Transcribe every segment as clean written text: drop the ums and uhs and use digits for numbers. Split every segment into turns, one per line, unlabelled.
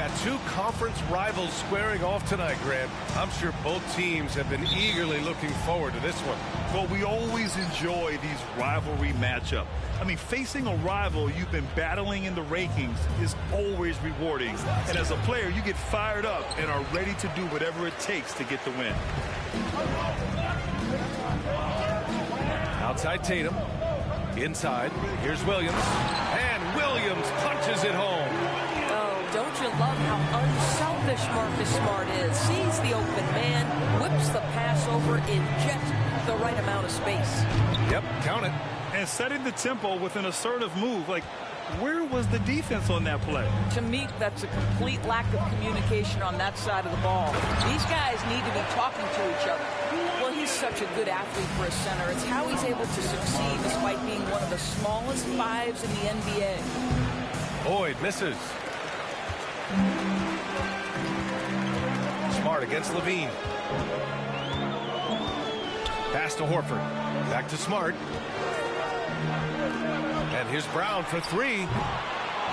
got two conference rivals squaring off tonight, Grant. I'm sure both teams have been eagerly looking forward to this one.
Well, we always enjoy these rivalry matchups. I mean, facing a rival you've been battling in the rankings is always rewarding. And as a player, you get fired up and are ready to do whatever it takes to get the win.
Outside Tatum. Inside. Here's Williams. And Williams punches it home.
Oh, don't you love how unselfish Marcus Smart is? Sees the open man, whips the pass over in just the right amount of space.
Yep, count it.
And setting the tempo with an assertive move. Like, where was the defense on that play?
To me, that's a complete lack of communication on that side of the ball. These guys need to be talking to each other. Well, he's such a good athlete for a center. It's how he's able to succeed despite being one of the smallest fives in the NBA.
Boyd misses. Smart against Levine. Pass to Horford. Back to Smart. And here's Brown for three.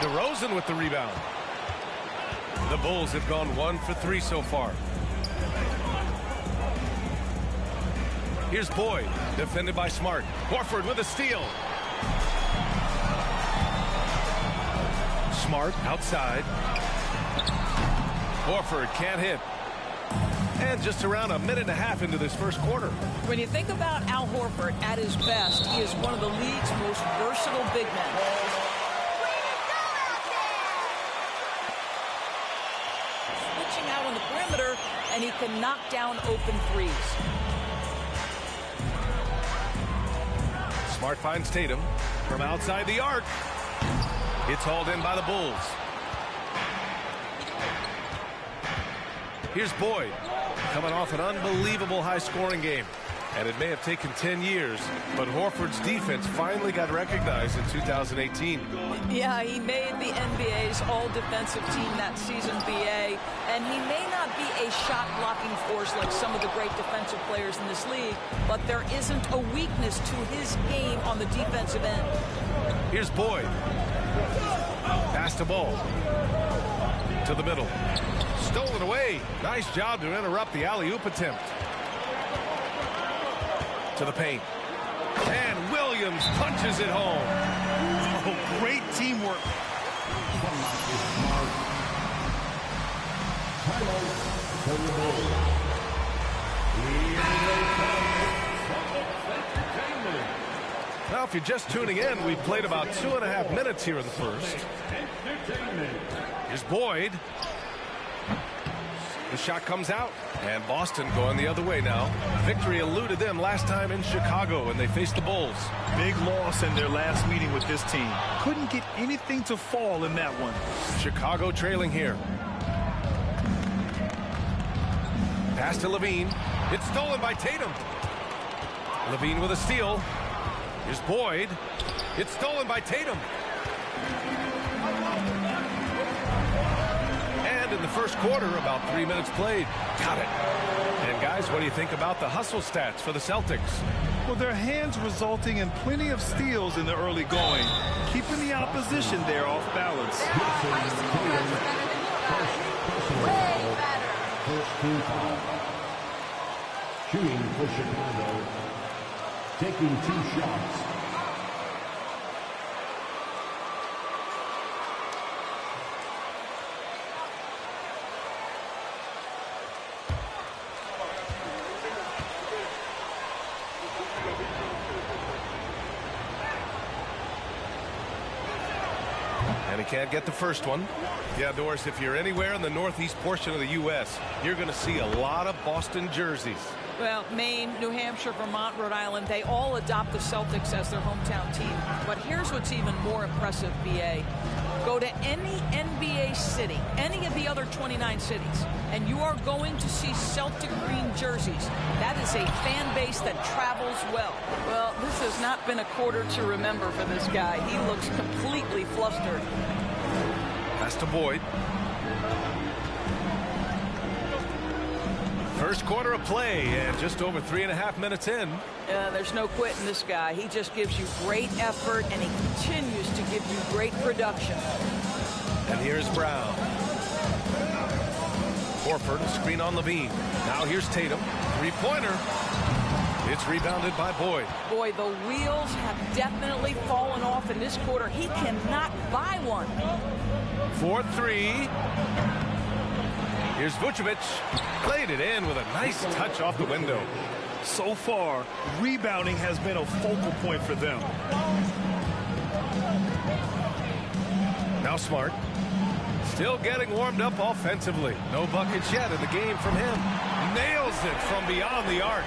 DeRozan with the rebound. The Bulls have gone 1 for 3 so far. Here's Boyd, defended by Smart. Horford with a steal. Smart outside. Horford can't hit. And just around a minute and a half into this first quarter.
When you think about Al Horford at his best, he is one of the league's most versatile big men. Switching out on the perimeter, and he can knock down open threes.
Smart finds Tatum from outside the arc. It's hauled in by the Bulls. Here's Boyd, coming off an unbelievable high-scoring game. And it may have taken 10 years, but Horford's defense finally got recognized in 2018.
Yeah, he made the NBA's all-defensive team that season, BA. And he may not be a shot-blocking force like some of the great defensive players in this league, but there isn't a weakness to his game on the defensive end.
Here's Boyd. Pass the ball. To the middle. Stolen away. Nice job to interrupt the alley-oop attempt. To the paint. And Williams punches it home.
Oh, great teamwork.
Now, if you're just tuning in, we've played about 2.5 minutes here in the first. Here's Boyd. The shot comes out, and Boston going the other way now. Victory eluded them last time in Chicago when they faced the Bulls.
Big loss in their last meeting with this team. Couldn't get anything to fall in that one.
Chicago trailing here. Pass to Levine. It's stolen by Tatum. Levine with a steal. Here's Boyd. It's stolen by Tatum. In the first quarter, about 3 minutes played. Got it. And guys, what do you think about the hustle stats for the Celtics?
Well, their hands resulting in plenty of steals in the early going, keeping the opposition there off balance.
Shooting for Chicago, taking 2 shots.
And he can't get the first one. Yeah, Doris, if you're anywhere in the northeast portion of the U.S., you're going to see a lot of Boston jerseys.
Well, Maine, New Hampshire, Vermont, Rhode Island, they all adopt the Celtics as their hometown team. But here's what's even more impressive, BA. Go to any NBA city, any of the other 29 cities, and you are going to see Celtic green jerseys. That is a fan base that travels well. Well, this has not been a quarter to remember for this guy. He looks completely flustered.
Pass to Boyd. First quarter of play, and just over 3.5 minutes in.
There's no quitting this guy. He just gives you great effort, and he continues to give you great production.
And here's Brown. Horford, screen on Levine. Now here's Tatum. Three-pointer. It's rebounded by Boyd.
Boy, the wheels have definitely fallen off in this quarter. He cannot buy one.
4-3. Here's Vucevic. Played it in with a nice touch off the window.
So far, rebounding has been a focal point for them.
Now Smart. Still getting warmed up offensively. No buckets yet in the game from him. Nails it from beyond the arc.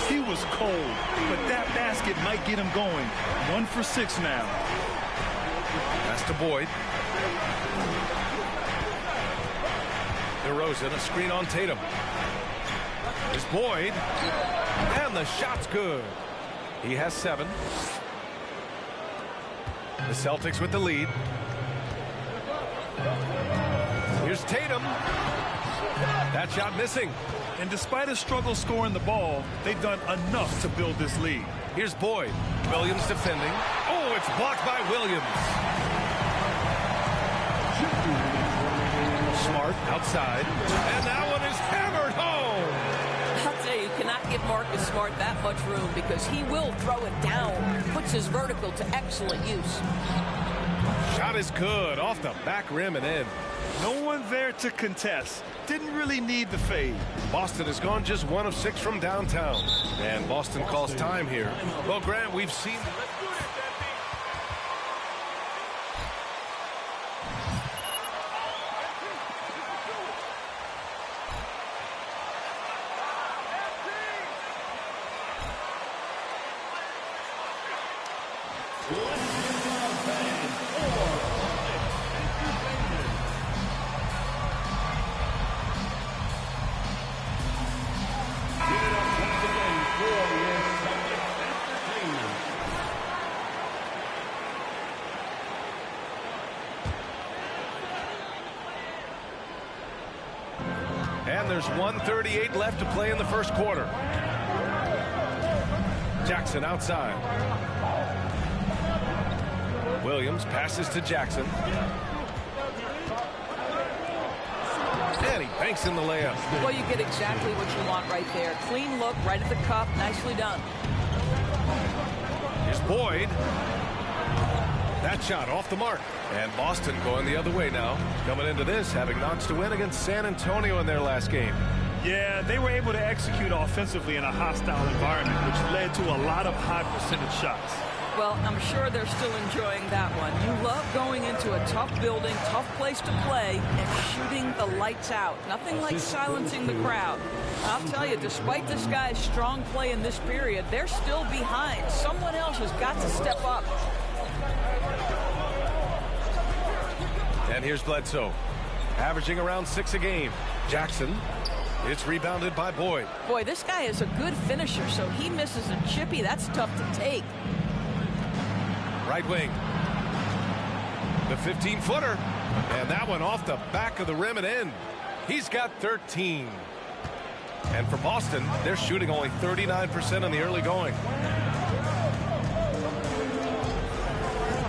He was cold, but that basket might get him going. 1 for 6 now.
Pass to Boyd. DeRozan, a screen on Tatum. Here's Boyd. And the shot's good. He has 7. The Celtics with the lead. Here's Tatum. That shot missing.
And despite a struggle scoring the ball, they've done enough to build this lead.
Here's Boyd. Williams defending. Oh, it's blocked by Williams. Smart outside. And that one is hammered home.
I'll tell you, you cannot give Marcus Smart that much room because he will throw it down. Puts his vertical to excellent use.
Shot is good. Off the back rim and in.
No one there to contest. Didn't really need the fade.
Boston has gone just 1 of 6 from downtown. And Boston calls time here. Well, Grant, we've seen... And there's 1:38 left to play in the first quarter. Jackson outside. Williams passes to Jackson. And he banks in the layup.
Well, you get exactly what you want right there. Clean look, right at the cup. Nicely done.
Here's Boyd. That shot off the mark. And Boston going the other way now. Coming into this, having notched a win against San Antonio in their last game.
Yeah, they were able to execute offensively in a hostile environment, which led to a lot of high percentage shots.
Well, I'm sure they're still enjoying that one. You love going into a tough building, tough place to play, and shooting the lights out. Nothing like silencing the crowd. I'll tell you, despite this guy's strong play in this period, they're still behind. Someone else has got to step up.
And here's Bledsoe, averaging around 6 a game. Jackson, it's rebounded by Boyd.
Boy, this guy is a good finisher, so he misses a chippy. That's tough to take.
Right wing. The 15-footer. And that one off the back of the rim and in. He's got 13. And for Boston, they're shooting only 39% in the early going.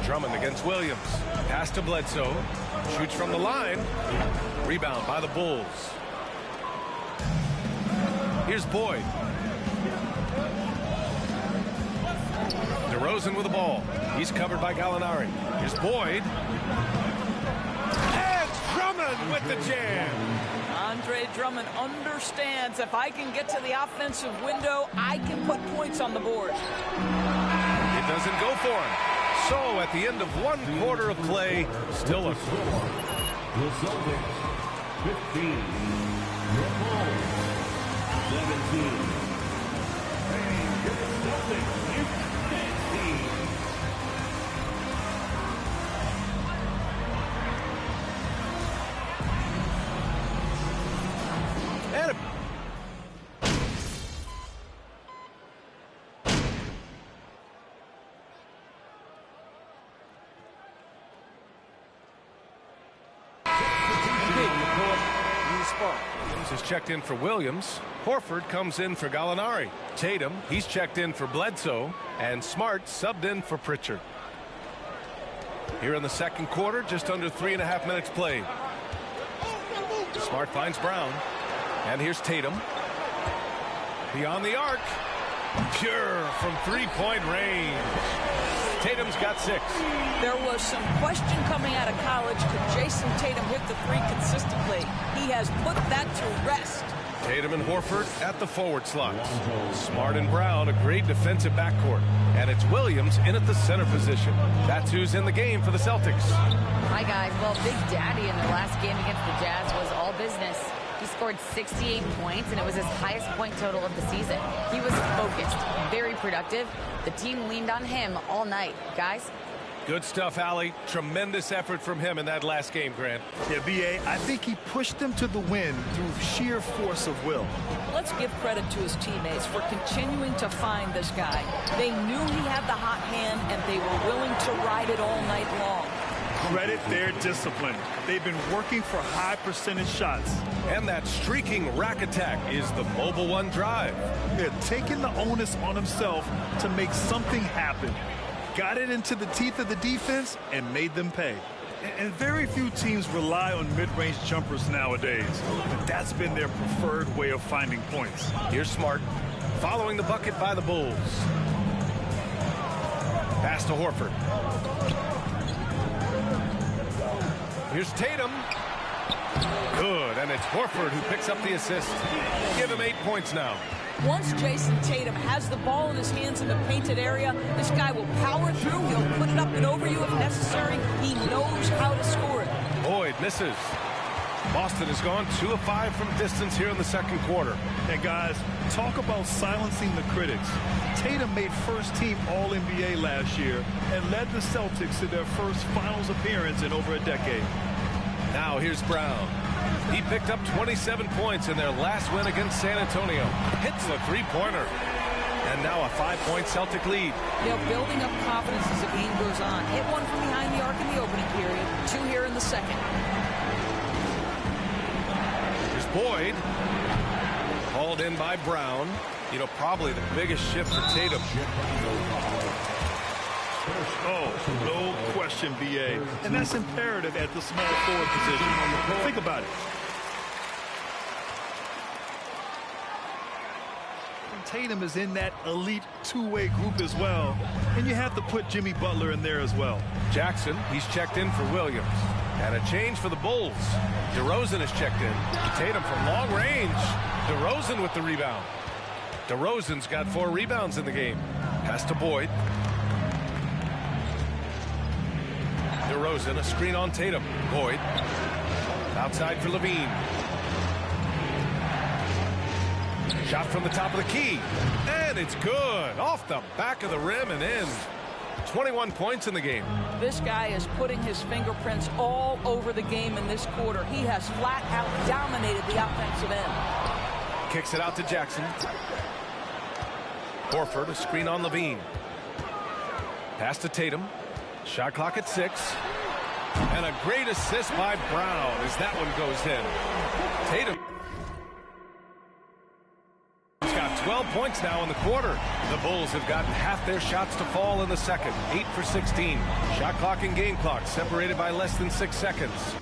Drummond against Williams. Pass to Bledsoe. Shoots from the line. Rebound by the Bulls. Here's Boyd. DeRozan with the ball. He's covered by Gallinari. Here's Boyd. And Drummond with the jam.
Andre Drummond understands if I can get to the offensive window, I can put points on the board.
It doesn't go for him. So at the end of 1 quarter of play, still a score.
The Celtics, 15. The Bulls, 17. And the Celtics, 15.
And Williams is checked in for Williams. Horford comes in for Gallinari. Tatum, he's checked in for Bledsoe. And Smart subbed in for Pritchard. Here in the second quarter, just under 3.5 minutes played. Smart finds Brown. And here's Tatum. Beyond the arc. Pure from three-point range. Tatum's got 6.
There was some question coming out of college. Could Jason Tatum hit the three consistently? He has put that to rest.
Tatum and Horford at the forward slots. Smart and Brown, a great defensive backcourt. And it's Williams in at the center position. That's who's in the game for the Celtics.
Hi, guys. Well, Big Daddy in their last game against the Jazz was all business. He scored 68 points, and it was his highest point total of the season. He was focused, very productive. The team leaned on him all night. Guys?
Good stuff, Allie. Tremendous effort from him in that last game, Grant.
Yeah, B.A., I think he pushed them to the win through sheer force of will.
Let's give credit to his teammates for continuing to find this guy. They knew he had the hot hand, and they were willing to ride it all night long.
Credit their discipline. They've been working for high percentage shots.
And that streaking rack attack is the Mobile One drive.
They're taking the onus on himself to make something happen. Got it into the teeth of the defense and made them pay. And very few teams rely on mid-range jumpers nowadays. But that's been their preferred way of finding points.
Here's Smart, following the bucket by the Bulls. Pass to Horford. Here's Tatum. Good, and it's Horford who picks up the assist. Give him 8 points now.
Once Jason Tatum has the ball in his hands in the painted area, this guy will power through. He'll put it up and over you if necessary. He knows how to score it.
Boyd misses. Boston has gone 2 of 5 from distance here in the second quarter.
And guys, talk about silencing the critics. Tatum made first-team All-NBA last year and led the Celtics to their first finals appearance in over a decade.
Now here's Brown. He picked up 27 points in their last win against San Antonio. Hits a three-pointer. And now a 5-point Celtic lead.
Building up confidence as the game goes on. Hit one from behind the arc in the opening period. 2 here in the second.
Here's Boyd. Hauled in by Brown. You know, probably the biggest shift for Tatum.
Oh, no question, B.A. And that's imperative at the small forward position. Think about it. Tatum is in that elite two-way group as well. And you have to put Jimmy Butler in there as well.
Jackson, he's checked in for Williams. And a change for the Bulls. DeRozan is checked in. Tatum from long range. DeRozan with the rebound. DeRozan's got 4 rebounds in the game. Pass to Boyd. DeRozan, a screen on Tatum. Boyd. Outside for Levine. Shot from the top of the key. And it's good. Off the back of the rim and in. 21 points in the game.
This guy is putting his fingerprints all over the game in this quarter. He has flat out dominated the offensive end.
Kicks it out to Jackson. Horford, a screen on Levine. Pass to Tatum. Shot clock at 6. And a great assist by Brown as that one goes in. Tatum. He's got 12 points now in the quarter. The Bulls have gotten half their shots to fall in the second. 8 for 16. Shot clock and game clock separated by less than 6 seconds.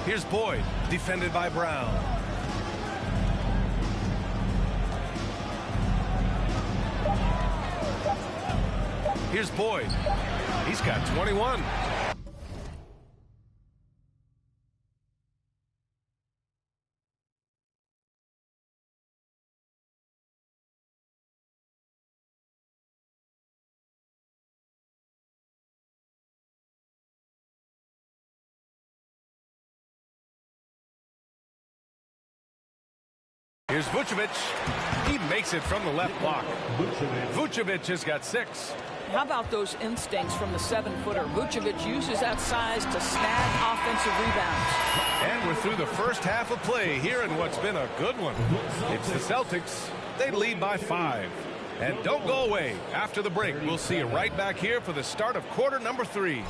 Here's Boyd, defended by Brown. Here's Boyd. He's got 21. Here's Vucevic. He makes it from the left block. Vucevic has got 6.
How about those instincts from the 7-footer? Vucevic uses that size to snag offensive rebounds.
And we're through the first half of play here in what's been a good one. It's the Celtics. They lead by 5. And don't go away. After the break, we'll see you right back here for the start of quarter number 3.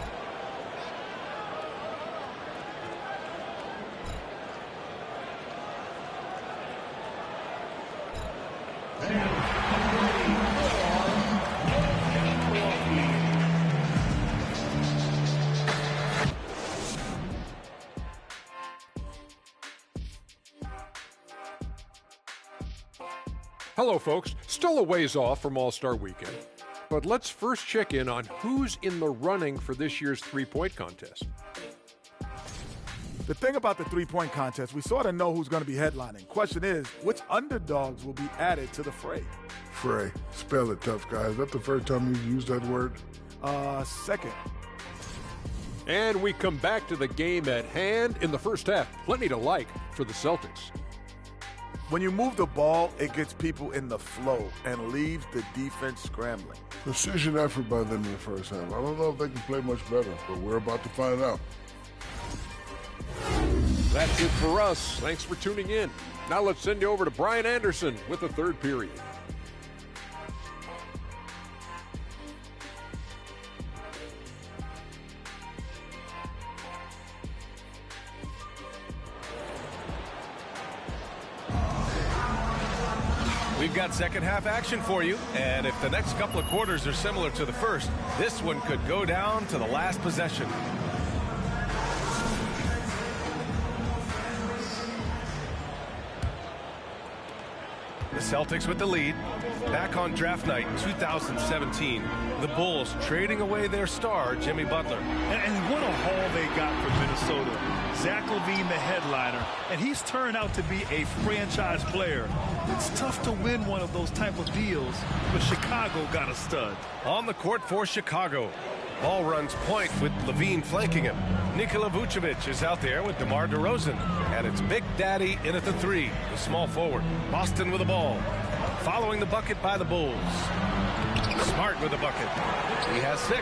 Hello, folks. Still a ways off from All-Star Weekend, but let's first check in on who's in the running for this year's three-point contest.
The thing about the three-point contest, we sort of know who's going to be headlining. Question is, which underdogs will be added to the fray?
Fray. Spell it, tough guy. Is that the first time you've used that word?
Second.
And we come back to the game at hand in the first half. Plenty to like for the Celtics.
When you move the ball, it gets people in the flow and leaves the defense scrambling.
Precision effort by them in the first half. I don't know if they can play much better, but we're about to find out.
That's it for us. Thanks for tuning in. Now let's send you over to Brian Anderson with the third period.
We've got second half action for you, and if the next couple of quarters are similar to the first, this one could go down to the last possession. The Celtics with the lead. Back on draft night 2017, the Bulls trading away their star, Jimmy Butler.
And what a haul they got from Minnesota. Zach LaVine, the headliner, and he's turned out to be a franchise player. It's tough to win one of those type of deals, but Chicago got a stud.
On the court for Chicago. Ball runs point with LaVine flanking him. Nikola Vucevic is out there with DeMar DeRozan. And it's Big Daddy in at the 3, the small forward. Boston with the ball. Following the bucket by the Bulls. Smart with the bucket. He has 6.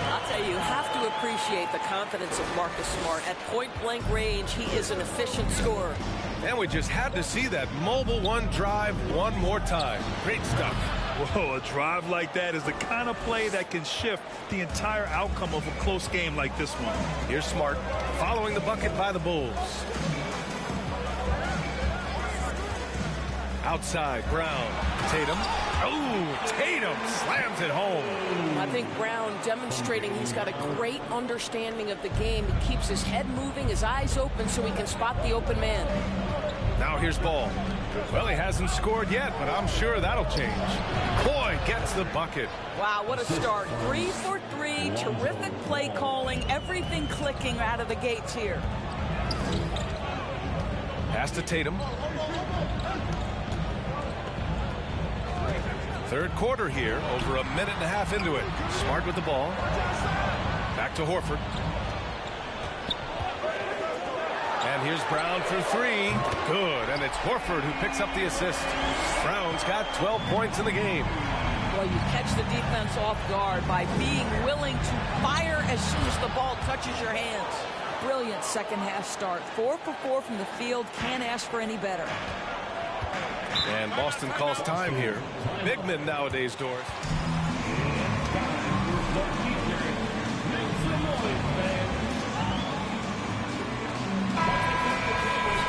I'll tell you have to appreciate the confidence of Marcus Smart. At point-blank range, he is an efficient scorer.
And we just had to see that mobile one drive one more time. Great stuff.
Whoa, a drive like that is the kind of play that can shift the entire outcome of a close game like this one.
Here's Smart following the bucket by the Bulls. Outside, Brown. Tatum. Oh, Tatum slams it home.
I think Brown demonstrating he's got a great understanding of the game. He keeps his head moving, his eyes open so he can spot the open man.
Now here's Ball. Well, he hasn't scored yet, but I'm sure that'll change. Boy, gets the bucket.
Wow, what a start. 3 for 3, terrific play calling, everything clicking out of the gates here.
Pass to Tatum. Third quarter here, over a minute and a half into it. Smart with the ball. Back to Horford. And here's Brown for 3. Good, and it's Horford who picks up the assist. Brown's got 12 points in the game.
Well, you catch the defense off guard by being willing to fire as soon as the ball touches your hands. Brilliant second half start. 4 for 4 from the field. Can't ask for any better.
And Boston calls time here. Big men nowadays, Doris.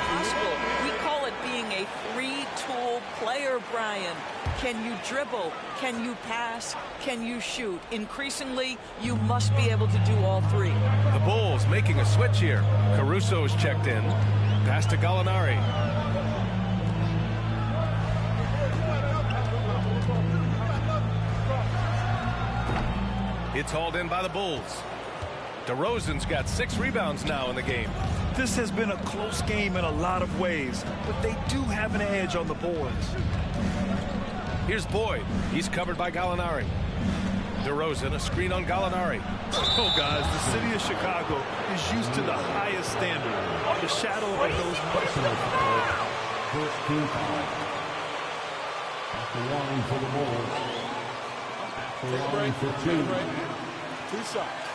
Possible. We call it being a three-tool player, Brian. Can you dribble? Can you pass? Can you shoot? Increasingly, you must be able to do all 3.
The Bulls making a switch here. Caruso's checked in. Pass to Gallinari. It's hauled in by the Bulls. DeRozan's got 6 rebounds now in the game.
This has been a close game in a lot of ways, but they do have an edge on the boards.
Here's Boyd. He's covered by Gallinari. DeRozan, a screen on Gallinari.
Oh, guys, the city of Chicago is used to the highest standard. The shadow of those.
First team foul. At the line for the Bulls. At the line for 2.
2 shots.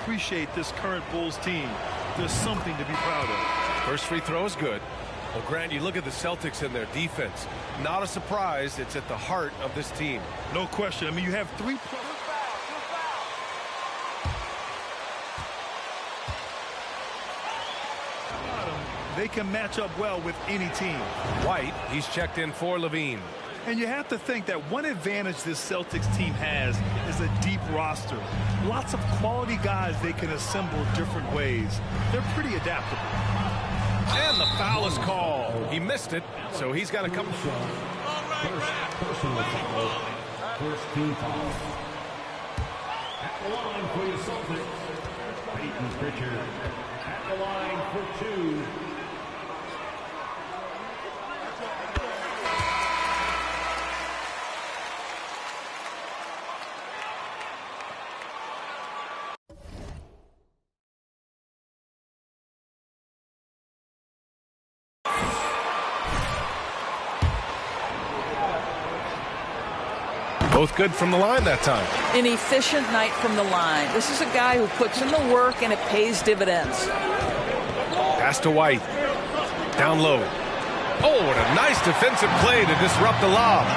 Appreciate this current Bulls team. There's something to be proud of.
First free throw is good. Well, Grant, you look at the Celtics and their defense. Not a surprise. It's at the heart of this team.
No question. I mean, you have 3 players. They can match up well with any team.
White, he's checked in for Levine.
And you have to think that one advantage this Celtics team has is a deep roster. Lots of quality guys they can assemble different ways. They're pretty adaptable.
And the foul is called. He missed it, so he's got to come.
Personal foul. First team foul. At the line for the Celtics, Peyton Pritchard. At the line for 2.
Both good from the line that time.
An efficient night from the line. This is a guy who puts in the work and it pays dividends.
Pass to White. Down low. Oh, what a nice defensive play to disrupt the lob.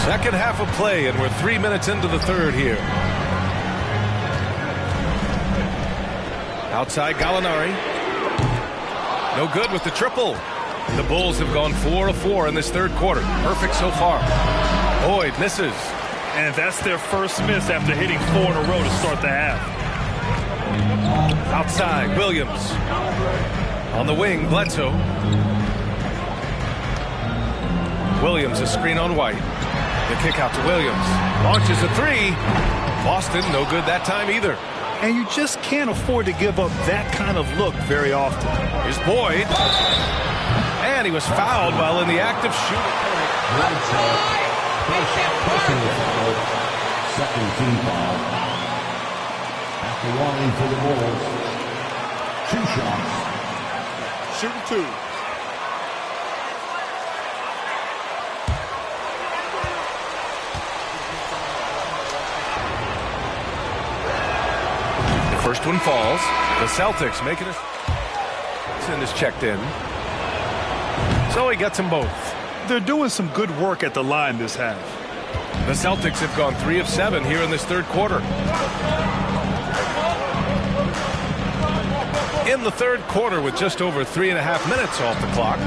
Second half of play, and we're 3 minutes into the third here. Outside Gallinari. No good with the triple. The Bulls have gone 4 of 4 in this third quarter. Perfect so far. Boyd misses.
And that's their first miss after hitting 4 in a row to start the half.
Outside, Williams. On the wing, Bledsoe. Williams, a screen on White. The kick out to Williams. Launches a 3. Boston, no good that time either.
And you just can't afford to give up that kind of look very often.
Here's Boyd. And he was fouled while in the act of shooting.
Second team foul. At the line for the Bulls. 2 shots.
Shooting 2.
The first one falls. The Celtics making it. Sin is checked in. So he gets them both.
They're doing some good work at the line this half.
The Celtics have gone 3 of 7 here in this third quarter. In the third quarter with just over 3.5 minutes off the clock.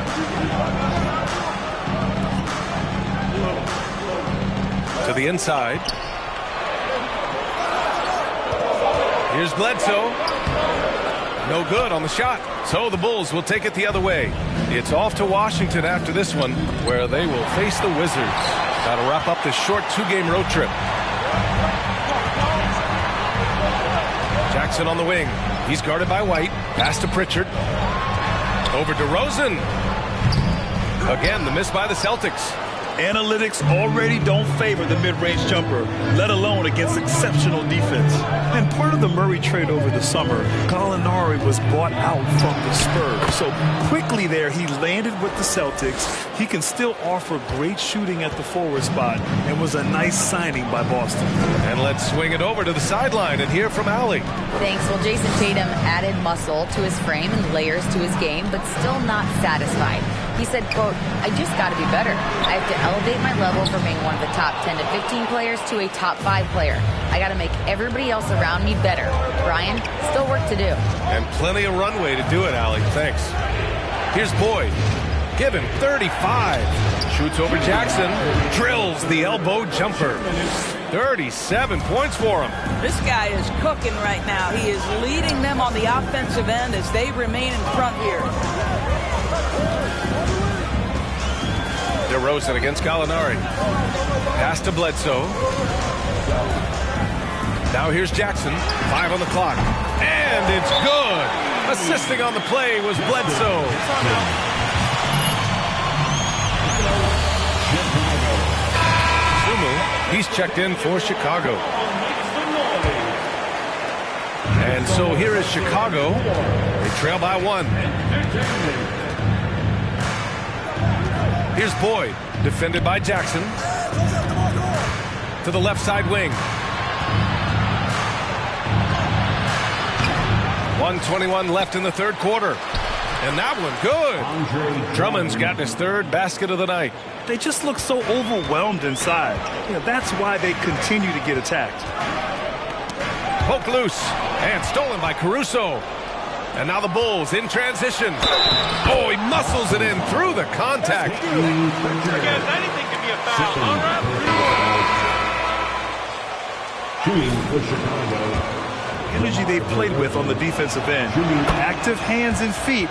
To the inside. Here's Bledsoe. No good on the shot. So the Bulls will take it the other way. It's off to Washington after this one, where they will face the Wizards. Got to wrap up this short 2-game road trip. Jackson on the wing. He's guarded by White. Pass to Pritchard. Over to Rosen. Again, the miss by the Celtics.
Analytics already don't favor the mid-range jumper, let alone against exceptional defense. And part of the Murray trade over the summer, Gallinari was bought out from the Spurs. So quickly there, he landed with the Celtics. He can still offer great shooting at the forward spot and was a nice signing by Boston.
And let's swing it over to the sideline and hear from Allie.
Thanks. Well, Jason Tatum added muscle to his frame and layers to his game, but still not satisfied. He said, quote, "I just got to be better. I have to elevate my level from being one of the top 10 to 15 players to a top 5 player. I got to make everybody else around me better. Brian, still work to do."
And plenty of runway to do it, Allie. Thanks. Here's Boyd. Give him 35. Shoots over Jackson. Drills the elbow jumper. 37 points for him.
This guy is cooking right now. He is leading them on the offensive end as they remain in front here.
DeRozan against Gallinari. Pass to Bledsoe. Now here's Jackson. 5 on the clock. And it's good. Assisting on the play was Bledsoe. Sumu, he's checked in for Chicago. And so here is Chicago. They trail by 1. Here's Boyd, defended by Jackson. To the left side wing. 1:21 left in the third quarter. And that one good. Drummond's gotten his third basket of the night.
They just look so overwhelmed inside. That's why they continue to get attacked.
Poke loose and stolen by Caruso. And now the Bulls in transition. Oh, he muscles it in through the contact.
I guess anything can be a foul. All right.
Energy they've played with on the defensive end. Active hands and feet,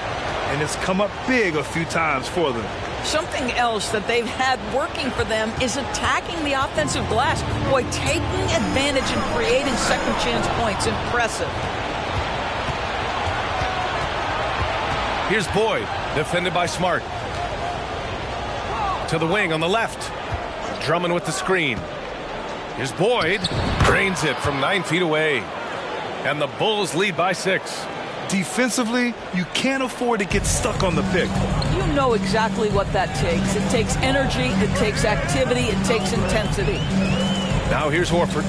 and it's come up big a few times for them.
Something else that they've had working for them is attacking the offensive glass. Boy, taking advantage and creating second chance points. Impressive.
Here's Boyd, defended by Smart. To the wing on the left. Drummond with the screen. Here's Boyd. Drains it from 9 feet away. And the Bulls lead by 6.
Defensively, you can't afford to get stuck on the pick.
You know exactly what that takes. It takes energy, it takes activity, it takes intensity.
Now here's Horford.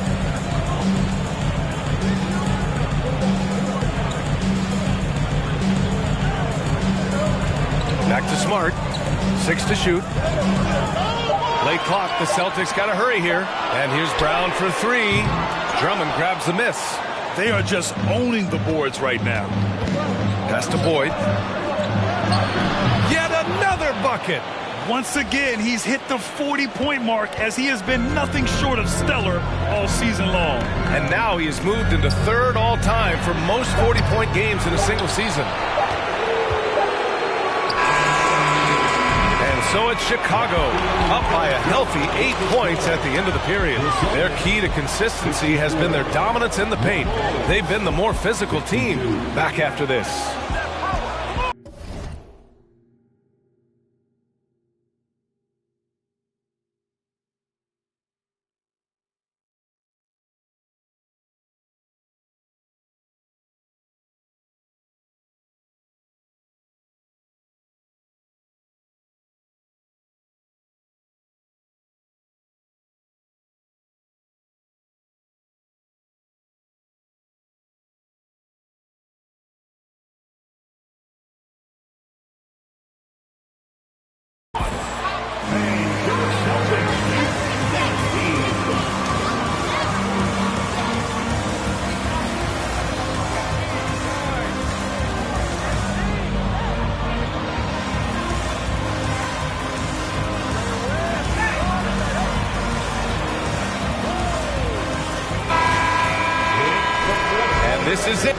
Back to Smart. 6 to shoot. Late clock. The Celtics got to hurry here. And here's Brown for 3. Drummond grabs the miss.
They are just owning the boards right now.
Pass to Boyd. Yet another bucket.
Once again, he's hit the 40-point mark as he has been nothing short of stellar all season long.
And now he has moved into third all-time for most 40-point games in a single season. So it's Chicago, up by a healthy 8 points at the end of the period. Their key to consistency has been their dominance in the paint. They've been the more physical team. Back after this. This is it.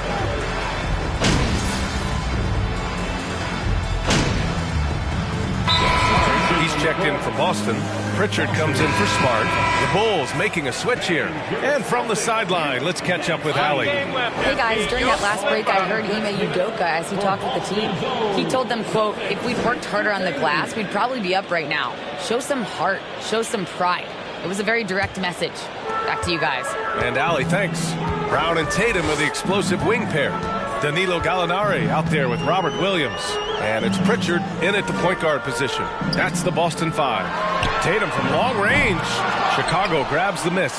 He's checked in for Boston. Pritchard comes in for Smart. The Bulls making a switch here. And from the sideline, let's catch up with Allie.
Hey guys, during that last break, I heard Ime Udoka as he talked with the team. He told them, quote, if we'd worked harder on the glass, we'd probably be up right now. Show some heart, show some pride. It was a very direct message. Back to you guys.
And Allie, thanks. Brown and Tatum are the explosive wing pair. Danilo Gallinari out there with Robert Williams. And it's Pritchard in at the point guard position. That's the Boston 5. Tatum from long range. Chicago grabs the miss.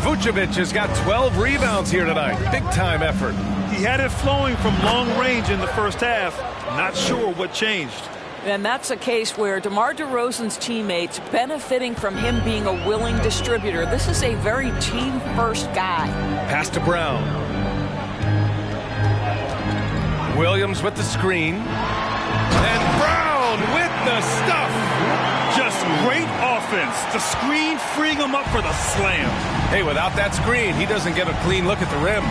Vucevic has got 12 rebounds here tonight. Big time effort.
He had it flowing from long range in the first half. Not sure what changed.
And that's a case where DeMar DeRozan's teammates benefiting from him being a willing distributor. This is a very team-first guy.
Pass to Brown. Williams with the screen. And Brown with the stuff.
Just great offense. The screen freeing him up for the slam.
Hey, without that screen, he doesn't get a clean look at the rim.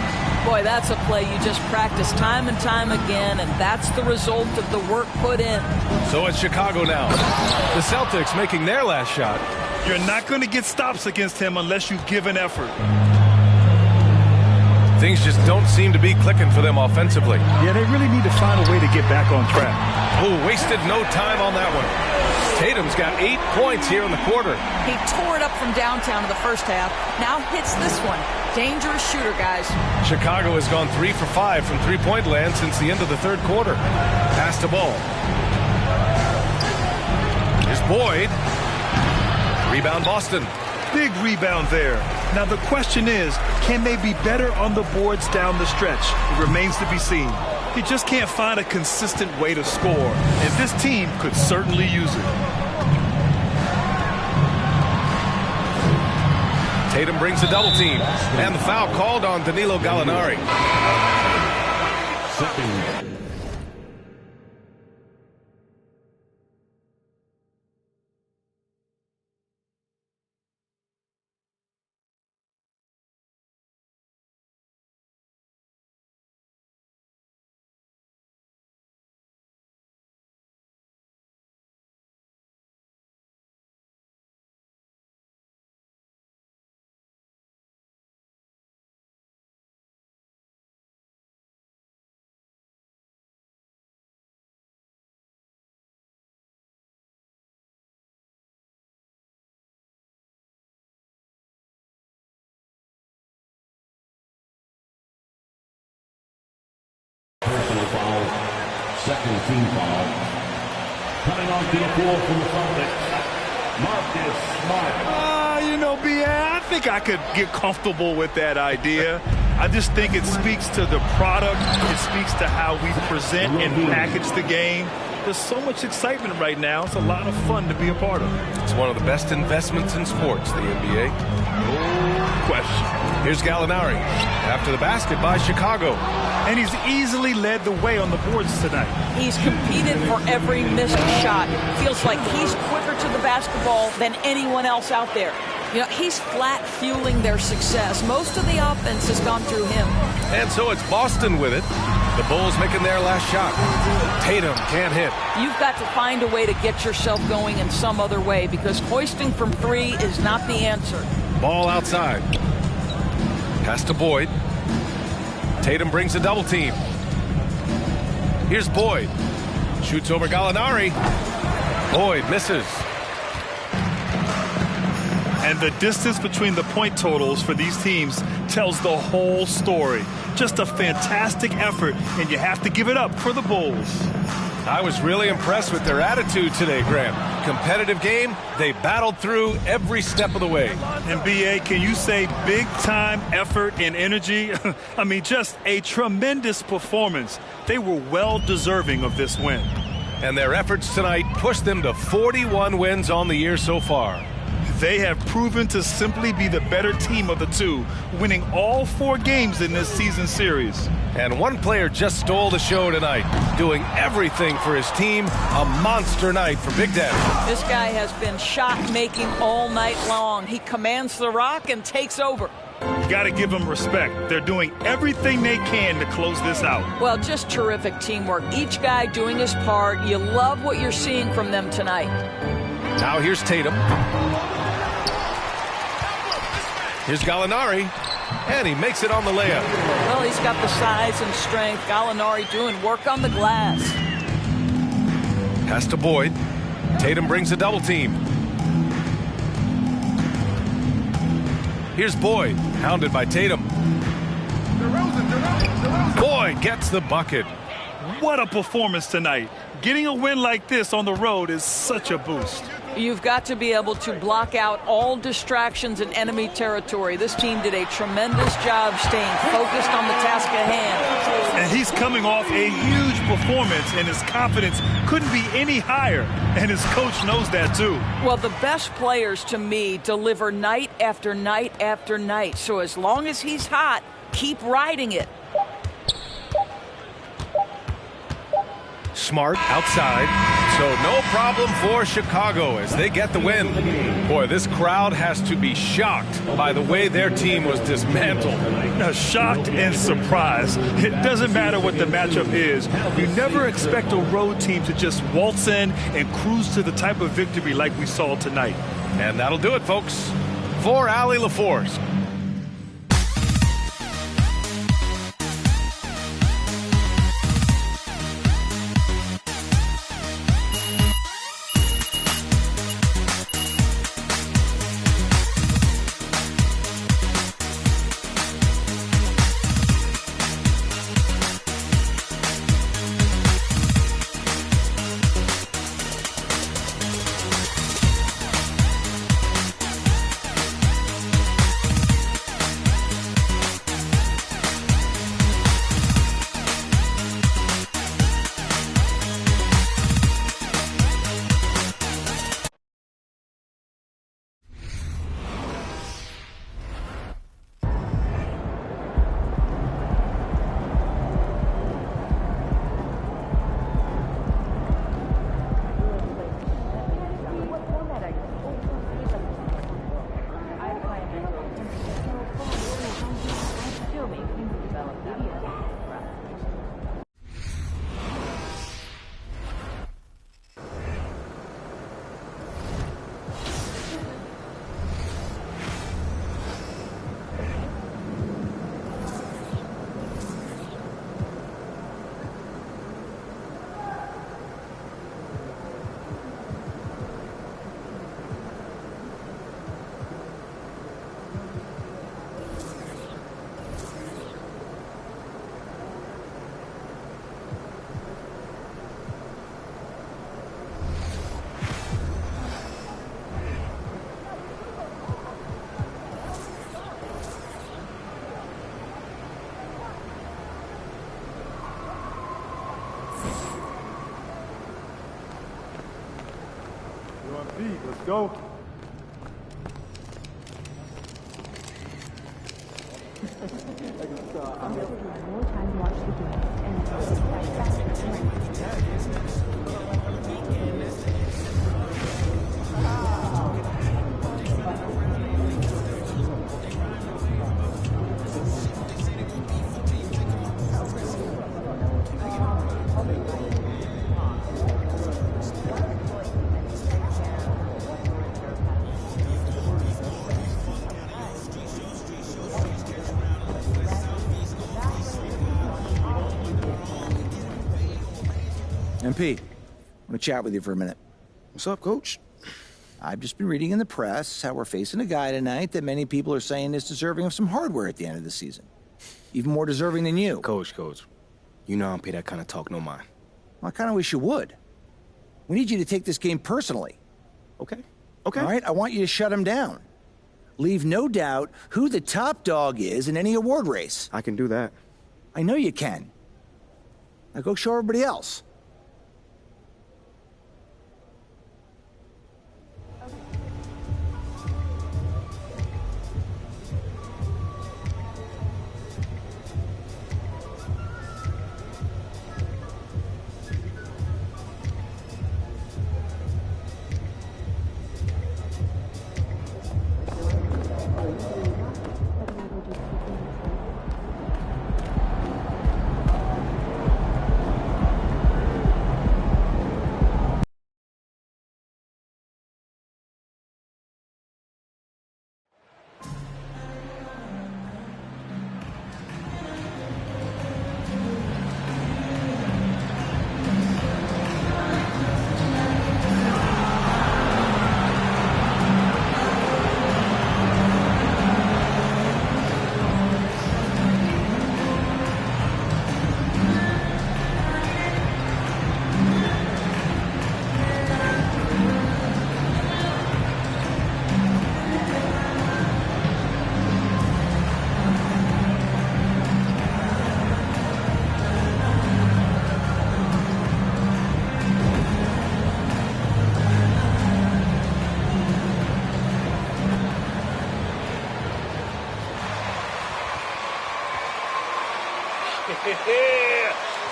Boy, that's a play you just practice time and time again, and that's the result of the work put in.
So it's Chicago now. The Celtics making their last shot.
You're not going to get stops against him unless you give an effort.
Things just don't seem to be clicking for them offensively.
Yeah, they really need to find a way to get back on track.
Oh, wasted no time on that one. Tatum's got 8 points here in the quarter.
He tore it up from downtown in the first half. Now hits this one. Dangerous shooter, guys.
Chicago has gone 3 for 5 from three-point land since the end of the third quarter. Pass to Ball. Here's Boyd. Rebound Boston.
Big rebound there. Now the question is, can they be better on the boards down the stretch? It remains to be seen. He just can't find a consistent way to score, and this team could certainly use it.
Tatum brings a double team, and the foul called on Danilo Gallinari.
Second. Personal foul, second team foul. Coming onto the floor from the Celtics, Marcus Smart.
You know, B.A., I think I could get comfortable with that idea. I just think it speaks to the product. It speaks to how we present and package the game. There's so much excitement right now. It's a lot of fun to be a part of.
It's one of the best investments in sports, the NBA.
No question.
Here's Gallinari after the basket by Chicago.
And he's easily led the way on the boards tonight.
He's competed for every missed shot. Feels like he's quicker to the basketball than anyone else out there. You know, he's flat fueling their success. Most of the offense has gone through him.
And so it's Boston with it. The Bulls making their last shot. Tatum can't hit.
You've got to find a way to get yourself going in some other way because hoisting from three is not the answer.
Ball outside. Pass to Boyd. Tatum brings a double team. Here's Boyd. Shoots over Gallinari. Boyd misses.
And the distance between the point totals for these teams tells the whole story. Just a fantastic effort, and you have to give it up for the Bulls.
I was really impressed with their attitude today, Graham. Competitive game, they battled through every step of the way.
And B.A., can you say big-time effort and energy? I mean, just a tremendous performance. They were well deserving of this win.
And their efforts tonight pushed them to 41 wins on the year so far.
They have proven to simply be the better team of the two, winning all 4 games in this season series.
And one player just stole the show tonight, doing everything for his team. A monster night for Big Daddy.
This guy has been shot-making all night long. He commands the rock and takes over.
You got to give them respect. They're doing everything they can to close this out.
Well, just terrific teamwork. Each guy doing his part. You love what you're seeing from them tonight.
Now here's Tatum. Here's Gallinari, and he makes it on the layup.
Well, he's got the size and strength. Gallinari doing work on the glass.
Pass to Boyd. Tatum brings a double team. Here's Boyd, hounded by Tatum. Boyd gets the bucket.
What a performance tonight. Getting a win like this on the road is such a boost.
You've got to be able to block out all distractions in enemy territory. This team did a tremendous job staying focused on the task at hand.
And he's coming off a huge performance, and his confidence couldn't be any higher. And his coach knows that, too.
Well, the best players, to me, deliver night after night after night. So as long as he's hot, keep riding it.
Smart outside, so no problem for Chicago as they get the win. Boy, this crowd has to be shocked by the way their team was dismantled.
Shocked and surprised. It doesn't matter what the matchup is. You never expect a road team to just waltz in and cruise to the type of victory like we saw tonight.
And that'll do it, folks. For Allie LaForce.
Let's go.
MP, I want to chat with you for a minute.
What's up, Coach?
I've just been reading in the press how we're facing a guy tonight that many people are saying is deserving of some hardware at the end of the season. Even more deserving than you.
Coach, you know I don't pay that kind of talk no mind.
Well, I kind of wish you would. We need you to take this game personally.
Okay.
All right? I want you to shut him down. Leave no doubt who the top dog is in any award race.
I can do that.
I know you can. Now go show everybody else.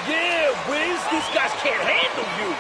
Yeah, Wiz, these guys can't handle you.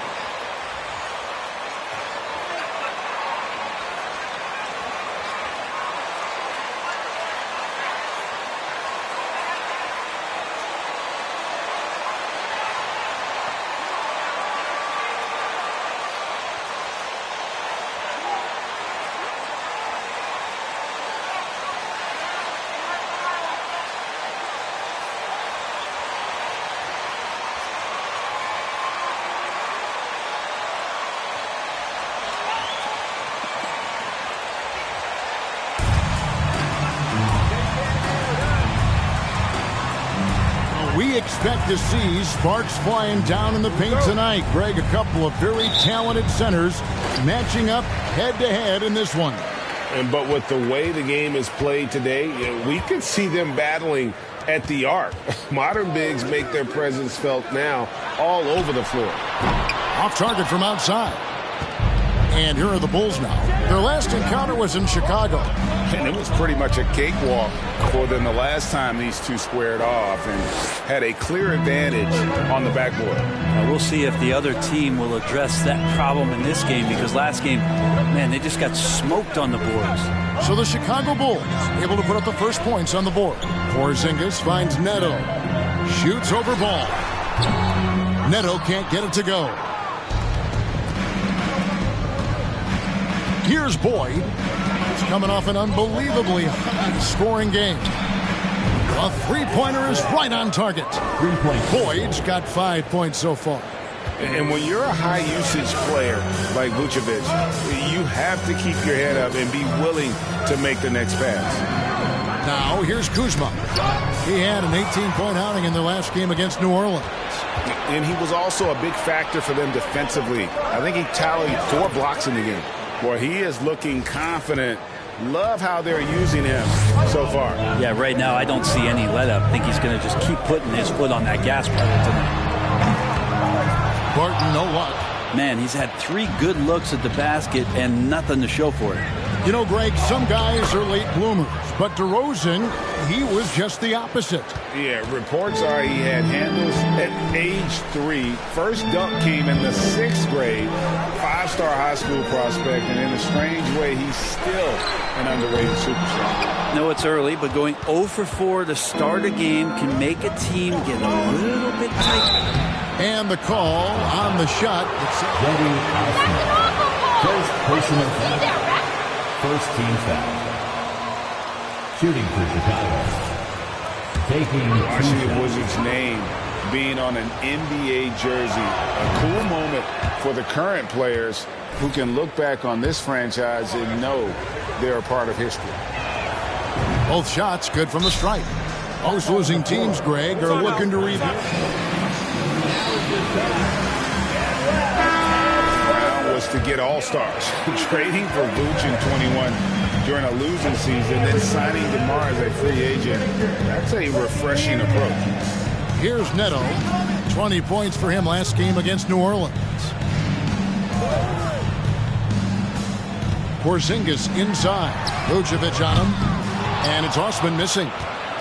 We expect to see sparks flying down in the paint tonight. Greg, a couple of very talented centers matching up head-to-head in this one.
But with the way the game is played today, we could see them battling at the arc. Modern bigs make their presence felt now all over the floor.
Off target from outside. And here are the Bulls now. Their last encounter was in Chicago.
And it was pretty much a cakewalk for them the last time these two squared off and had a clear advantage on the backboard.
We'll see if the other team will address that problem in this game, because last game, man, they just got smoked on the boards.
So the Chicago Bulls able to put up the first points on the board. Porzingis finds Neto. Shoots over ball. Neto can't get it to go. Here's Boyd. He's coming off an unbelievably high-scoring game. A three-pointer is right on target. Boyd's got 5 points so far.
And when you're a high-usage player like Vucevic, you have to keep your head up and be willing to make the next pass.
Now, here's Kuzma. He had an 18-point outing in their last game against New Orleans.
And he was also a big factor for them defensively. I think he tallied 4 blocks in the game. Boy, he is looking confident. Love how they're using him so far.
Yeah, right now I don't see any let-up. I think he's going to just keep putting his foot on that gas pedal tonight.
Barton, no luck.
man, he's had 3 good looks at the basket and nothing to show for it.
You know, Greg, some guys are late bloomers, but DeRozan, he was just the opposite.
Yeah, reports are he had handles at age 3. First dunk came in the 6th grade. 5-star high school prospect, and in a strange way, he's still an underrated superstar.
No, it's early, but going 0 for 4 to start a game can make a team get a little bit tight.
And the call on the shot.
First personal foul. First team foul. Shooting for Chicago. Taking
Washington Wizards' name being on an NBA jersey. A cool moment for the current players who can look back on this franchise and know they're a part of history.
Both shots good from the stripe. Most losing teams, Greg, are looking to rebuild.
Brown was to get all-stars. Trading for Vooch in 21 during a losing season, then signing DeMar as a free agent. That's a refreshing approach.
Here's Neto. 20 points for him last game against New Orleans. Porzingis inside. Vucevic on him. And it's Osman missing.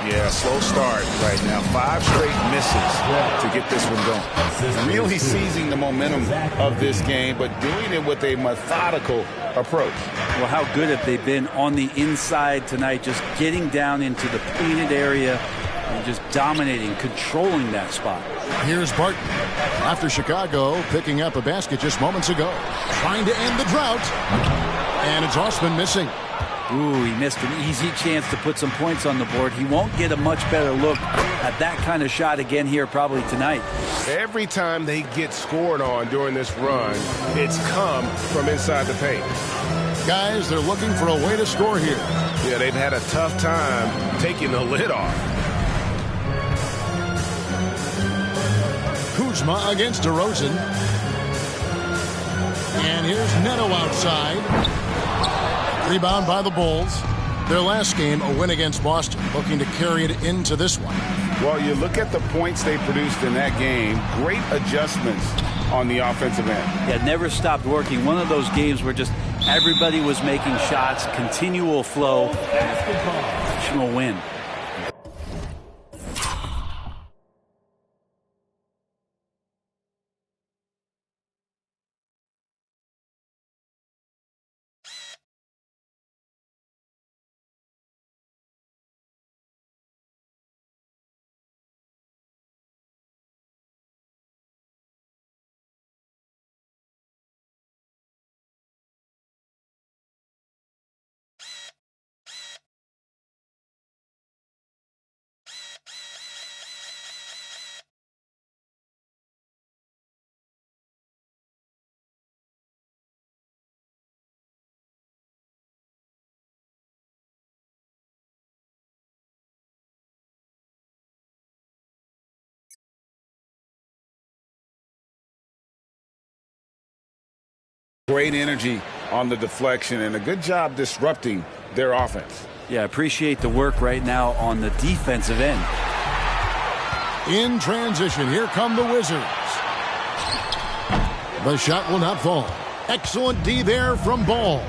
Yeah, slow start right now. 5 straight misses to get this one going. Really seizing the momentum of this game, but doing it with a methodical approach.
Well, how good have they been on the inside tonight, just getting down into the painted area and just dominating, controlling that spot.
Here's Barton. After Chicago picking up a basket just moments ago. Trying to end the drought. And it's Osman missing.
Ooh, he missed an easy chance to put some points on the board. He won't get a much better look at that kind of shot again here probably tonight.
Every time they get scored on during this run, it's come from inside the paint.
Guys, they're looking for a way to score here.
Yeah, they've had a tough time taking the lid off.
Kuzma against DeRozan. And here's Neto outside. Rebound by the Bulls. Their last game, a win against Boston, looking to carry it into this one.
Well, you look at the points they produced in that game. Great adjustments on the offensive end.
Yeah, never stopped working. One of those games where just everybody was making shots, continual flow. National win.
Great energy on the deflection and a good job disrupting their offense.
Yeah, appreciate the work right now on the defensive end.
In transition, here come the Wizards. The shot will not fall. Excellent D there from Ball.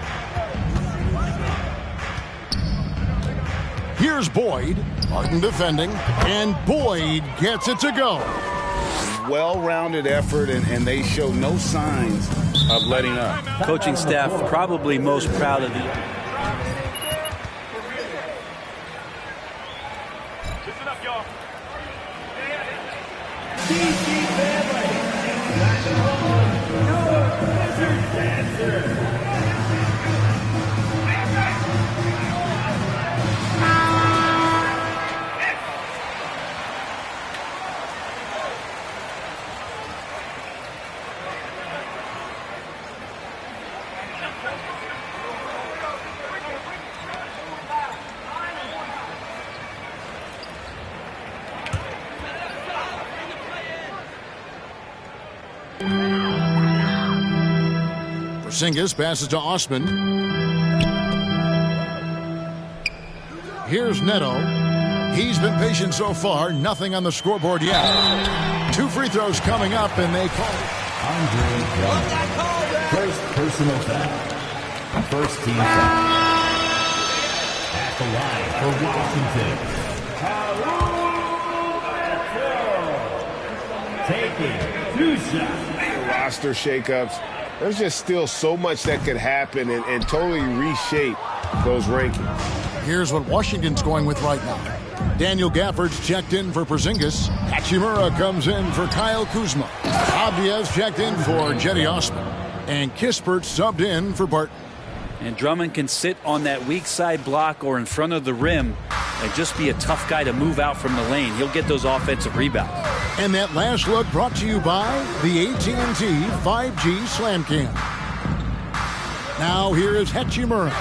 Here's Boyd. Martin defending. And Boyd gets it to go.
Well-rounded effort, and they show no signs of letting up.
Coaching staff probably most proud of the...
Listen up, y'all.
Porzingis passes to Osman. Here's Neto. He's been patient so far. Nothing on the scoreboard yet. 2 free throws coming up, and they call it.
Andre Drummond. First personal foul. First team foul. At the line for Washington. Taking 2 shots.
Roster shakeups. There's just still so much that could happen and totally reshape those rankings.
Here's what Washington's going with right now. Daniel Gafford's checked in for Porzingis. Hachimura comes in for Kyle Kuzma. Abdia's checked in for Jetty Osman. And Kispert subbed in for Barton.
And Drummond can sit on that weak side block or in front of the rim and just be a tough guy to move out from the lane. He'll get those offensive rebounds.
And that last look brought to you by the AT&T 5G Slam Cam. Now here is Hachimura,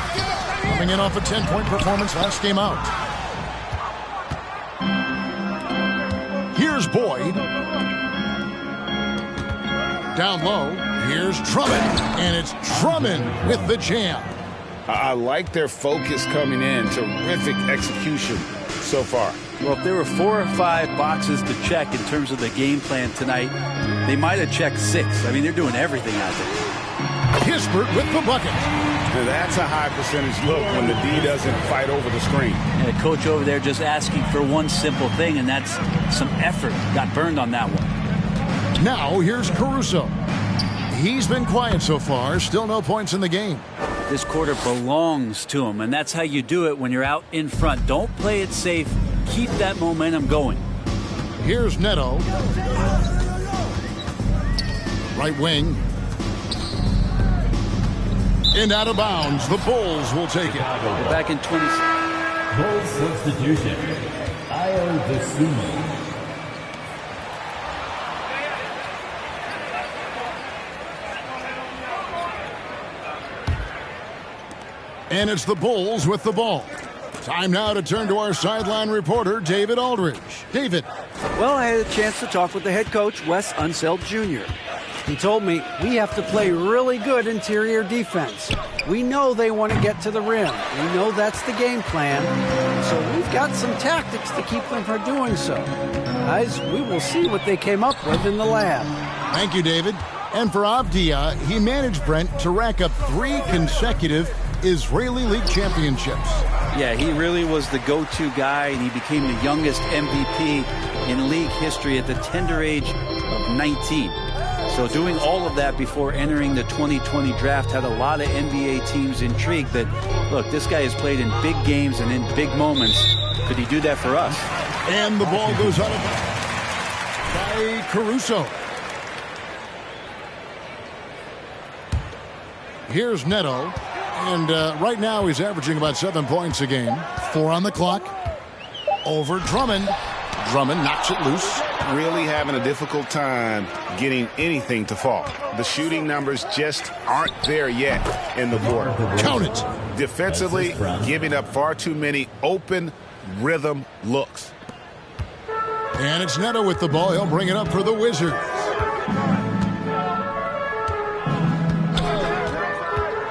coming in off a 10-point performance last game out. Here's Boyd. Down low, here's Drummond, and it's Drummond with the jam.
I like their focus coming in. Terrific execution so far.
Well, if there were 4 or 5 boxes to check in terms of the game plan tonight, they might have checked 6. I mean, they're doing everything out there.
Kispert with the bucket.
Now that's a high percentage look when the D doesn't fight over the screen.
And the coach over there just asking for one simple thing, and that's some effort. Got burned on that one.
Now here's Caruso. He's been quiet so far. Still no points in the game.
This quarter belongs to him, and that's how you do it when you're out in front. Don't play it safe. Keep that momentum going.
Here's Neto. Right wing. And out of bounds. The Bulls will take it.
We're back in 20.
Bulls substitution. Ayo Dosunmu.
And it's the Bulls with the ball. Time now to turn to our sideline reporter, David Aldridge. David.
Well, I had a chance to talk with the head coach, Wes Unseld Jr. He told me we have to play really good interior defense. We know they want to get to the rim. We know that's the game plan. So we've got some tactics to keep them from doing so. Guys, we will see what they came up with in the lab.
Thank you, David. And for Avdia, he managed Brent to rack up 3 consecutive Israeli League championships.
Yeah, he really was the go-to guy, and he became the youngest MVP in league history at the tender age of 19. So doing all of that before entering the 2020 draft had a lot of NBA teams intrigued that, look, this guy has played in big games and in big moments. Could he do that for us?
And the ball goes out of by Caruso. Here's Neto. And right now he's averaging about 7 points a game. 4 on the clock. Over Drummond. Drummond knocks it loose.
Really having a difficult time getting anything to fall. The shooting numbers just aren't there yet in the quarter.
Count it.
Defensively, giving up far too many open rhythm looks.
And it's Neto with the ball. He'll bring it up for the Wizards.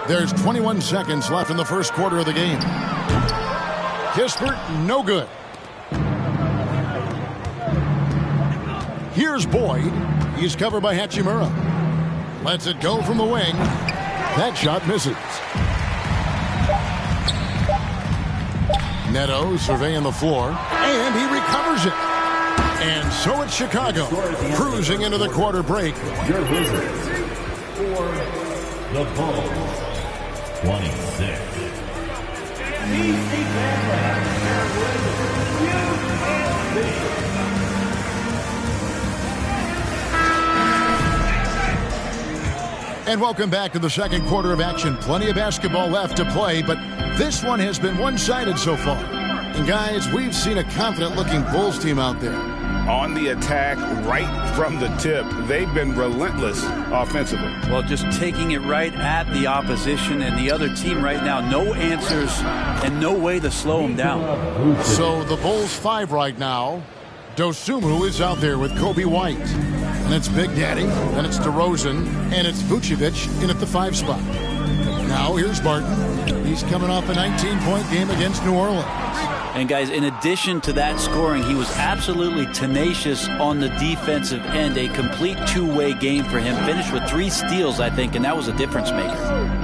There's 21 seconds left in the first quarter of the game. Kispert, no good. Here's Boyd. He's covered by Hachimura. Lets it go from the wing. That shot misses. Neto surveying the floor. And he recovers it. And so it's Chicago cruising into the quarter break.
Your Wizards for the Bulls. 26.
And welcome back to the second quarter of action. Plenty of basketball left to play, but this one has been one-sided so far. And guys, we've seen a confident-looking Bulls team out there.
On the attack right from the tip. They've been relentless offensively.
Well, just taking it right at the opposition and the other team right now. No answers and no way to slow them down.
So the Bulls 5 right now. Dosunmu is out there with Kobe White. And it's Big Daddy. Then it's DeRozan. And it's Vucevic in at the 5 spot. Now here's Barton. He's coming off a 19-point game against New Orleans.
And guys, in addition to that scoring, he was absolutely tenacious on the defensive end. A complete two-way game for him. Finished with 3 steals, I think, and that was a difference maker.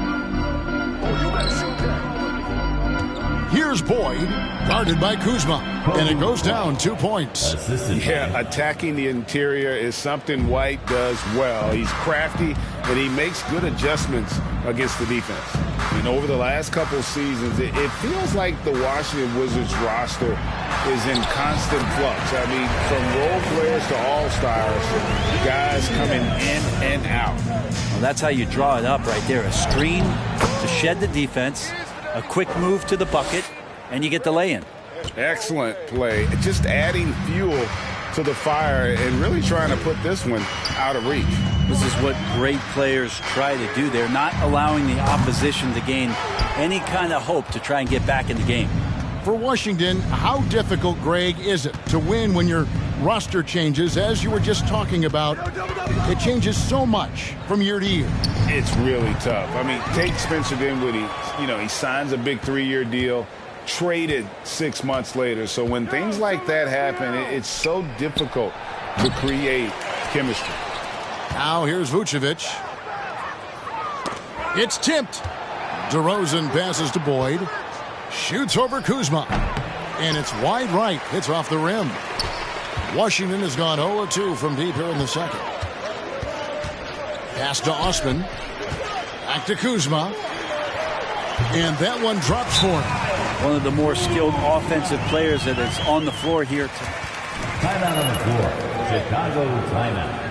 Here's Boyd, guarded by Kuzma, and it goes down 2 points.
Yeah, attacking the interior is something White does well. He's crafty, and he makes good adjustments against the defense. And over the last couple seasons, it feels like the Washington Wizards roster is in constant flux. I mean, from role players to all-stars, guys coming in and out.
Well, that's how you draw it up right there. A screen to shed the defense, a quick move to the bucket, and you get the lay-in.
Excellent play. Just adding fuel to the fire and really trying to put this one out of reach.
This is what great players try to do. They're not allowing the opposition to gain any kind of hope to try and get back in the game.
For Washington, how difficult, Greg, is it to win when your roster changes, as you were just talking about? It changes so much from year to year.
It's really tough. I mean, take Spencer Dinwiddie. He signs a big 3-year deal, traded 6 months later. So when things like that happen, it's so difficult to create chemistry.
Now here's Vucevic. It's tipped. DeRozan passes to Boyd. Shoots over Kuzma. And it's wide right. Hits off the rim. Washington has gone 0-2 from deep here in the second. Pass to Osman. Back to Kuzma. And that one drops for him.
One of the more skilled offensive players that is on the floor here.
Timeout on the floor. Chicago timeout.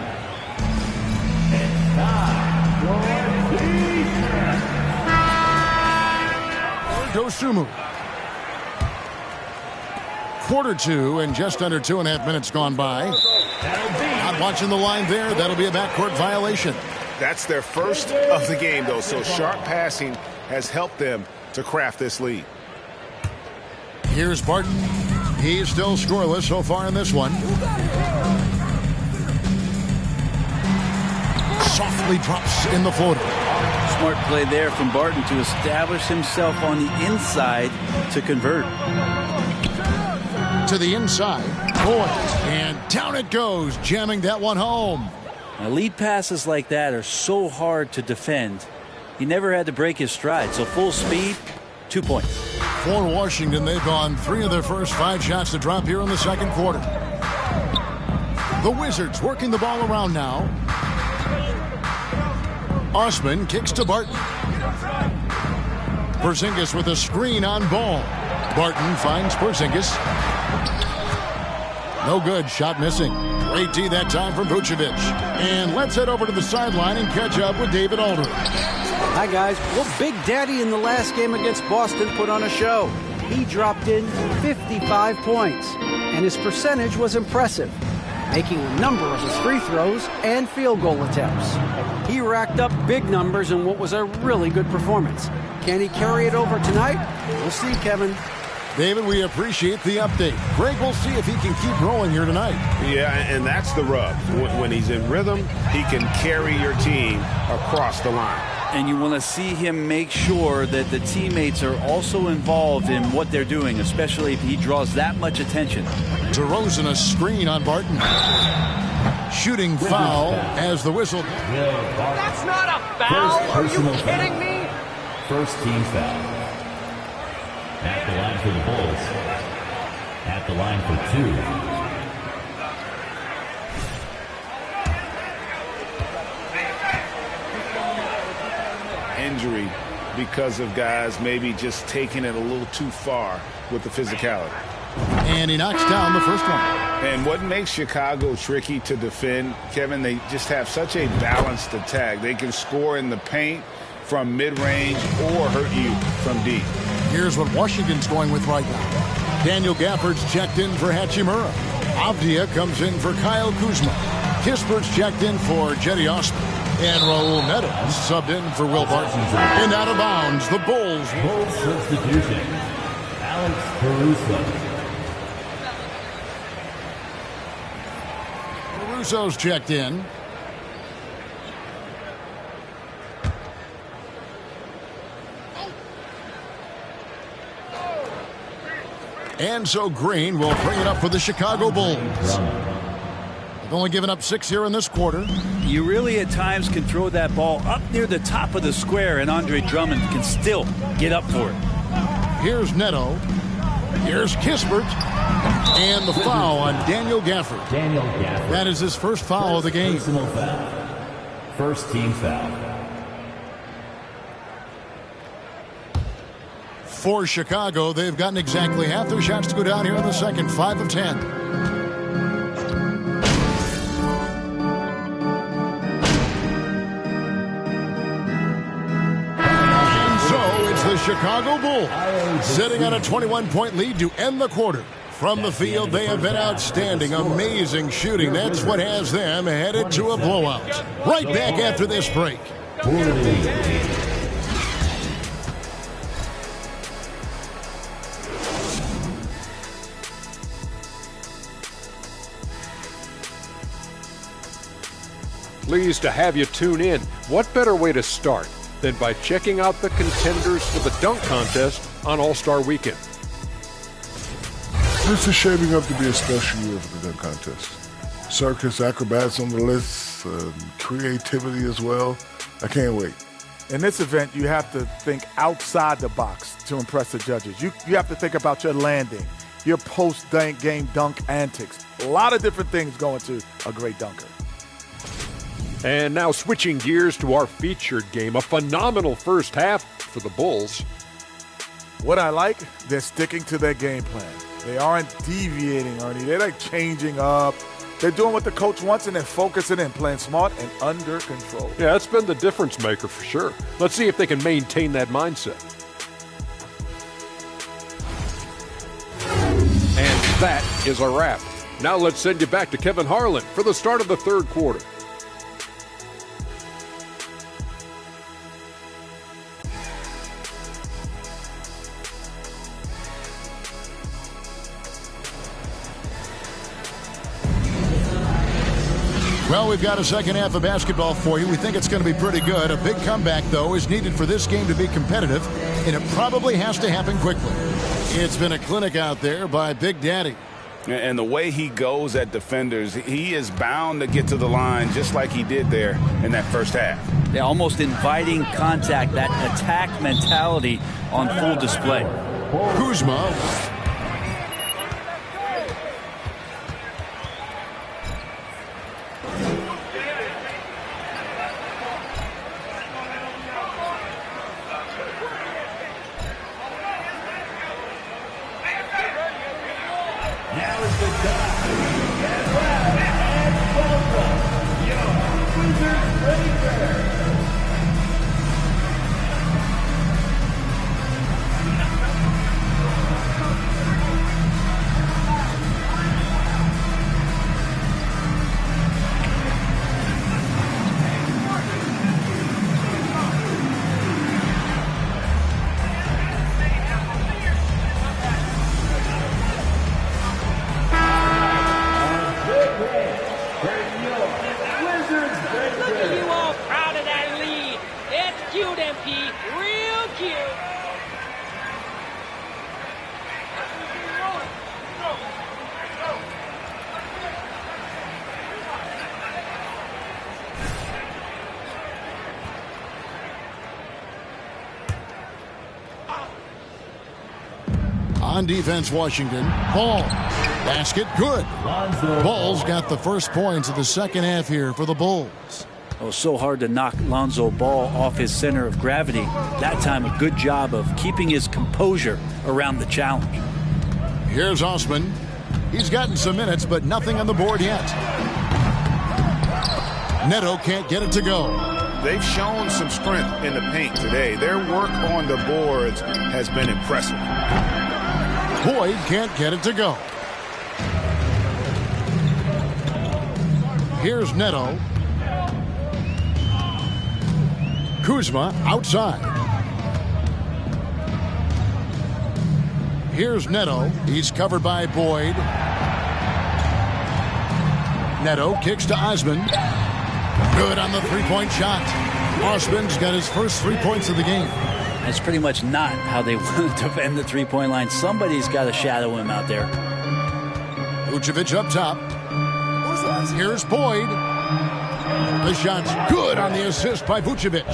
It's time for defense.
Dosunmu. Quarter 2 and just under 2.5 minutes gone by. Not watching the line there. That'll be a backcourt violation.
That's their first of the game, though, so sharp passing has helped them to craft this lead.
Here's Barton. He's still scoreless so far in this one. Softly drops in the floater.
Smart play there from Barton to establish himself on the inside to convert.
To the inside. Boyd. And down it goes, jamming that one home.
Now, lead passes like that are so hard to defend. He never had to break his stride, so full speed, 2 points.
For Washington, they've gone 3 of their first 5 shots to drop here in the second quarter. The Wizards working the ball around now. Osman kicks to Barton. Porzingis with a screen on Ball. Barton finds Porzingis. No good. Shot missing. Great D that time from Vucevic. And let's head over to the sideline and catch up with David Aldridge.
Hi, guys. Well, Big Daddy in the last game against Boston put on a show. He dropped in 55 points, and his percentage was impressive, making a number of his free throws and field goal attempts. He racked up big numbers in what was a really good performance. Can he carry it over tonight? We'll see, Kevin.
David, we appreciate the update. Greg, we'll see if he can keep rolling here tonight.
Yeah, and that's the rub. When he's in rhythm, he can carry your team across the line.
And you want to see him make sure that the teammates are also involved in what they're doing, especially if he draws that much attention.
DeRozan a screen on Barton. Shooting foul as the whistle.
That's not a foul. Are you kidding me?
First team foul. At the line for the Bulls. At the line for 2.
Injury because of guys maybe just taking it a little too far with the physicality.
And he knocks down the first one.
And what makes Chicago tricky to defend, Kevin, they just have such a balanced attack. They can score in the paint from mid-range or hurt you from deep.
Here's what Washington's going with right now. Daniel Gafford's checked in for Hachimura. Avdia comes in for Kyle Kuzma. Kispert's checked in for Jetty Osman. And Raul Neto subbed in for Will Barton. And out of bounds, the Bulls.
Bulls substitution. Alex Caruso.
Caruso's checked in. And so Green will bring it up for the Chicago Bulls. They've only given up 6 here in this quarter.
You really at times can throw that ball up near the top of the square, and Andre Drummond can still get up for it.
Here's Neto. Here's Kispert. And the foul on Daniel Gafford. That is his first foul of the game.
Personal foul. First team foul.
For Chicago, they've gotten exactly half their shots to go down here in the second. 5 of 10. And so it's the Chicago Bulls sitting on a 21-point lead to end the quarter. From the field, they have been outstanding. Amazing shooting. That's what has them headed to a blowout. Right back after this break.
Pleased to have you tune in. What better way to start than by checking out the contenders for the dunk contest on All-Star Weekend?
This is shaping up to be a special year for the dunk contest. Circus, acrobats on the list, creativity as well. I can't wait.
In this event, you have to think outside the box to impress the judges. You have to think about your landing, your post-game dunk antics. A lot of different things go into a great dunker.
And now switching gears to our featured game, a phenomenal first half for the Bulls.
What I like, they're sticking to their game plan. They aren't deviating, Ernie. They're like changing up. They're doing what the coach wants, and they're focusing in, playing smart and under control.
Yeah, that's been the difference maker for sure. Let's see if they can maintain that mindset. And that is a wrap. Now let's send you back to Kevin Harlan for the start of the third quarter.
Well, we've got a second half of basketball for you. We think it's going to be pretty good. A big comeback, though, is needed for this game to be competitive, and it probably has to happen quickly. It's been a clinic out there by Big Daddy.
And the way he goes at defenders, he is bound to get to the line just like he did there in that first half.
Yeah, almost inviting contact, that attack mentality on full display.
Kuzma. On defense, Washington. Ball. Basket. Good. Bulls got the first points of the second half here for the Bulls.
Oh, so hard to knock Lonzo Ball off his center of gravity. That time, a good job of keeping his composure around the challenge.
Here's Osman. He's gotten some minutes, but nothing on the board yet. Neto can't get it to go.
They've shown some strength in the paint today. Their work on the boards has been impressive.
Boyd can't get it to go. Here's Neto. Kuzma outside. Here's Neto. He's covered by Boyd. Neto kicks to Osman. Good on the three-point shot. Osman's got his first 3 points of the game.
It's pretty much not how they want to defend the three-point line. Somebody's got to shadow him out there.
Vucevic up top. Here's Boyd. The shot's good on the assist by Vucevic.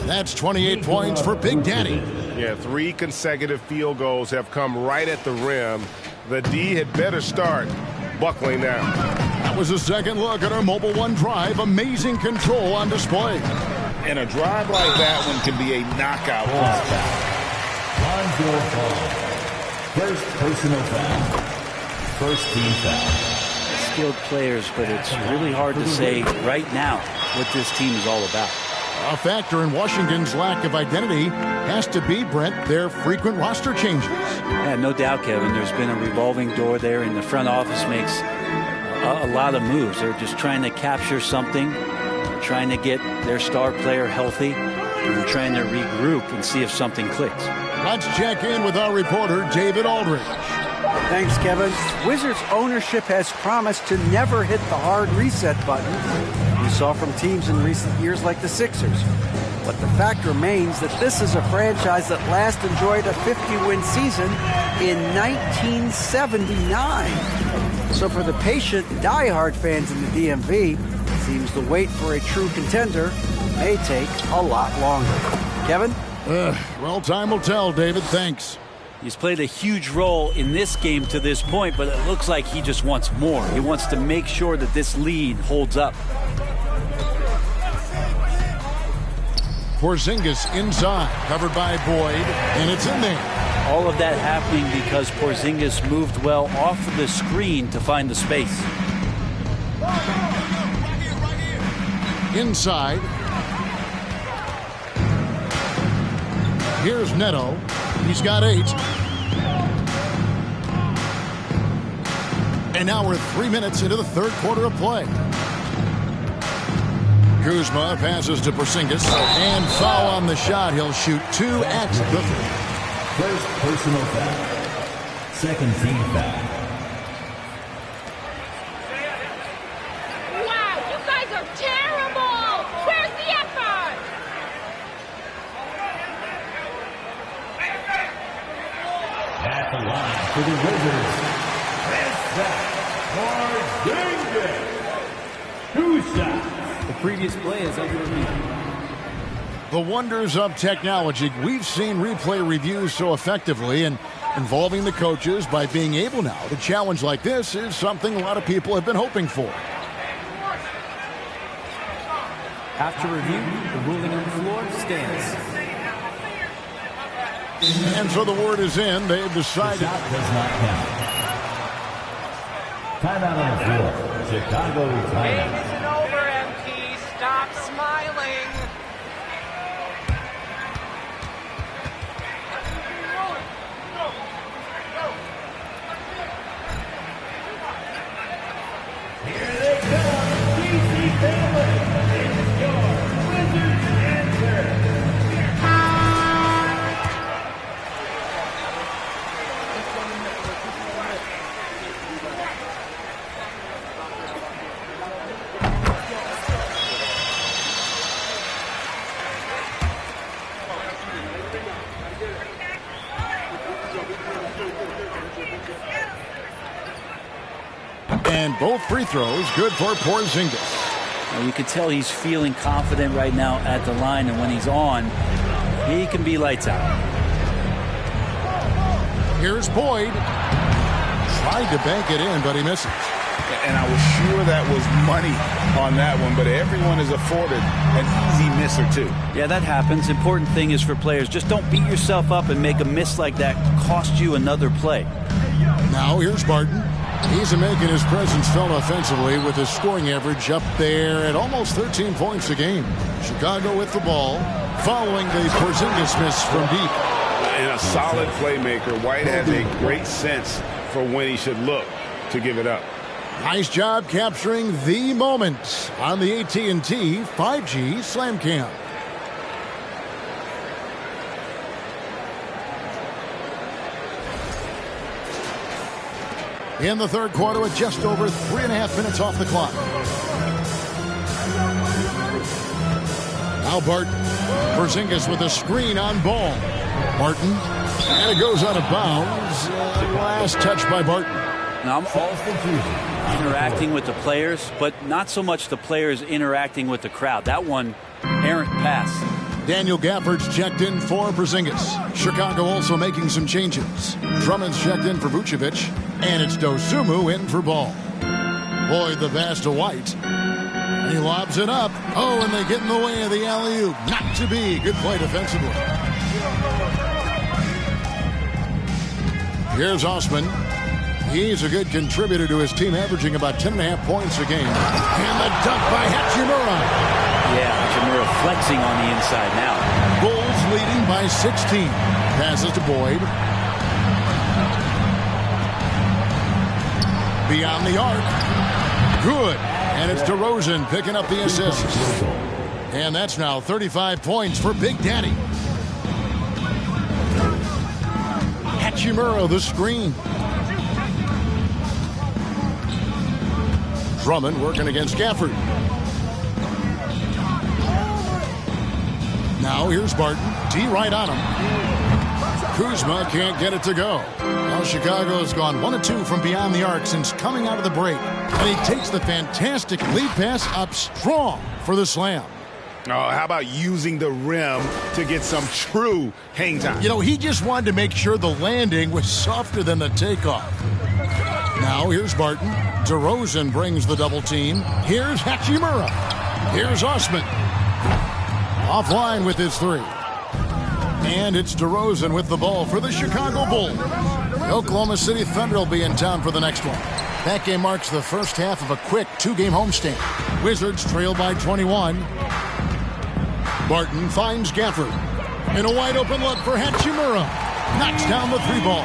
That's 28 points for Big Daddy.
Yeah, 3 consecutive field goals have come right at the rim. The D had better start buckling down.
That was a second look at our Mobile One drive. Amazing control on display.
And a drive like that one can be a knockout.
Lonzo Ball. First personal foul. First team foul.
Skilled players, but it's really hard to say right now what this team is all about.
A factor in Washington's lack of identity has to be, Brent, their frequent roster changes.
Yeah, no doubt, Kevin. There's been a revolving door there, and the front office makes a lot of moves. They're just trying to capture something, trying to get their star player healthy, and they're trying to regroup and see if something clicks.
Let's check in with our reporter, David Aldridge.
Thanks, Kevin. Wizards ownership has promised to never hit the hard reset button we saw from teams in recent years like the Sixers. But the fact remains that this is a franchise that last enjoyed a 50-win season in 1979. So for the patient, diehard fans in the DMV, it seems the wait for a true contender may take a lot longer. Kevin?
Well, time will tell, David. Thanks.
He's played a huge role in this game to this point, but it looks like he just wants more. He wants to make sure that this lead holds up.
Porzingis inside, covered by Boyd, and it's in there.
All of that happening because Porzingis moved well off of the screen to find the space.
Inside. Here's Neto. He's got 8. And now we're 3 minutes into the third quarter of play. Kuzma passes to Porzingis, and foul on the shot. He'll shoot 2 at the 3.
First personal foul. Second team foul.
Wow, you guys are terrible! Where's the effort?
At the line for the Wizards. Porzingis. 2 shots.
The previous play is under review.
The wonders of technology. We've seen replay reviews so effectively, and involving the coaches by being able now to challenge like this is something a lot of people have been hoping for.
After review, the ruling on the floor stands.
And so the word is in. They've decided.
The shot does not count. Timeout on the floor. Chicago timeout.
Stop smiling.
Here they come, DC family. It's your Wizards answer.
And both free throws good for Porzingis.
You can tell he's feeling confident right now at the line, and when he's on, he can be lights out.
Here's Boyd. Tried to bank it in, but he misses.
And I was sure that was money on that one, but everyone is afforded an easy misser too.
Yeah, that happens. Important thing is for players, just don't beat yourself up and make a miss like that cost you another play.
Now here's Barton. He's making his presence felt offensively with his scoring average up there at almost 13 points a game. Chicago with the ball following the Porzingis miss from deep.
And a solid playmaker, White has a great sense for when he should look to give it up.
Nice job capturing the moment on the AT&T 5G Slam Cam. In the third quarter with just over 3.5 minutes off the clock. Now Barton Porzingis with a screen on ball. Barton, and it goes out of bounds. Last touch by Barton.
Now I'm all interacting with the players, but not so much the players interacting with the crowd. That one, errant pass.
Daniel Gafford's checked in for Porzingis. Chicago also making some changes. Drummond's checked in for Vucevic, and it's Dosunmu in for Ball. Boyd the pass to White. He lobs it up. Oh, and they get in the way of the alley-oop. Not to be. Good play defensively. Here's Osman. He's a good contributor to his team, averaging about 10.5 points a game. And the dunk by Hachimura.
Yeah, Hachimura flexing on the inside now.
Bulls leading by 16. Passes to Boyd. Beyond the arc. Good. And it's DeRozan picking up the assist. And that's now 35 points for Big Daddy. Hachimura the screen. Drummond working against Gafford. Now here's Barton. D right on him. Kuzma can't get it to go. Now Chicago's gone 1 of 2 from beyond the arc since coming out of the break. And he takes the fantastic lead pass up strong for the slam.
Oh, how about using the rim to get some true hang time?
You know, he just wanted to make sure the landing was softer than the takeoff. Now here's Barton. DeRozan brings the double team. Here's Hachimura. Here's Osman. Offline with his 3. And it's DeRozan with the ball for the Chicago Bulls. The Oklahoma City Thunder will be in town for the next one. That game marks the first half of a quick 2-game homestand. Wizards trail by 21. Barton finds Gafford. In a wide open look for Hachimura. Knocks down the 3 ball.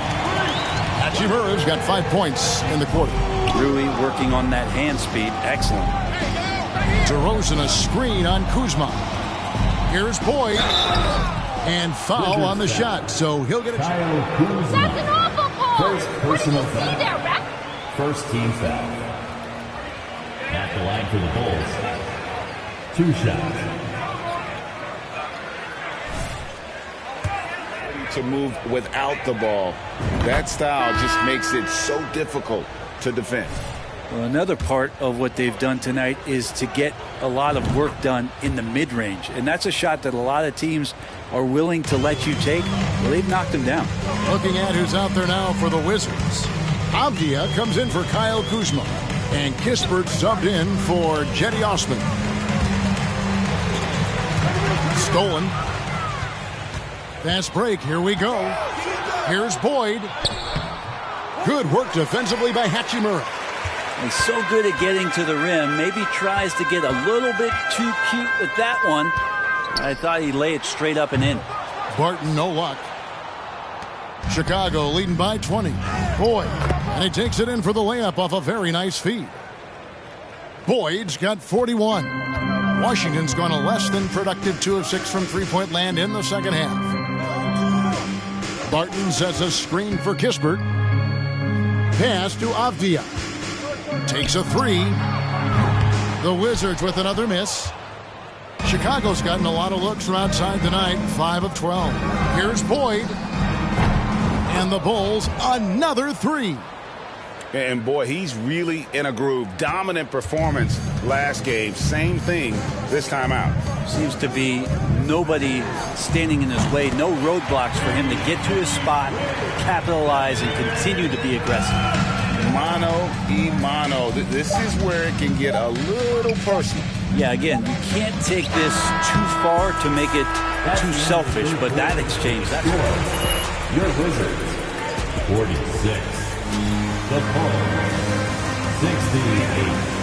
Hachimura's got 5 points in the quarter.
Really working on that hand speed. Excellent.
DeRozan a screen on Kuzma. Here's Boyd. And foul on the shot, so he'll get a chance.
That's an awful call.
First personal foul. First team foul. At the line for the Bulls. 2 shots.
To move without the ball. That style just makes it so difficult to defend.
Well, another part of what they've done tonight is to get a lot of work done in the mid-range. And that's a shot that a lot of teams are willing to let you take. Well, they've knocked him down.
Looking at who's out there now for the Wizards. Avdia comes in for Kyle Kuzma. And Kispert subbed in for Jetty Osman. Stolen. Fast break. Here we go. Here's Boyd. Good work defensively by Hachimura.
He's so good at getting to the rim. Maybe tries to get a little bit too cute with that one. I thought he'd lay it straight up and in.
Barton, no luck. Chicago leading by 20. Boyd. And he takes it in for the layup off a very nice feed. Boyd's got 41. Washington's gone a less than productive 2 of 6 from three-point land in the second half. Barton sets a screen for Kispert. Pass to Avdia. Takes a 3. The Wizards with another miss. Chicago's gotten a lot of looks from outside tonight. 5 of 12. Here's Boyd. And the Bulls, another 3.
And boy, he's really in a groove. Dominant performance last game. Same thing this time out.
Seems to be nobody standing in his way. No roadblocks for him to get to his spot, capitalize, and continue to be aggressive.
Mano y mano. This is where it can get a little personal.
Yeah, again, you can't take this too far to make it too selfish, but that exchange, that's
your Wizards, 46. The Bulls, 68.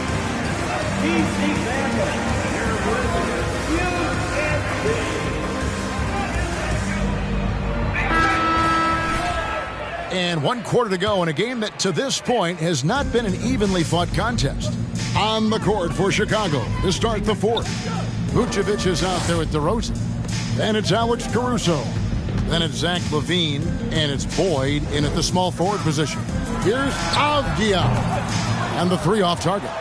And 1 quarter to go in a game that to this point has not been an evenly fought contest. On the court for Chicago to start the 4th. Vucevic is out there with DeRozan. Then it's Alex Caruso. Then it's Zach LaVine. And it's Boyd in at the small forward position. Here's Avdia. And the 3 off target.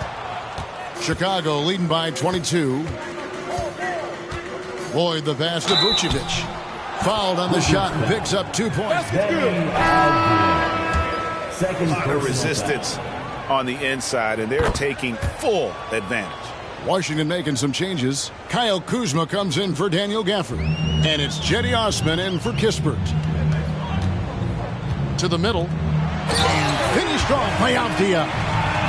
Chicago leading by 22. Boyd the pass to Vucevic. Fouled on the shot and picks up 2 points.
A lot of resistance on the inside, and they're taking full advantage.
Washington making some changes. Kyle Kuzma comes in for Daniel Gafford. And it's Cedi Osman in for Kispert. To the middle. And finished off by Avdia.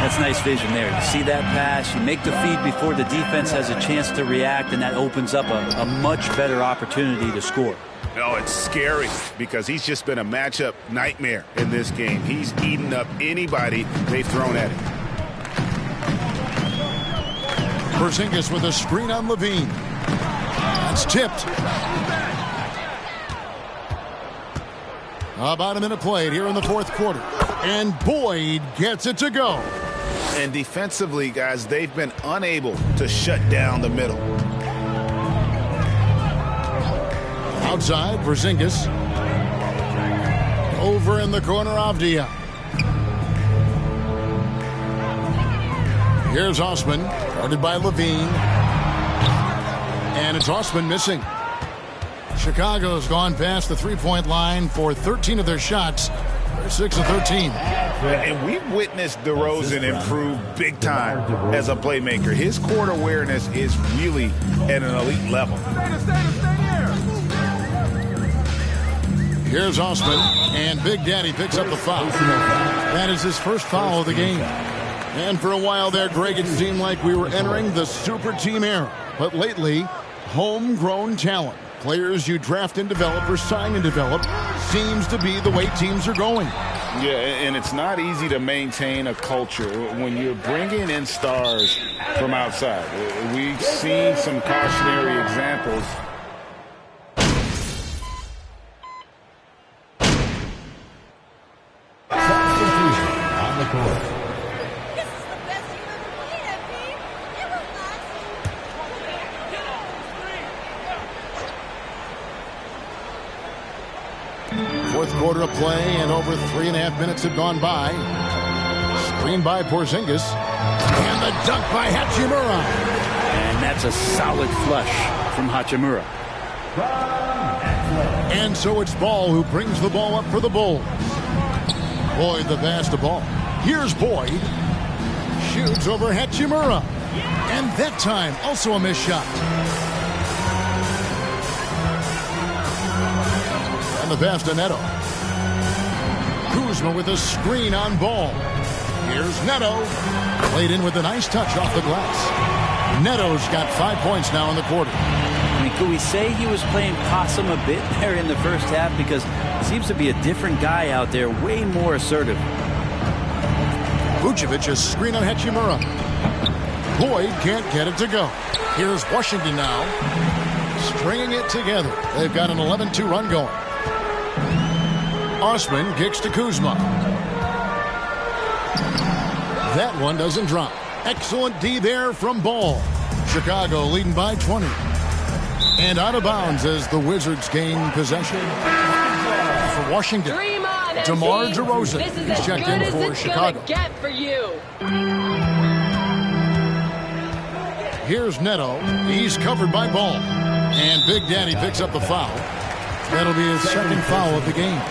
That's nice vision there. You see that pass, you make the feed before the defense has a chance to react, and that opens up a much better opportunity to score.
Oh, it's scary because he's just been a matchup nightmare in this game. He's eaten up anybody they've thrown at him.
Porzingis with a screen on Levine. That's tipped. About a minute played here in the fourth quarter. And Boyd gets it to go.
And defensively, guys, they've been unable to shut down the middle.
Outside, Porzingis. Over in the corner, Avdia. Here's Osman, guarded by Levine. And it's Osman missing. Chicago's gone past the three-point line for 13 of their shots. They're 6 of 13.
And we've witnessed DeRozan improve big time as a playmaker. His court awareness is really at an elite level.
Here's Osman, and Big Daddy picks up the foul. That is his first foul of the game. And for a while there, Greg, it seemed like we were entering the super team era. But lately, homegrown talent, players you draft and develop or sign and develop, seems to be the way teams are going.
Yeah, and it's not easy to maintain a culture when you're bringing in stars from outside. We've seen some cautionary examples.
On the court.
Fourth quarter of play, and over 3.5 minutes have gone by. Screen by Porzingis. And the dunk by Hachimura.
And that's a solid flush from Hachimura.
And so it's Ball who brings the ball up for the Bulls. Boyd the pass to Ball. Here's Boyd. Shoots over Hachimura. And that time, also a missed shot. And the pass to Neto. Kuzma with a screen on Ball. Here's Neto. Played in with a nice touch off the glass. Neto's got 5 points now in the quarter.
I mean, could we say he was playing possum a bit there in the first half? Because he seems to be a different guy out there, way more assertive.
Vucevic a screen on Hachimura. Boyd can't get it to go. Here's Washington now. Stringing it together. They've got an 11-2 run going. Osman kicks to Kuzma. That one doesn't drop. Excellent D there from Ball. Chicago leading by 20. And out of bounds as the Wizards gain possession. For Washington, DeMar DeRozan is checked in for Chicago.
Get for you.
Here's Neto. He's covered by Ball. And Big Daddy picks up the foul. That'll be his second foul of the game.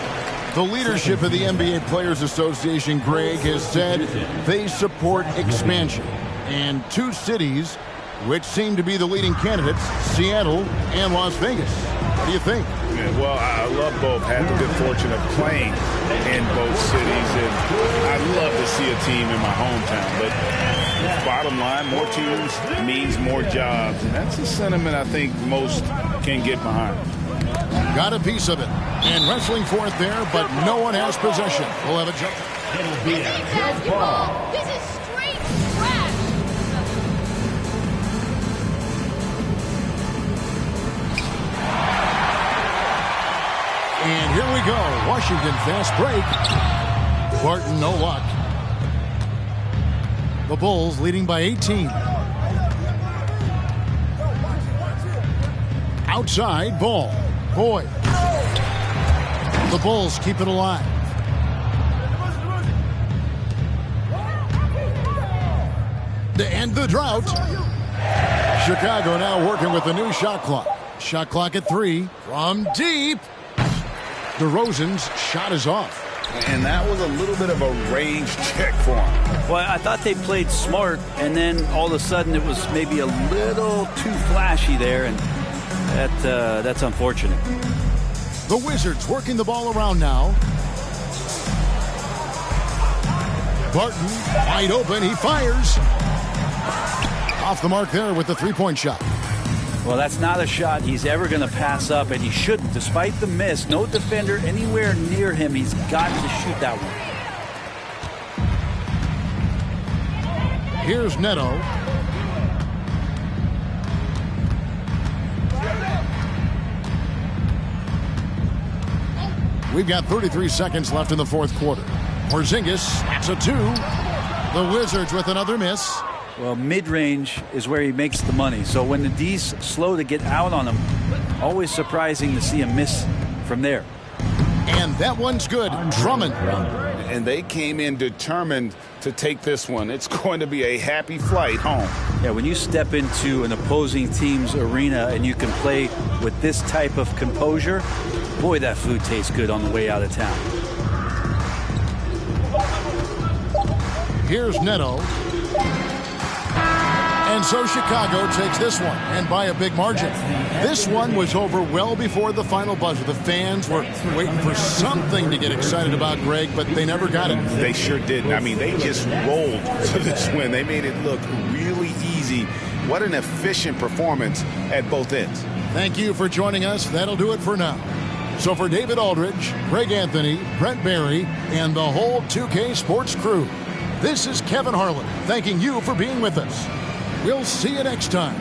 The leadership of the NBA Players Association, Greg, has said they support expansion. And two cities which seem to be the leading candidates, Seattle and Las Vegas. What do you think?
Yeah, well, I love both. Had the good fortune of playing in both cities, and I'd love to see a team in my hometown. But bottom line, more teams means more jobs, and that's a sentiment I think most can get behind.
Got a piece of it. And wrestling for it there, but no one has possession. We'll have a jump.
It'll be a good ball.
This is straight trash.
And here we go. Washington fast break. Barton, no luck. The Bulls leading by 18. Outside, Ball. Boyd. The Bulls keep it alive. To end the drought. Chicago now working with the new shot clock. Shot clock at 3 from deep. DeRozan's shot is off.
And that was a little bit of a range check for him.
Well, I thought they played smart, and then all of a sudden it was maybe a little too flashy there, and that's unfortunate.
The Wizards working the ball around now. Barton wide open. He fires. Off the mark there with the three-point shot.
Well, that's not a shot he's ever going to pass up, and he shouldn't. Despite the miss, no defender anywhere near him. He's got to shoot that one.
Here's Neto. We've got 33 seconds left in the fourth quarter. Porzingis snaps a 2. The Wizards with another miss.
Well, mid-range is where he makes the money. So when the D's slow to get out on him, always surprising to see him miss from there.
And that one's good. Drummond.
And they came in determined to take this one. It's going to be a happy flight home.
Yeah, when you step into an opposing team's arena and you can play with this type of composure, boy, that food tastes good on the way out of town.
Here's Neto. And so Chicago takes this one, and by a big margin. This one was over well before the final buzzer. The fans were waiting for something to get excited about, Greg, but they never got it.
They sure didn't. I mean, they just rolled to this win. They made it look really easy. What an efficient performance at both ends.
Thank you for joining us. That'll do it for now. So for David Aldridge, Greg Anthony, Brent Barry, and the whole 2K Sports crew, this is Kevin Harlan thanking you for being with us. We'll see you next time.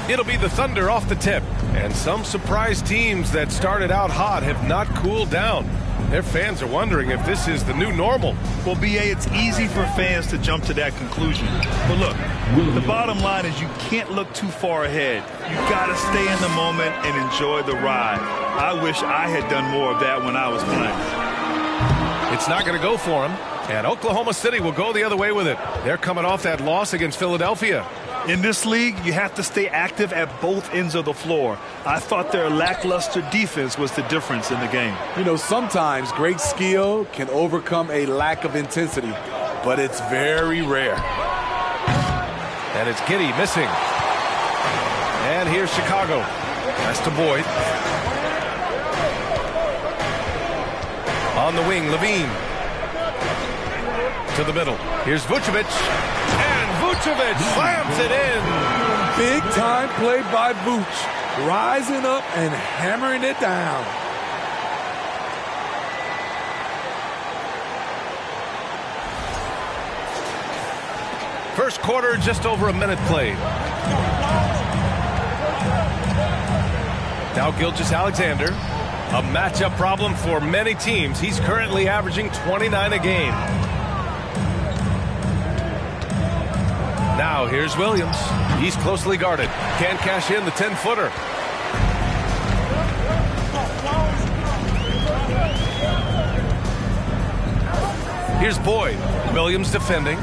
It'll be the Thunder off the tip. And some surprise teams that started out hot have not cooled down. Their fans are wondering if this is the new normal.
Well, B.A., it's easy for fans to jump to that conclusion. But look, the bottom line is you can't look too far ahead. You got to stay in the moment and enjoy the ride. I wish I had done more of that when I was playing.
It's not going to go for him. And Oklahoma City will go the other way with it. They're coming off that loss against Philadelphia.
In this league, you have to stay active at both ends of the floor. I thought their lackluster defense was the difference in the game.
You know, sometimes great skill can overcome a lack of intensity, but it's very rare.
And it's Giddey missing. And here's Chicago. That's to Boyd. On the wing, Levine. To the middle. Here's Vucevic. And Vucevic slams it in.
Big time play by Vuce. Rising up and hammering it down.
First quarter, just over a minute played. Now Gilgeous-Alexander. A matchup problem for many teams. He's currently averaging 29 a game. Now here's Williams. He's closely guarded. Can't cash in the 10-footer. Here's Boyd. Williams defending.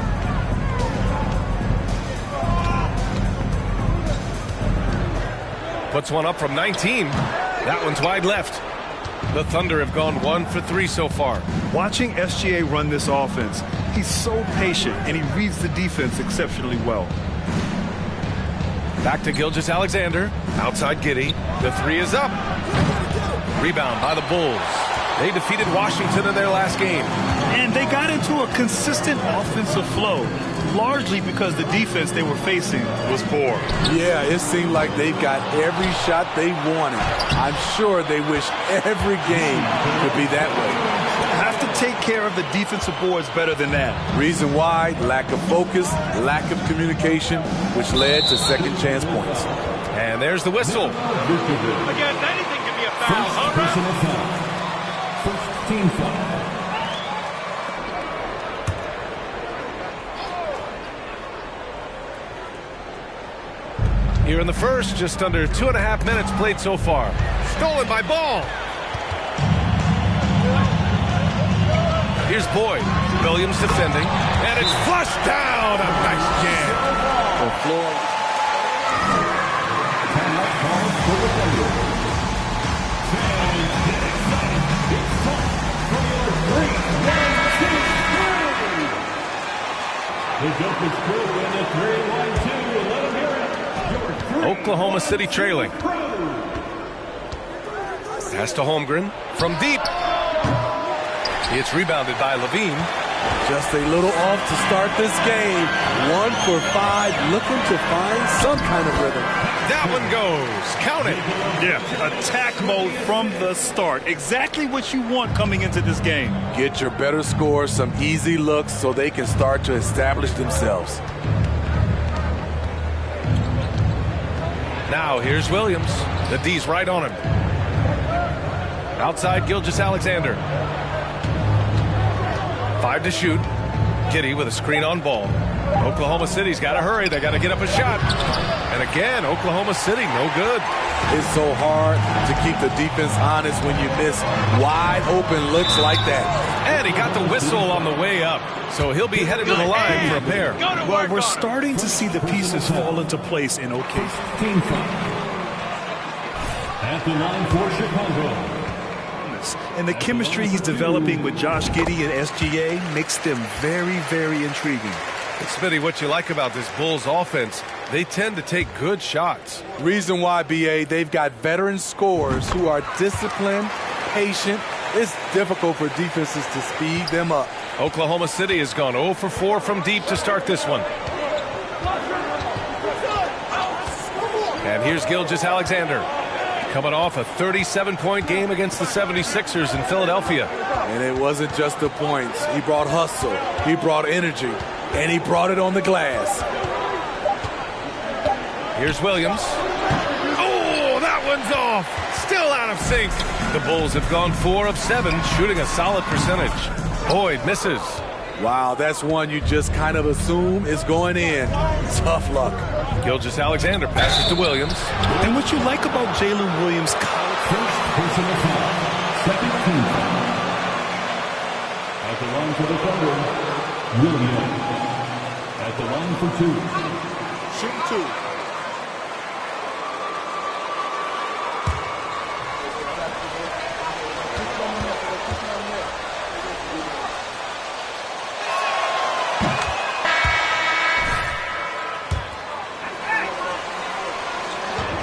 Puts one up from 19. That one's wide left. The Thunder have gone 1 for 3 so far.
Watching SGA run this offense, he's so patient and he reads the defense exceptionally well.
Back to Gilgeous-Alexander. Outside Giddey. The three is up. Rebound by the Bulls. They defeated Washington in their last game.
And they got into a consistent offensive flow, largely because the defense they were facing was poor.
Yeah, it seemed like they got every shot they wanted. I'm sure they wish every game could be that way.
Have to take care of the defensive boards better than that.
Reason why? Lack of focus, lack of communication, which led to second chance points.
And there's the whistle.
Again, anything can be a foul.
Personal foul. First team foul.
Here in the first, just under 2.5 minutes played so far. Stolen by Ball. Here's Boyd. Williams defending. And it's flushed down. A nice jam.
The floor.
Oklahoma City trailing. Pass to Holmgren from deep. It's rebounded by Levine.
Just a little off to start this game. 1 for 5, looking to find some kind of rhythm.
That one goes. Count it.
Yeah, attack mode from the start. Exactly what you want coming into this game.
Get your better scores, some easy looks so they can start to establish themselves.
Now here's Williams. The D's right on him. Outside Gilgeous-Alexander. 5 to shoot. Giddey with a screen on Ball. Oklahoma City's got to hurry. They got to get up a shot. And again, Oklahoma City, no good.
It's so hard to keep the defense honest when you miss wide open looks like that.
And he got the whistle on the way up. So he'll be headed to the line for a pair.
Well, we're starting to see the pieces fall into place in OKC.
Team foul. At the line for Chicago.
And the chemistry he's developing with Josh Giddey and SGA makes them very, very intriguing.
Smitty, what you like about this Bulls offense, they tend to take good shots.
Reason why, BA, they've got veteran scorers who are disciplined, patient. It's difficult for defenses to speed them up.
Oklahoma City has gone 0 for 4 from deep to start this one. And here's Gilgeous-Alexander. Coming off a 37-point game against the 76ers in Philadelphia.
And it wasn't just the points. He brought hustle. He brought energy. And he brought it on the glass.
Here's Williams. one's off. Still out of sync. The Bulls have gone 4 of 7, shooting a solid percentage. Boyd misses.
Wow, that's one you just kind of assume is going in. Tough luck.
Gilgeous-Alexander passes to Williams.
And what you like about Jalen Williams'
First personal foul. Second team foul. At the line for the Thunder, Williams. At the line for 2.
Shoot 2.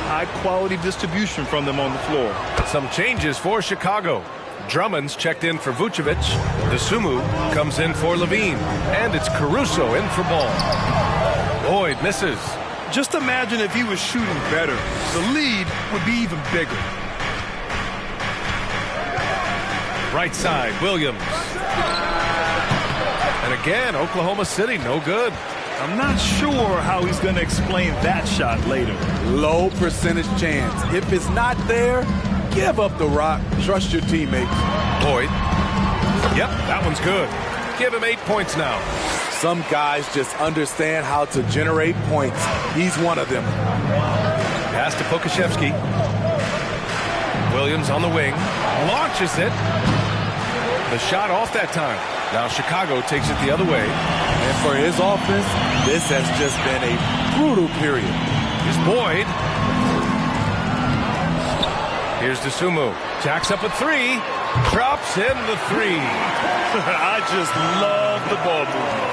High-quality distribution from them on the floor.
Some changes for Chicago. Drummond's checked in for Vucevic. Dosunmu comes in for Levine. And it's Caruso in for Ball. Boyd misses.
Just imagine if he was shooting better. The lead would be even bigger.
Right side, Williams. And again, Oklahoma City, no good.
I'm not sure how he's going to explain that shot later.
Low percentage chance. If it's not there, give up the rock. Trust your teammates.
Boyd. Yep, that one's good. Give him 8 points now.
Some guys just understand how to generate points. He's one of them.
Pass to Pokashevsky. Williams on the wing. Launches it. The shot off that time. Now Chicago takes it the other way.
And for his offense, this has just been a brutal period.
Here's Boyd. Here's Dosunmu. Jacks up a 3. Drops in the 3.
I just love the ball movement.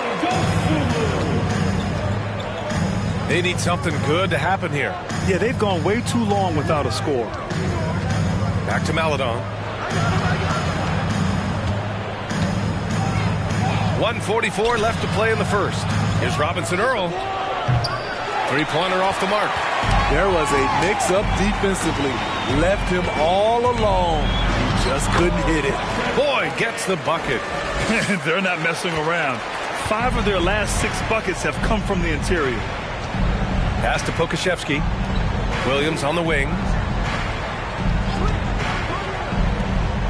They need something good to happen here.
Yeah, they've gone way too long without a score.
Back to Maledon. 1:44 left to play in the first. Here's Robinson Earl. Three-pointer off the mark.
There was a mix-up defensively. Left him all alone. He just couldn't hit it.
Boyd gets the bucket.
They're not messing around. 5 of their last 6 buckets have come from the interior.
Pass to Pokashevsky. Williams on the wing.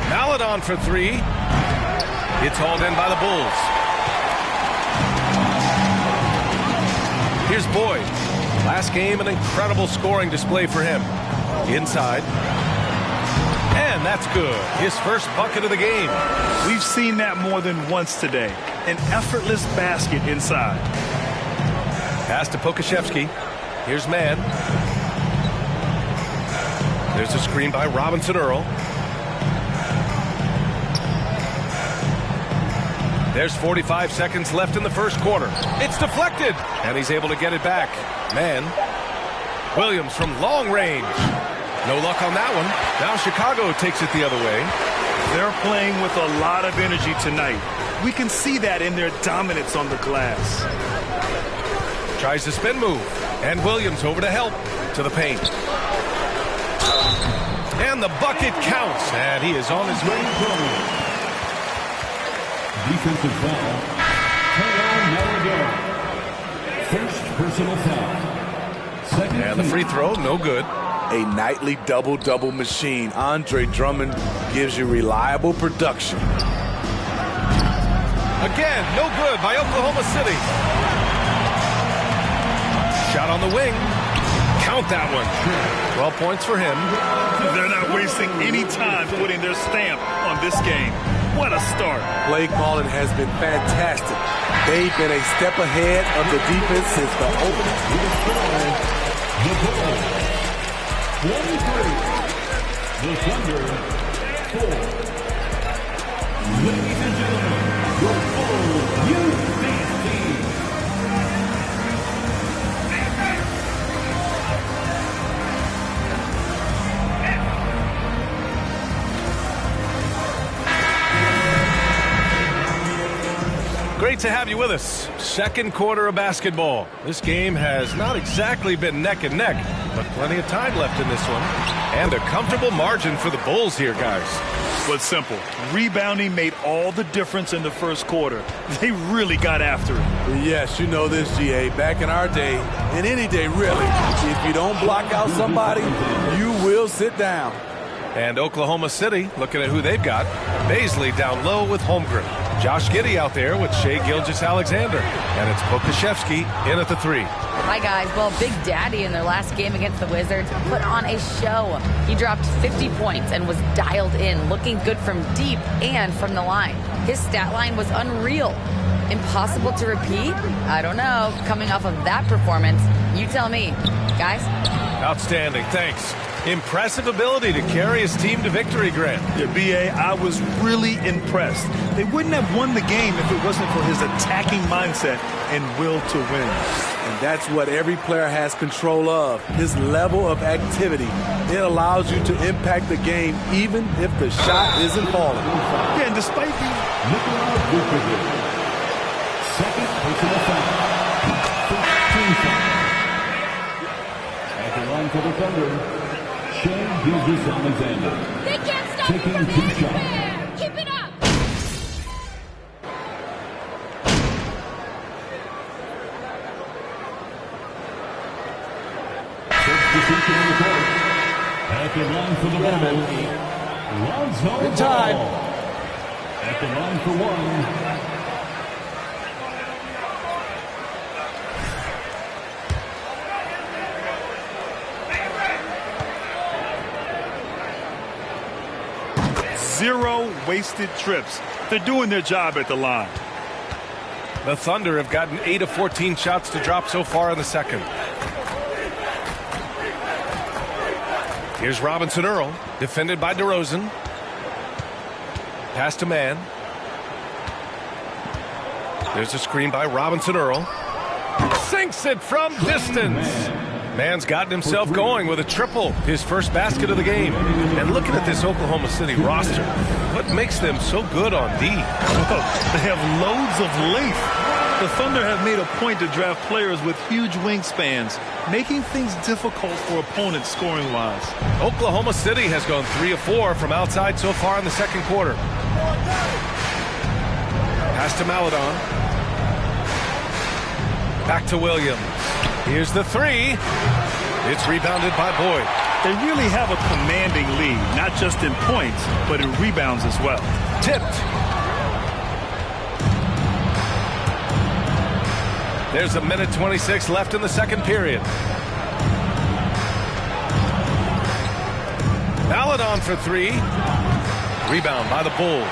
Maledon for 3. It's hauled in by the Bulls. Here's Boyd. Last game, an incredible scoring display for him. Inside. And that's good. His first bucket of the game.
We've seen that more than once today. An effortless basket inside.
Pass to Pokashevsky. Here's Mann. There's a screen by Robinson Earl. There's 45 seconds left in the first quarter. It's deflected, and he's able to get it back. Mann. Williams from long range. No luck on that one. Now Chicago takes it the other way.
They're playing with a lot of energy tonight. We can see that in their dominance on the glass.
Tries the spin move, and Williams over to help to the paint. And the bucket counts, and he is on his way.
Defensive foul. First personal foul. Second
and the free throw, no good.
A nightly double-double machine. Andre Drummond gives you reliable production.
Again, no good by Oklahoma City. Shot on the wing. Count that one. 12 points for him.
They're not wasting any time putting their stamp on this game. What a start.
Play calling has been fantastic. They've been a step ahead of the defense since the opening.
The Bulls 23. The Thunder 4. Ladies and gentlemen, the Bulls Youth Dance Team.
Great to have you with us. Second quarter of basketball. This game has not exactly been neck and neck, but plenty of time left in this one. And a comfortable margin for the Bulls here, guys.
Well, it's simple. Rebounding made all the difference in the first quarter. They really got after it.
Yes, you know this, GA. Back in our day, and any day really, if you don't block out somebody, you will sit down.
And Oklahoma City, looking at who they've got. Baisley down low with Holmgren. Josh Giddey out there with Shai Gilgeous-Alexander. And it's Pokashevsky in at the 3.
Hi, guys. Well, Big Daddy in their last game against the Wizards put on a show. He dropped 50 points and was dialed in, looking good from deep and from the line. His stat line was unreal. Impossible to repeat? I don't know. Coming off of that performance, you tell me. Guys?
Outstanding. Thanks. Impressive ability to carry his team to victory, Grant.
Yeah, B.A., I was really impressed. They wouldn't have won the game if it wasn't for his attacking mindset and will to win.
And that's what every player has control of, his level of activity. It allows you to impact the game even if the shot isn't falling.
Yeah, and despite the...
Second personal foul. 15 foul. At the line for the Thunder, Shai Gilgeous-Alexander.
They can't stop
taking
from
2
everywhere.
shots.
Keep it up.
Substitution on the court. At the line for the ball, Lonzo
Good time.
Ball. At the line for 1.
Zero wasted trips. They're doing their job at the line.
The Thunder have gotten 8 of 14 shots to drop so far in the second. Here's Robinson Earl, defended by DeRozan. Pass to Mann. There's a screen by Robinson Earl. Sinks it from distance. Mann's gotten himself going with a triple, his first basket of the game. And looking at this Oklahoma City roster, what makes them so good on D?
They have loads of length. The Thunder have made a point to draft players with huge wingspans, making things difficult for opponents scoring-wise.
Oklahoma City has gone 3 of 4 from outside so far in the second quarter. Pass to Maledon. Back to Williams. Here's the 3. It's rebounded by Boyd.
They really have a commanding lead, not just in points, but in rebounds as well.
Tipped. There's a minute 26 left in the second period. Maledon for 3. Rebound by the Bulls.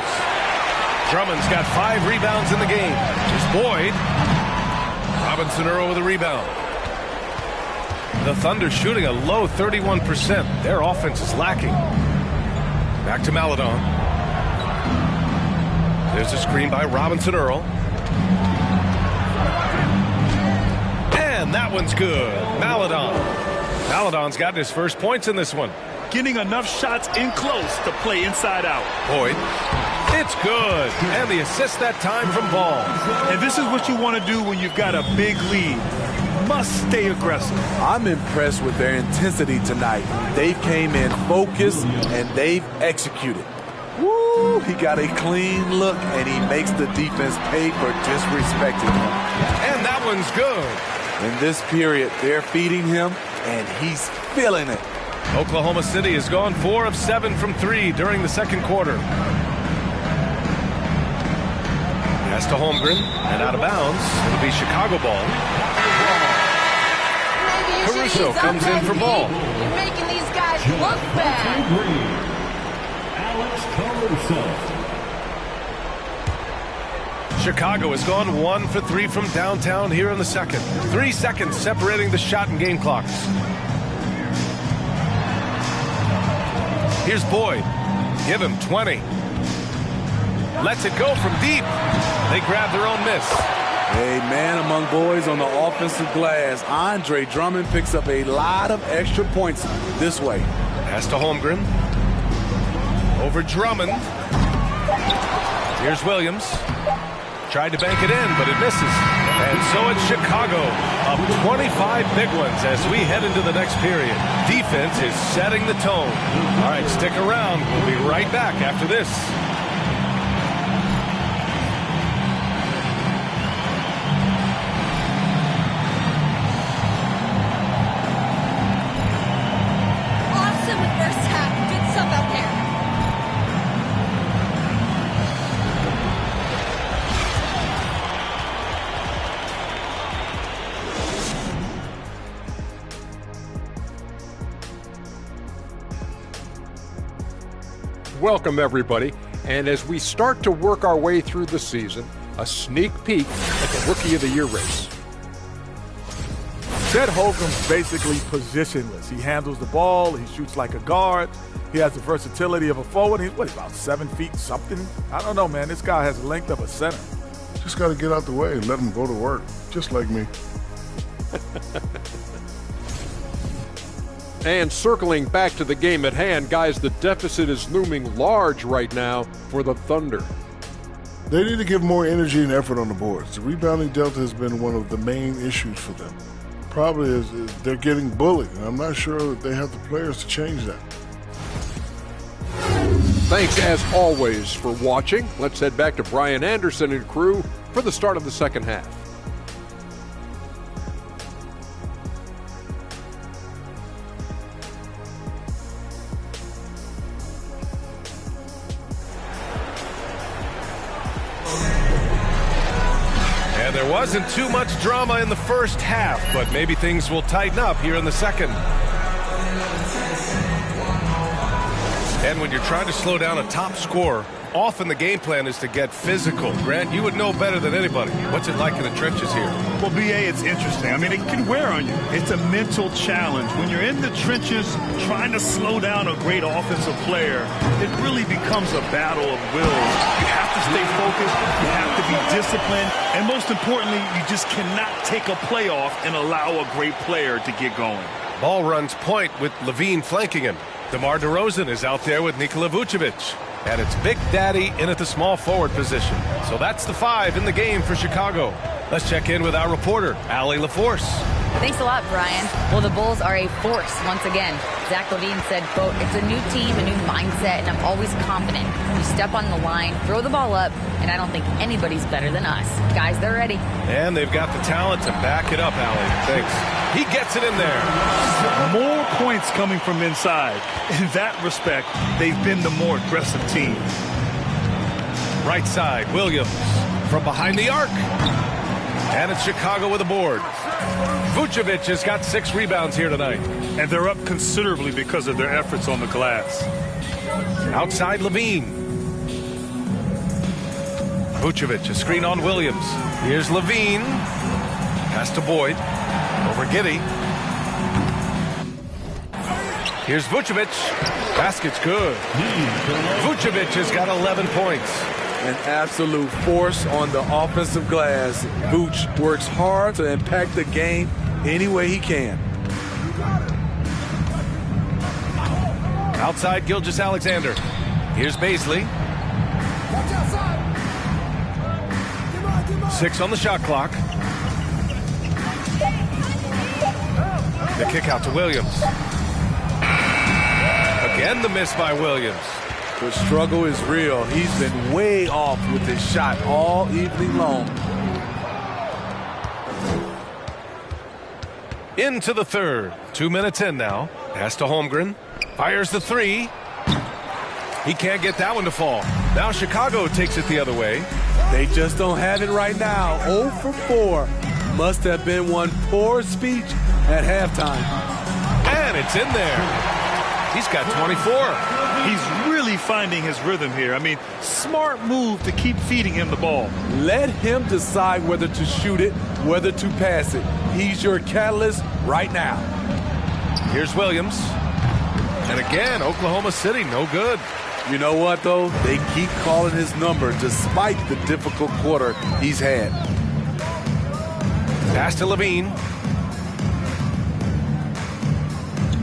Drummond's got 5 rebounds in the game. Here's Boyd. Robinson Earl with a rebound. The Thunder shooting a low 31%. Their offense is lacking. Back to Maledon. There's a screen by Robinson Earl. And that one's good. Maledon's gotten his first points in this one.
Getting enough shots in close to play inside out.
Boyd. It's good. And the assist that time from Ball.
And this is what you want to do when you've got a big lead. Must stay aggressive.
I'm impressed with their intensity tonight. They came in focused and they've executed. Woo! He got a clean look and he makes the defense pay for disrespecting him.
And that one's good.
In this period, they're feeding him and he's feeling it.
Oklahoma City has gone 4 of 7 from 3 during the second quarter. Pass to Holmgren and out of bounds. It'll be Chicago ball. Caruso comes in for Ball.
You're making these guys look bad.
Alex Caruso.
Chicago has gone 1 for 3 from downtown here in the second. 3 seconds separating the shot and game clocks. Here's Boyd. Give him 20. Lets it go from deep. They grab their own miss.
A man among boys on the offensive glass. Andre Drummond picks up a lot of extra points this way.
Pass to Holmgren. Over Drummond. Here's Williams. Tried to bank it in, but it misses. And so it's Chicago up 25 big ones as we head into the next period. Defense is setting the tone. All right, stick around. We'll be right back after this.
Awesome
welcome everybody. And as we start to work our way through the season, a sneak peek at the Rookie of the Year race.
Chet Holmgren's basically positionless. He handles the ball. He shoots like a guard. He has the versatility of a forward. He's about 7 feet something? I don't know, man. This guy has the length of a center.
Just got to get out the way and let him go to work, just like me.
And circling back to the game at hand, guys, the deficit is looming large right now for the Thunder.
They need to give more energy and effort on the boards. The rebounding delta has been one of the main issues for them. Probably is they're getting bullied, and I'm not sure that they have the players to change that.
Thanks, as always, for watching. Let's head back to Brian Anderson and crew for the start of the second half.
And there wasn't too much drama in the first half, but maybe things will tighten up here in the second. And when you're trying to slow down a top scorer, often the game plan is to get physical. Grant, you would know better than anybody. What's it like in the trenches here?
Well, BA, it's interesting. I mean, it can wear on you. It's a mental challenge. When you're in the trenches trying to slow down a great offensive player, it really becomes a battle of wills. You have to stay focused. You have to be disciplined. And most importantly, you just cannot take a play off and allow a great player to get going.
Ball runs point with Levine flanking him. DeMar DeRozan is out there with Nikola Vucevic. And it's Big Daddy in at the small forward position. So that's the 5 in the game for Chicago. Let's check in with our reporter, Allie LaForce.
Thanks a lot, Brian. Well, the Bulls are a force once again. Zach LaVine said, quote, "It's a new team, a new mindset, and I'm always confident. We step on the line, throw the ball up, and I don't think anybody's better than us. Guys, they're ready."
And they've got the talent to back it up, Allie. Thanks. He gets it in there.
More points coming from inside. In that respect, they've been the more aggressive team.
Right side, Williams from behind the arc. And it's Chicago with a board. Vucevic has got 6 rebounds here tonight.
And they're up considerably because of their efforts on the glass.
Outside Levine. Vucevic, a screen on Williams. Here's Levine. Pass to Boyd. Over Giddey. Here's Vucevic. Basket's good. Vucevic has got 11 points.
An absolute force on the offensive glass. Vooch works hard to impact the game any way he can.
Outside Gilgeous-Alexander. Here's Baisley. 6 on the shot clock. The kick out to Williams. Again the miss by Williams.
The struggle is real. He's been way off with his shot all evening long.
Into the third. 2 minutes in now. Pass to Holmgren. Fires the 3. He can't get that one to fall. Now Chicago takes it the other way.
They just don't have it right now. 0 for 4. Must have been one poor speech at halftime.
And it's in there. He's got 24.
He's really finding his rhythm here. I mean, smart move to keep feeding him the ball.
Let him decide whether to shoot it, whether to pass it. He's your catalyst right now.
Here's Williams. And again, Oklahoma City, no good.
You know what, though? They keep calling his number despite the difficult quarter he's had.
Pass to Levine.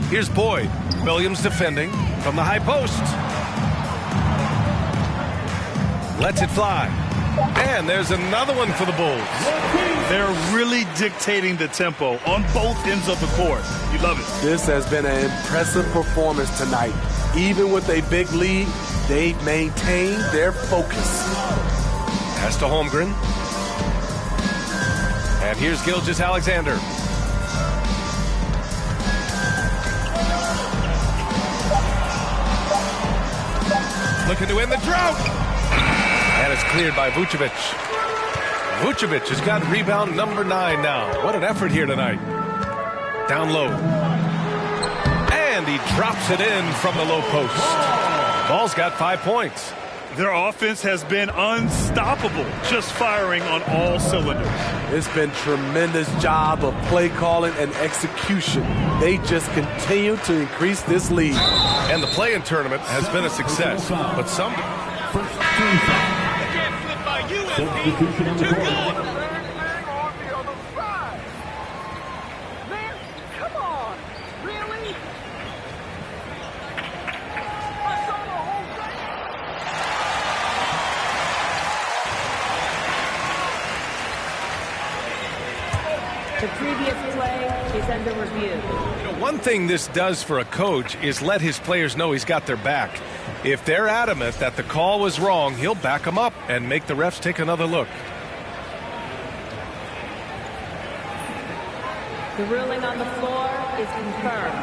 Here's Boyd. Williams defending from the high post. Lets it fly. And there's another one for the Bulls.
They're really dictating the tempo on both ends of the court. You love it.
This has been an impressive performance tonight. Even with a big lead, they've maintained their focus.
Pass to Holmgren. And here's Gilgeous-Alexander. Looking to win the drought. And it's cleared by Vucevic. Vucevic has got rebound number 9 now. What an effort here tonight. Down low. And he drops it in from the low post. Ball's got 5 points.
Their offense has been unstoppable, just firing on all cylinders.
It's been tremendous job of play calling and execution. They just continue to increase this lead.
And the play-in tournament has been a success, but some...
Substitution on the court.
The previous play is under review.
One thing this does for a coach is let his players know he's got their back. If they're adamant that the call was wrong, he'll back them up and make the refs take another look.
The ruling on the floor is confirmed.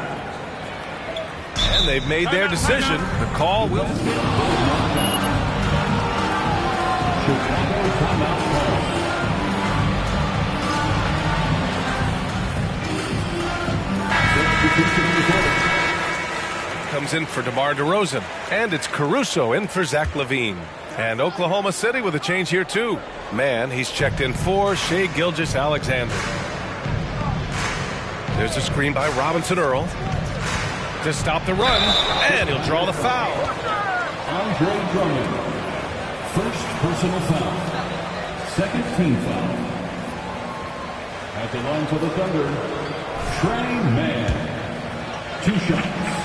And they've made their decision. The call will... Comes in for DeMar DeRozan. And it's Caruso in for Zach LaVine. And Oklahoma City with a change here, too. Man, he's checked in for Shai Gilgeous-Alexander. There's a screen by Robinson Earl to stop the run, and he'll draw the foul.
Andre Drummond, first personal foul, second team foul. At the line for the Thunder, Trey Mann, 2 shots.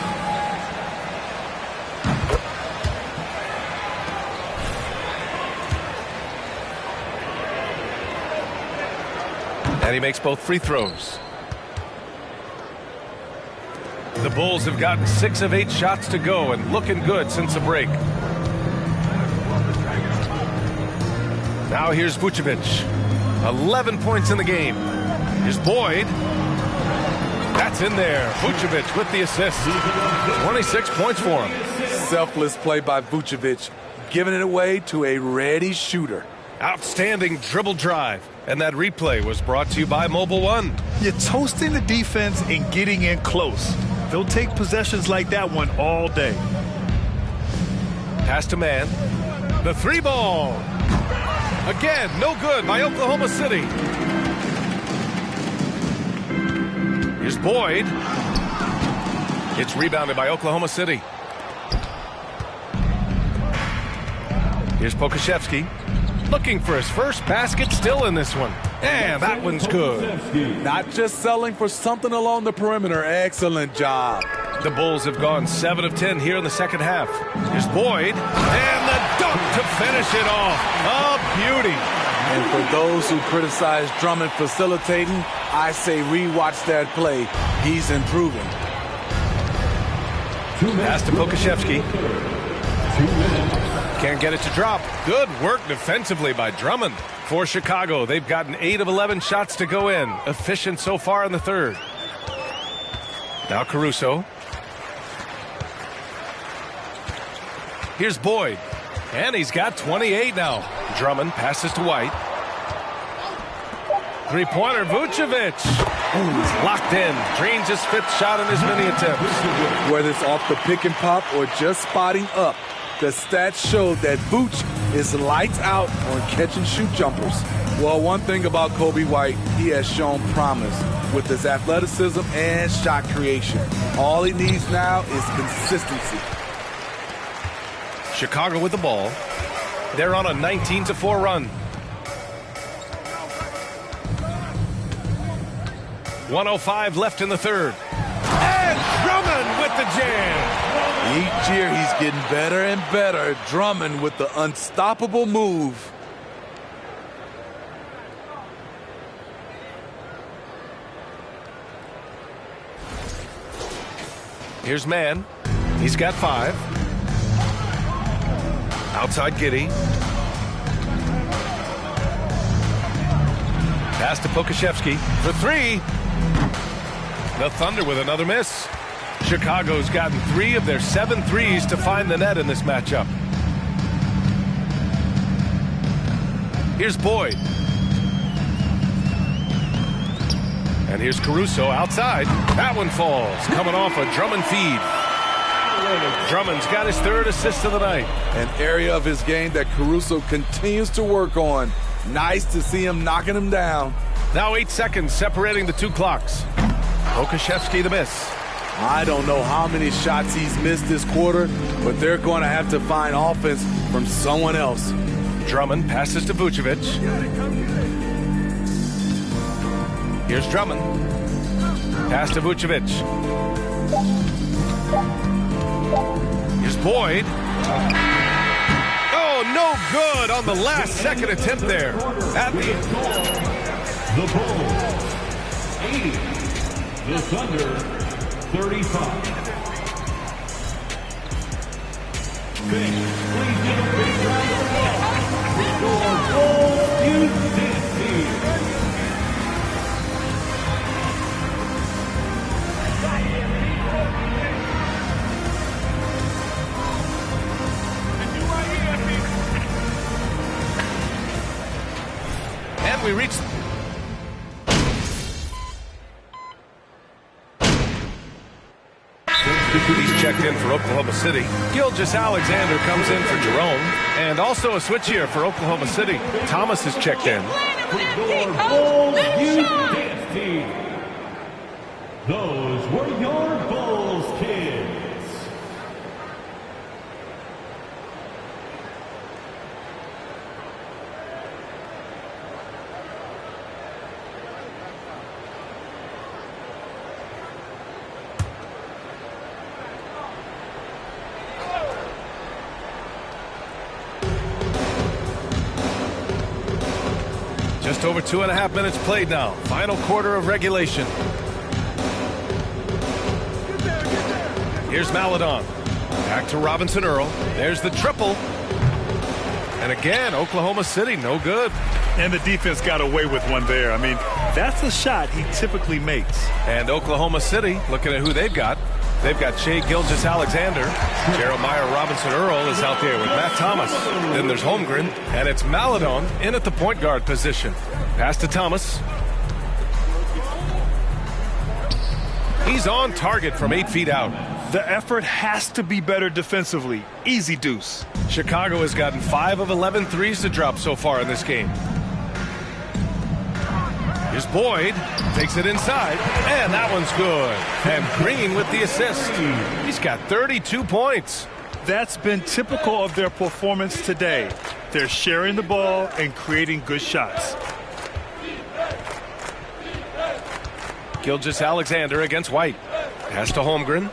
And he makes both free throws. The Bulls have gotten 6 of 8 shots to go and looking good since the break. Now here's Vucevic. 11 points in the game. Here's Boyd. That's in there. Vucevic with the assist. 26 points for him.
Selfless play by Vucevic, giving it away to a ready shooter.
Outstanding dribble drive. And that replay was brought to you by Mobile One.
You're toasting the defense and getting in close. They'll take possessions like that one all day.
Pass to Mann. The 3-ball. Again, no good by Oklahoma City. Here's Boyd. It's rebounded by Oklahoma City. Here's Pokusevski. Looking for his first basket, still in this one. And that one's good.
Not just selling for something along the perimeter. Excellent job.
The Bulls have gone 7 of 10 here in the second half. Here's Boyd. And the dunk to finish it off. A beauty.
And for those who criticize Drummond facilitating, I say rewatch that play. He's improving.
Pass to Pokusevski. Can't get it to drop. Good work defensively by Drummond. For Chicago, they've gotten 8 of 11 shots to go in. Efficient so far in the third. Now Caruso. Here's Boyd. And he's got 28 now. Drummond passes to White. 3-pointer, Vucevic. Ooh, he's locked in. Drains his 5th shot in his many attempts.
Whether it's off the pick and pop or just spotting up, the stats show that Vooch is lights out on catch and shoot jumpers. Well, one thing about Kobe White, he has shown promise with his athleticism and shot creation. All he needs now is consistency.
Chicago with the ball. They're on a 19-4 run. 1:05 left in the third. And Drummond with the jam.
Each year he's getting better and better. Drummond with the unstoppable move.
Here's Mann. He's got 5. Outside Giddey. Pass to Pokusevski for 3. The Thunder with another miss. Chicago's gotten 3 of their 7 threes to find the net in this matchup. Here's Boyd. And here's Caruso outside. That one falls, coming off a Drummond feed. Drummond's got his third assist of the night.
An area of his game that Caruso continues to work on. Nice to see him knocking him down.
Now 8 seconds separating the two clocks. Okashevsky the miss.
I don't know how many shots he's missed this quarter, but they're going to have to find offense from someone else.
Drummond passes to Vucevic. Here's Drummond. Pass to Vucevic. Here's Boyd. Oh, no good on the last second attempt there.
The Bulls, 80. The Thunder, 35. Please give a big round of applause for Bulls Houston team.
And we reached... He's checked in for Oklahoma City. Gilgeous-Alexander comes in for Jerome. And also a switch here for Oklahoma City. Thomas is checked in.
Your Bulls Houston team. Those were your Bulls kids.
Just over 2.5 minutes played now. Final quarter of regulation. Here's Maledon. Back to Robinson Earl. There's the triple. And again, Oklahoma City, no good.
And the defense got away with one there. I mean, that's a shot he typically makes.
And Oklahoma City, looking at who they've got. They've got Shea Gilgeous-Alexander. Jeremiah Robinson Earl is out there with Matt Thomas. Then there's Holmgren, and it's Maledon in at the point guard position. Pass to Thomas. He's on target from 8 feet out.
The effort has to be better defensively. Easy deuce.
Chicago has gotten 5 of 11 threes to drop so far in this game. Here's Boyd, takes it inside, and that one's good. And Green with the assist. He's got 32 points.
That's been typical of their performance today. They're sharing the ball and creating good shots.
Gilgeous-Alexander against White. Pass to Holmgren.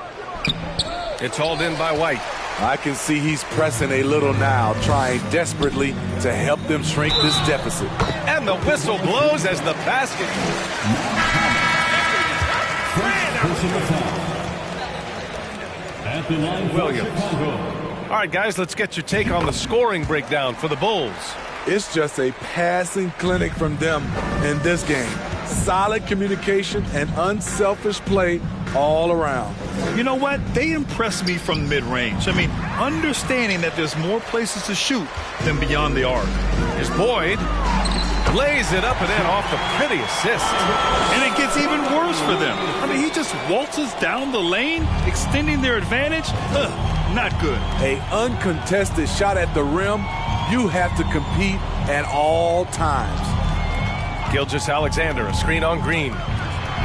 It's hauled in by White.
I can see he's pressing a little now, trying desperately to help them shrink this deficit.
And the whistle blows as the basket. Williams. All right, guys, let's get your take on the scoring breakdown for the Bulls.
It's just a passing clinic from them in this game. Solid communication and unselfish play all around.
You know what? They impress me from mid-range. I mean, understanding that there's more places to shoot than beyond the arc.
Here's Boyd. Lays it up and in off the pretty assist.
And it gets even worse for them. I mean, he just waltzes down the lane, extending their advantage. Not good.
A uncontested shot at the rim. You have to compete at all times.
Gilgeous-Alexander, a screen on Green.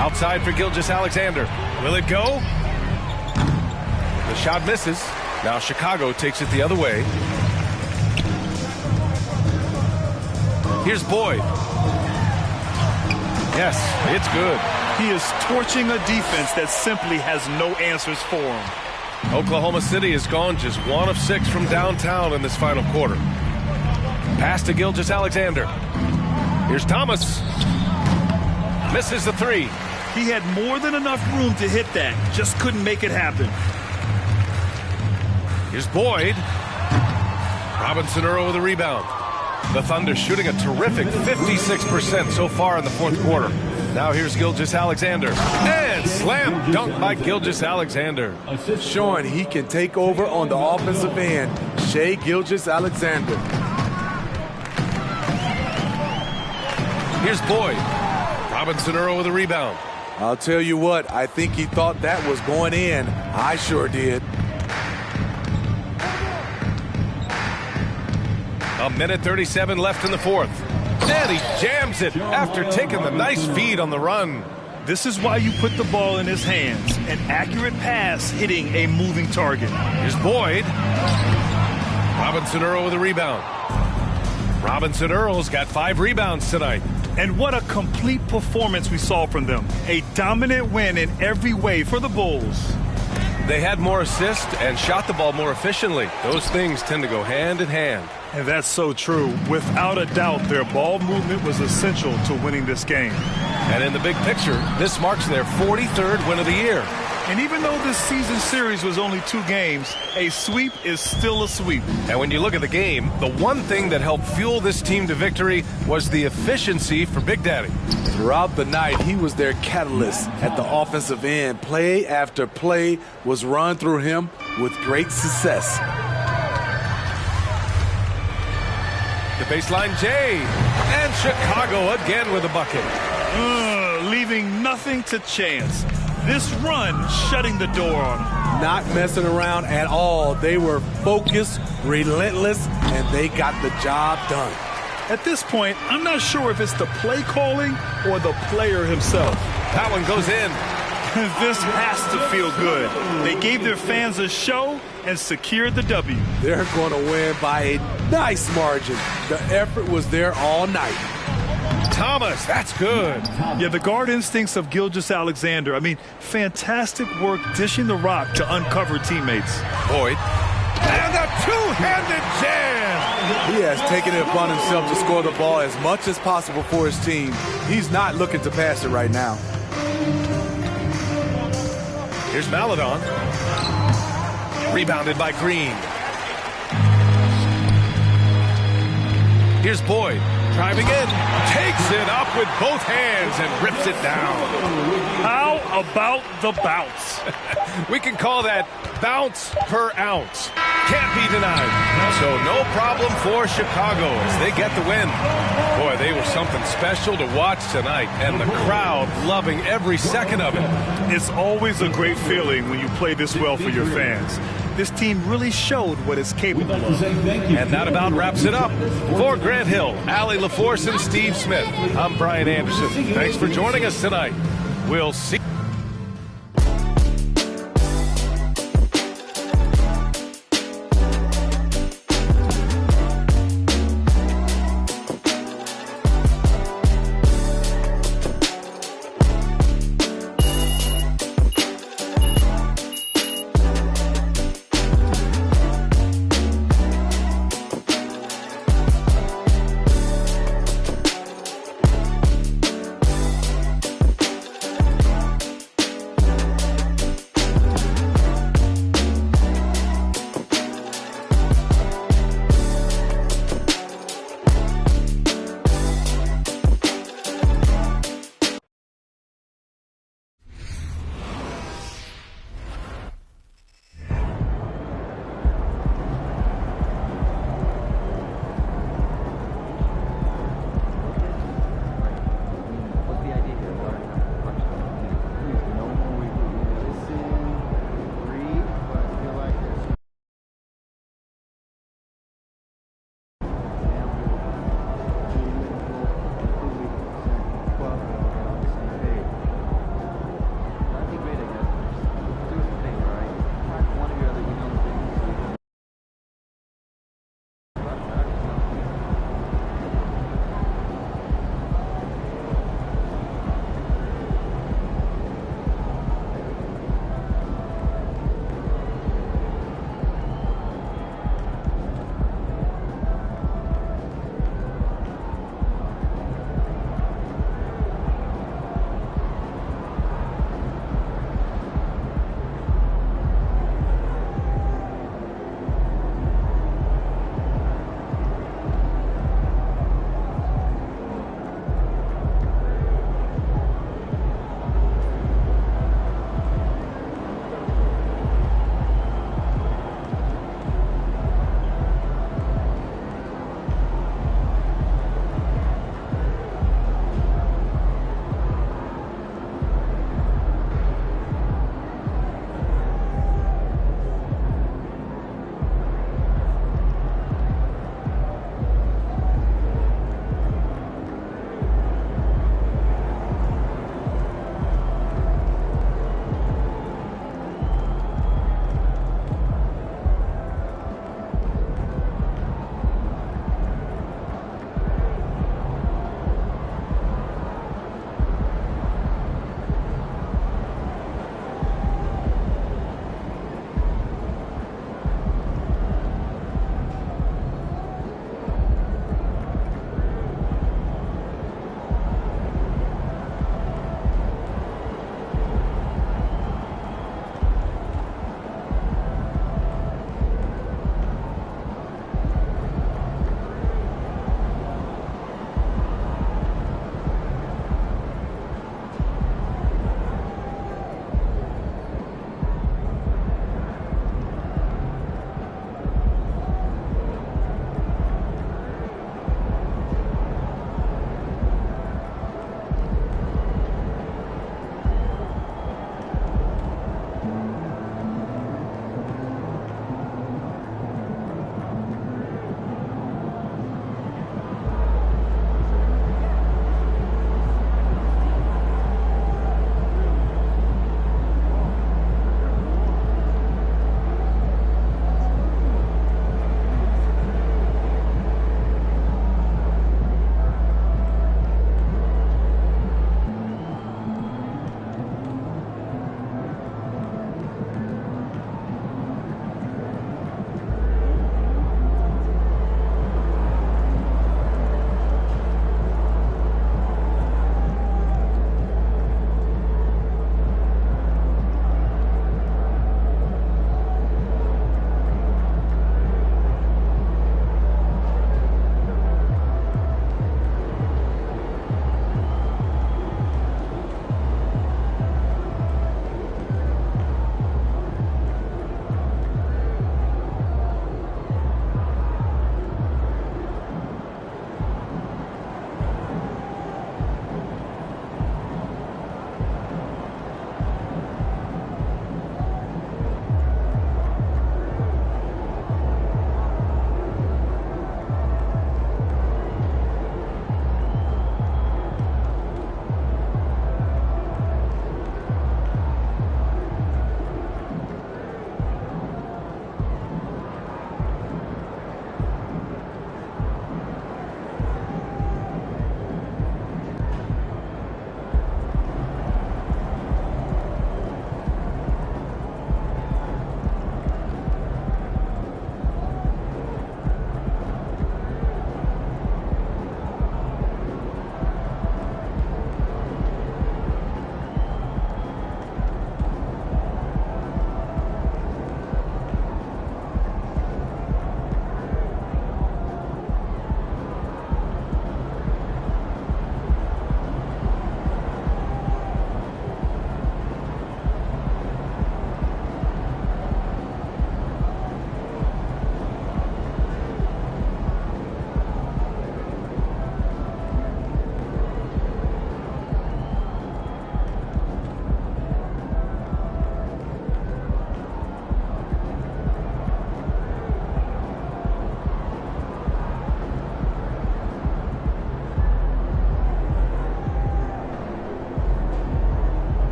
Outside for Gilgeous-Alexander. Will it go? The shot misses. Now Chicago takes it the other way. Here's Boyd. Yes, it's good.
He is torching a defense that simply has no answers for him.
Oklahoma City has gone just 1 of 6 from downtown in this final quarter. Pass to Gilgeous-Alexander. Here's Thomas. Misses the 3.
He had more than enough room to hit that. Just couldn't make it happen.
Here's Boyd. Robinson Earl with a rebound. The Thunder shooting a terrific 56% so far in the fourth quarter. Now here's Gilgeous-Alexander. And slam dunk by Gilgeous-Alexander.
Showing he can take over on the offensive end. Shea Gilgeous-Alexander.
Here's Boyd. Robinson Earl with a rebound.
I'll tell you what, I think he thought that was going in. I sure did.
A minute 37 left in the fourth. And he jams it after taking the nice feed on the run.
This is why you put the ball in his hands. An accurate pass hitting a moving target.
Here's Boyd. Robinson Earl with a rebound. Robinson Earl's got 5 rebounds tonight.
And what a complete performance we saw from them. A dominant win in every way for the Bulls.
They had more assists and shot the ball more efficiently. Those things tend to go hand in hand.
And that's so true. Without a doubt, their ball movement was essential to winning this game.
And in the big picture, this marks their 43rd win of the year.
And even though this season series was only 2 games, a sweep is still a sweep.
And when you look at the game, the one thing that helped fuel this team to victory was the efficiency for Big Daddy.
Throughout the night, he was their catalyst at the offensive end. Play after play was run through him with great success.
The baseline J. And Chicago again with a bucket.
Leaving nothing to chance. This run shutting the door on them.
Not messing around at all. They were focused, relentless, and they got the job done.
At this point, I'm not sure if it's the play calling or the player himself.
That one goes in.
This has to feel good. They gave their fans a show and secured the W.
They're going to win by a nice margin. The effort was there all night.
Thomas, that's good.
Yeah, the guard instincts of Gilgeous-Alexander. I mean, fantastic work dishing the rock to uncover teammates.
Boyd. And a two-handed jam.
He has taken it upon himself to score the ball as much as possible for his team. He's not looking to pass it right now.
Here's Maladon. Rebounded by Green. Here's Boyd. Driving in, takes it up with both hands and rips it down.
How about the bounce?
We can call that bounce per ounce. Can't be denied. So no problem for Chicago as they get the win. Boy, they were something special to watch tonight, and the crowd loving every second of it.
It's always a great feeling when you play this well for your fans. This team really showed what it's capable of.
And that about wraps it up. For Grant Hill, Allie LaForce, and Steve Smith, I'm Brian Anderson. Thanks for joining us tonight. We'll see.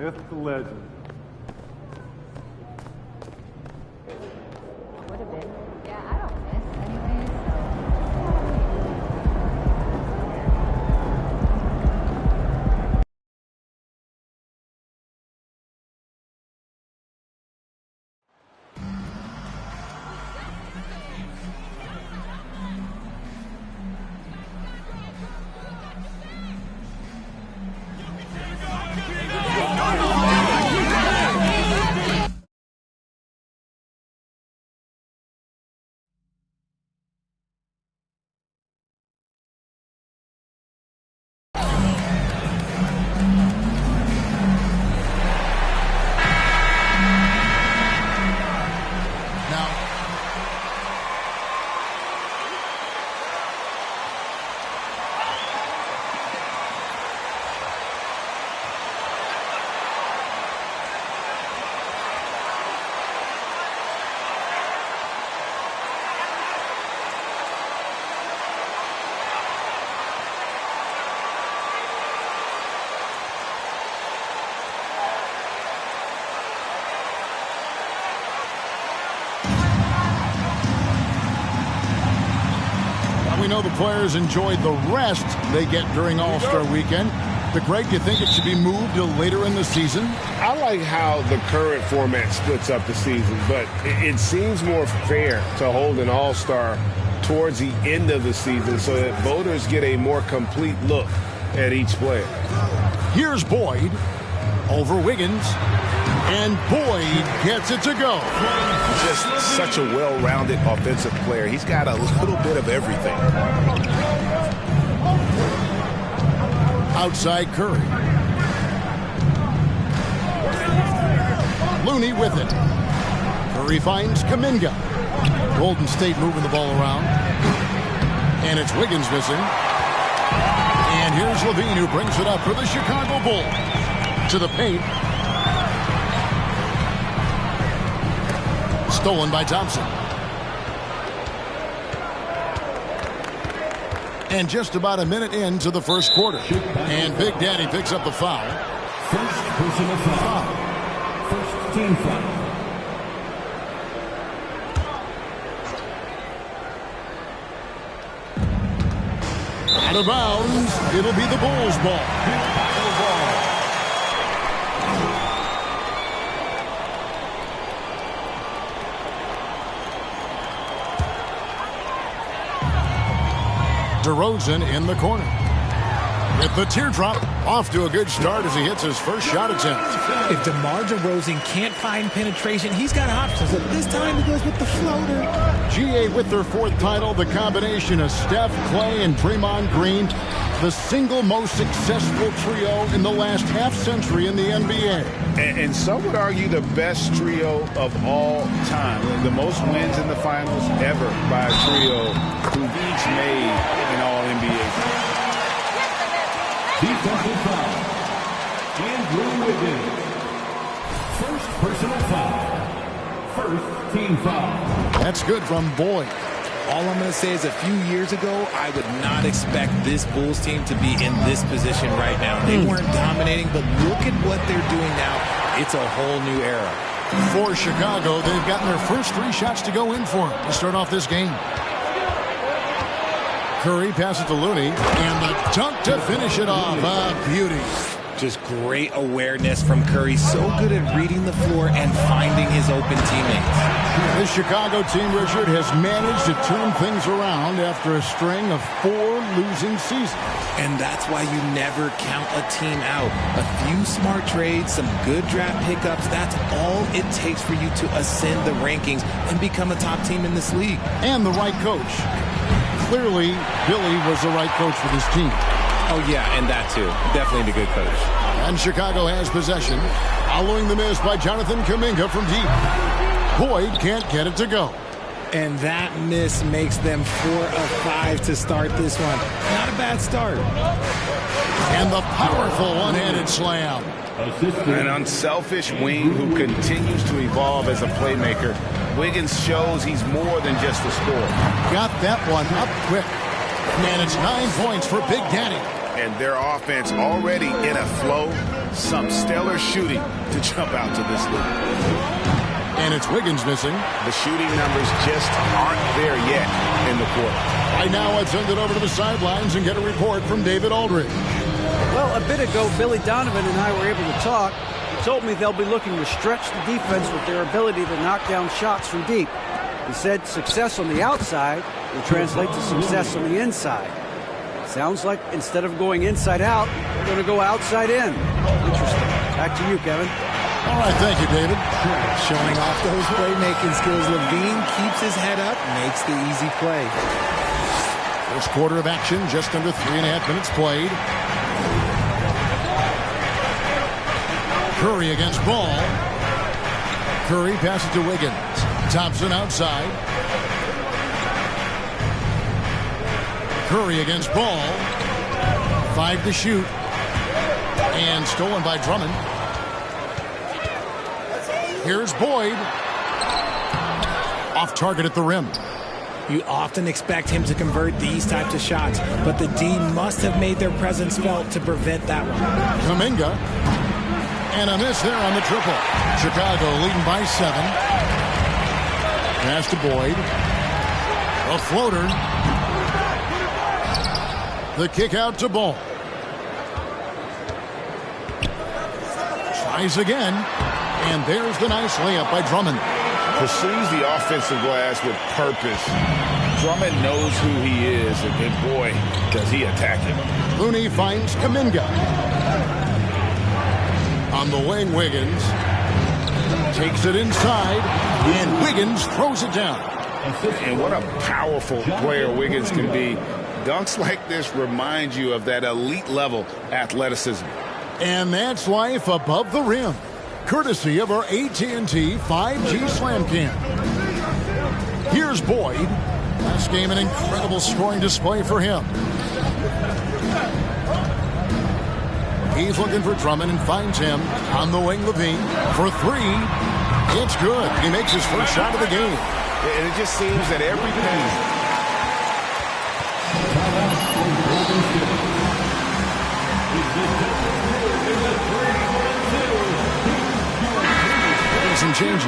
Myth to legend.
Would have been. Yeah, I don't miss anyways, so.
We know the players enjoyed the rest they get during All-Star Weekend. But, Greg, do you think it should be moved to later in the season?
I like how the current format splits up the season, but it seems more fair to hold an All-Star towards the end of the season so that voters get a more complete look at each player.
Here's Boyd over Wiggins, and Boyd gets it to go.
Just such a well-rounded offensive player. He's got a little bit of everything.
Outside Curry. Looney with it. Curry finds Kuminga. Golden State moving the ball around. And it's Wiggins missing. And here's Levine, who brings it up for the Chicago Bulls. To the paint. Stolen by Thompson. And just about a minute into the first quarter. And Big Daddy picks up the foul.
First personal foul. First team foul.
Out of bounds. It'll be the Bulls' ball. DeRozan in the corner. With the teardrop, off to a good start as he hits his first shot attempt.
If DeMar DeRozan can't find penetration, he's got options. But this time he goes with the floater.
GA with their fourth title, the combination of Steph, Clay, and Draymond Green, the single most successful trio in the last half-century in the NBA.
And some would argue the best trio of all time. The most wins in the finals ever by a trio who've each made an All-NBA.
Defensive foul. Andrew Wiggins. First personal foul. First team foul.
That's good from Boyd.
All I'm going to say is a few years ago, I would not expect this Bulls team to be in this position right now. They weren't dominating, but look at what they're doing now. It's a whole new era.
For Chicago, they've gotten their first three shots to go in for them to start off this game. Curry passes to Looney, and the dunk to finish it off. A beauty.
Just great awareness from Curry. So good at reading the floor and finding his open teammates.
This Chicago team, Richard, has managed to turn things around after a string of 4 losing seasons.
And that's why you never count a team out. A few smart trades, some good draft pickups, that's all it takes for you to ascend the rankings and become a top team in this league.
And the right coach. Clearly, Billy was the right coach for this team.
Oh, yeah, and that too. Definitely a good coach.
And Chicago has possession. Following the miss by Jonathan Kuminga from deep. Boyd can't get it to go.
And that miss makes them 4 of 5 to start this one. Not a bad start.
And the powerful one-handed slam.
An unselfish wing who continues to evolve as a playmaker. Wiggins shows he's more than just a scorer.
Got that one up quick. And it's 9 points for Big Daddy.
And their offense already in a flow. some stellar shooting to jump out to this league.
And it's Wiggins missing.
The shooting numbers just aren't there yet in the quarter.
Right now, let's send it over to the sidelines and get a report from David Aldridge.
Well, a bit ago, Billy Donovan and I were able to talk. He told me they'll be looking to stretch the defense with their ability to knock down shots from deep. He said success on the outside will translate to success on the inside. Sounds like instead of going inside out, they're going to go outside in. Interesting. Back to you, Kevin.
All right, thank you, David.
Showing off those playmaking skills. Levine keeps his head up, makes the easy play.
First quarter of action, just under 3.5 minutes played. Curry against Ball. Curry passes to Wiggins. Thompson outside. Curry against Ball. 5 to shoot. And stolen by Drummond. Here's Boyd. Off target at the rim.
You often expect him to convert these types of shots, but the D must have made their presence felt to prevent that one.
Kuminga. And a miss there on the triple. Chicago leading by 7. Pass to Boyd. A floater. The kick out to Ball. Tries again. And there's the nice layup by Drummond.
Pursues the offensive glass with purpose. Drummond knows who he is, and boy, does he attack him.
Looney finds Kuminga. On the wing, Wiggins. Takes it inside, and Wiggins throws it down.
And what a powerful player Wiggins can be. Dunks like this remind you of that elite level athleticism.
And that's life above the rim. Courtesy of our AT&T 5G Slam Cam. Here's Boyd. Last game, an incredible scoring display for him. He's looking for Drummond and finds him on the wing. Levine for 3. It's good. He makes his first shot of the game.
And it just seems that everything.
Some changes.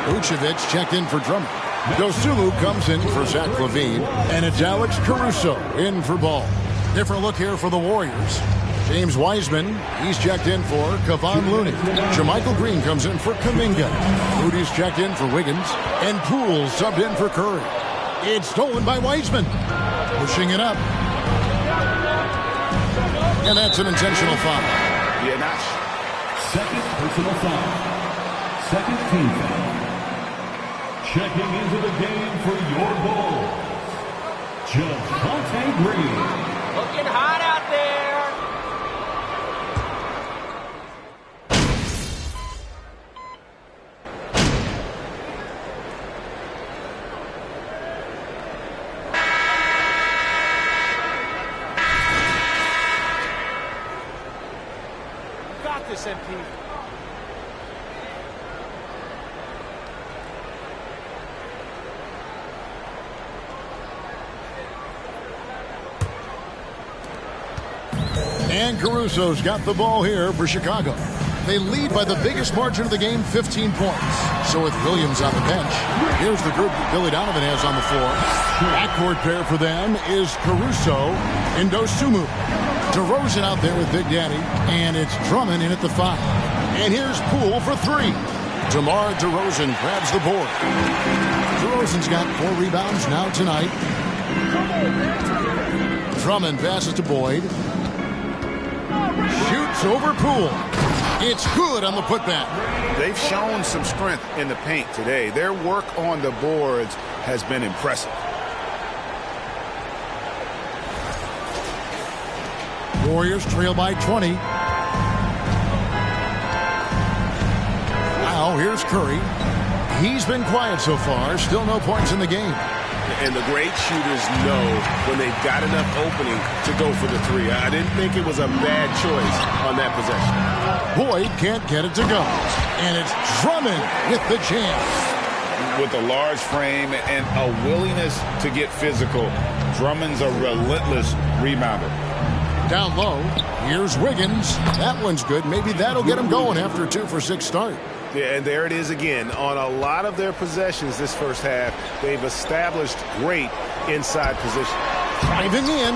Vucevic checked in for Drummond. Dosunmu comes in for Zach LaVine. And it's Alex Caruso in for Ball. Different look here for the Warriors. James Wiseman, he's checked in for Kevon Looney. Jermichael Green comes in for Kuminga. Moody's checked in for Wiggins. And Poole subbed in for Curry. It's stolen by Wiseman. Pushing it up. And that's an intentional foul.
Yeah, not.
Second personal foul. Second team foul. Checking into the game for your Bulls, Javonte Green.
Looking hot out there. You got this, MP.
And Caruso's got the ball here for Chicago. They lead by the biggest margin of the game, 15 points. So with Williams on the bench, here's the group that Billy Donovan has on the floor. Backcourt pair for them is Caruso and Dosunmu. DeRozan out there with Big Daddy, and it's Drummond in at the 5. And here's Poole for 3. DeMar DeRozan grabs the board. DeRozan's got 4 rebounds now tonight. Drummond passes to Boyd. Shoots over Poole. It's good on the putback.
They've shown some strength in the paint today. Their work on the boards has been impressive.
Warriors trail by 20. Now here's Curry. He's been quiet so far. Still no points in the game.
And the great shooters know when they've got enough opening to go for the 3. I didn't think it was a bad choice on that possession.
Boyd can't get it to go. And it's Drummond with the jam.
With a large frame and a willingness to get physical, Drummond's a relentless rebounder.
Down low. Here's Wiggins. That one's good. Maybe that'll get him going after a 2-for-6 start.
Yeah, and there it is again. On a lot of their possessions this first half, they've established great inside position.
Driving in,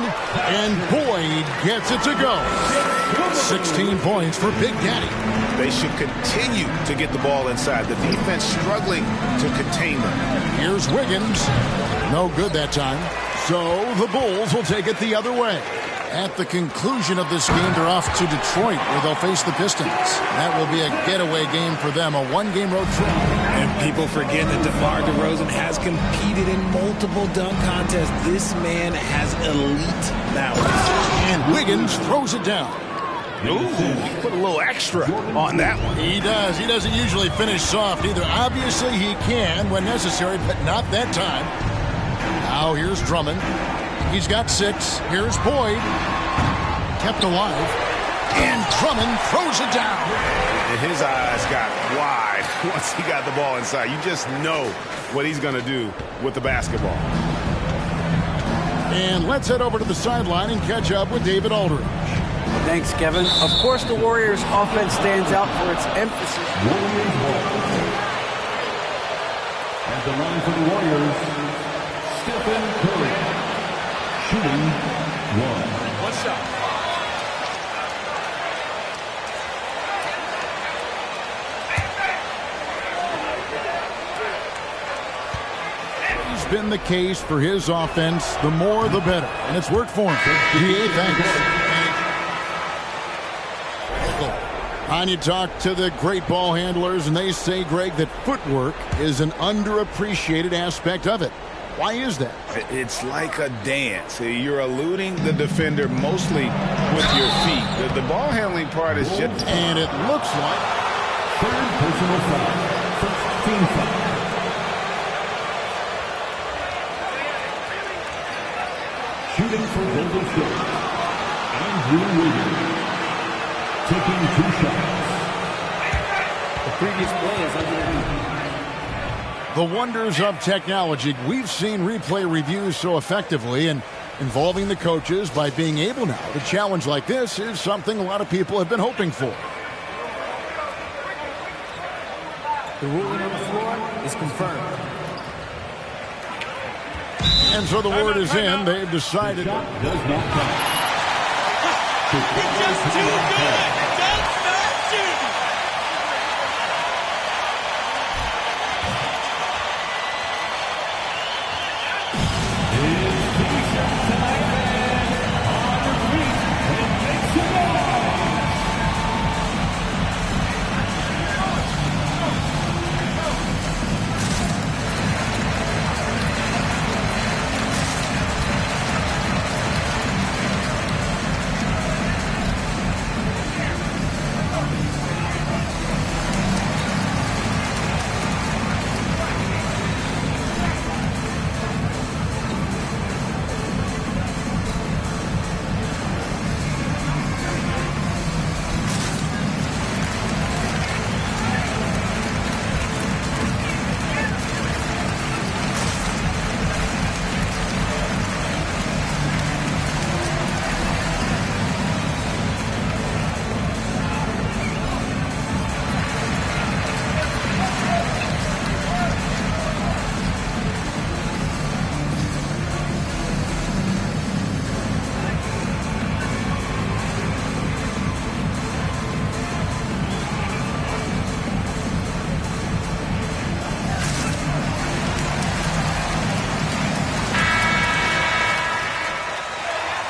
and Boyd gets it to go. 16 points for Big Daddy.
They should continue to get the ball inside. The defense struggling to contain them.
Here's Wiggins. No good that time. So the Bulls will take it the other way. At the conclusion of this game, they're off to Detroit, where they'll face the Pistons. That will be a getaway game for them, a one-game road trip.
And people forget that DeMar DeRozan has competed in multiple dunk contests. This man has elite balance.
And Wiggins throws it down.
Ooh, he put a little extra on that one.
He does. He doesn't usually finish soft either. Obviously, he can when necessary, but not that time. Now here's Drummond. He's got 6. Here's Boyd. Kept alive. And Drummond throws it down.
And his eyes got wide once he got the ball inside. You just know what he's going to do with the basketball.
And let's head over to the sideline and catch up with David Aldridge.
Thanks, Kevin. Of course, the Warriors' offense stands out for its emphasis.
Warriors ball. At the line for the Warriors, Stephen Curry. Shooting 1 shot.
It's been the case for his offense. The more, the better. And it's worked for him. GA, thanks. And you talk to the great ball handlers, and they say, Greg, that footwork is an underappreciated aspect of it. Why is that?
It's like a dance. You're eluding the defender mostly with your feet. The ball handling part is just...
And it looks like...
Third personal foul. First team foul. Shooting for Golden State. Andrew Wiggins. Taking 2 shots.
The previous play is under the review.
The wonders of technology. We've seen replay reviews so effectively, and involving the coaches by being able now to challenge like this is something a lot of people have been hoping for.
The ruling on the floor is confirmed.
And so the word is in. They've decided.
Does not count.
You're just too good. Don't start shooting.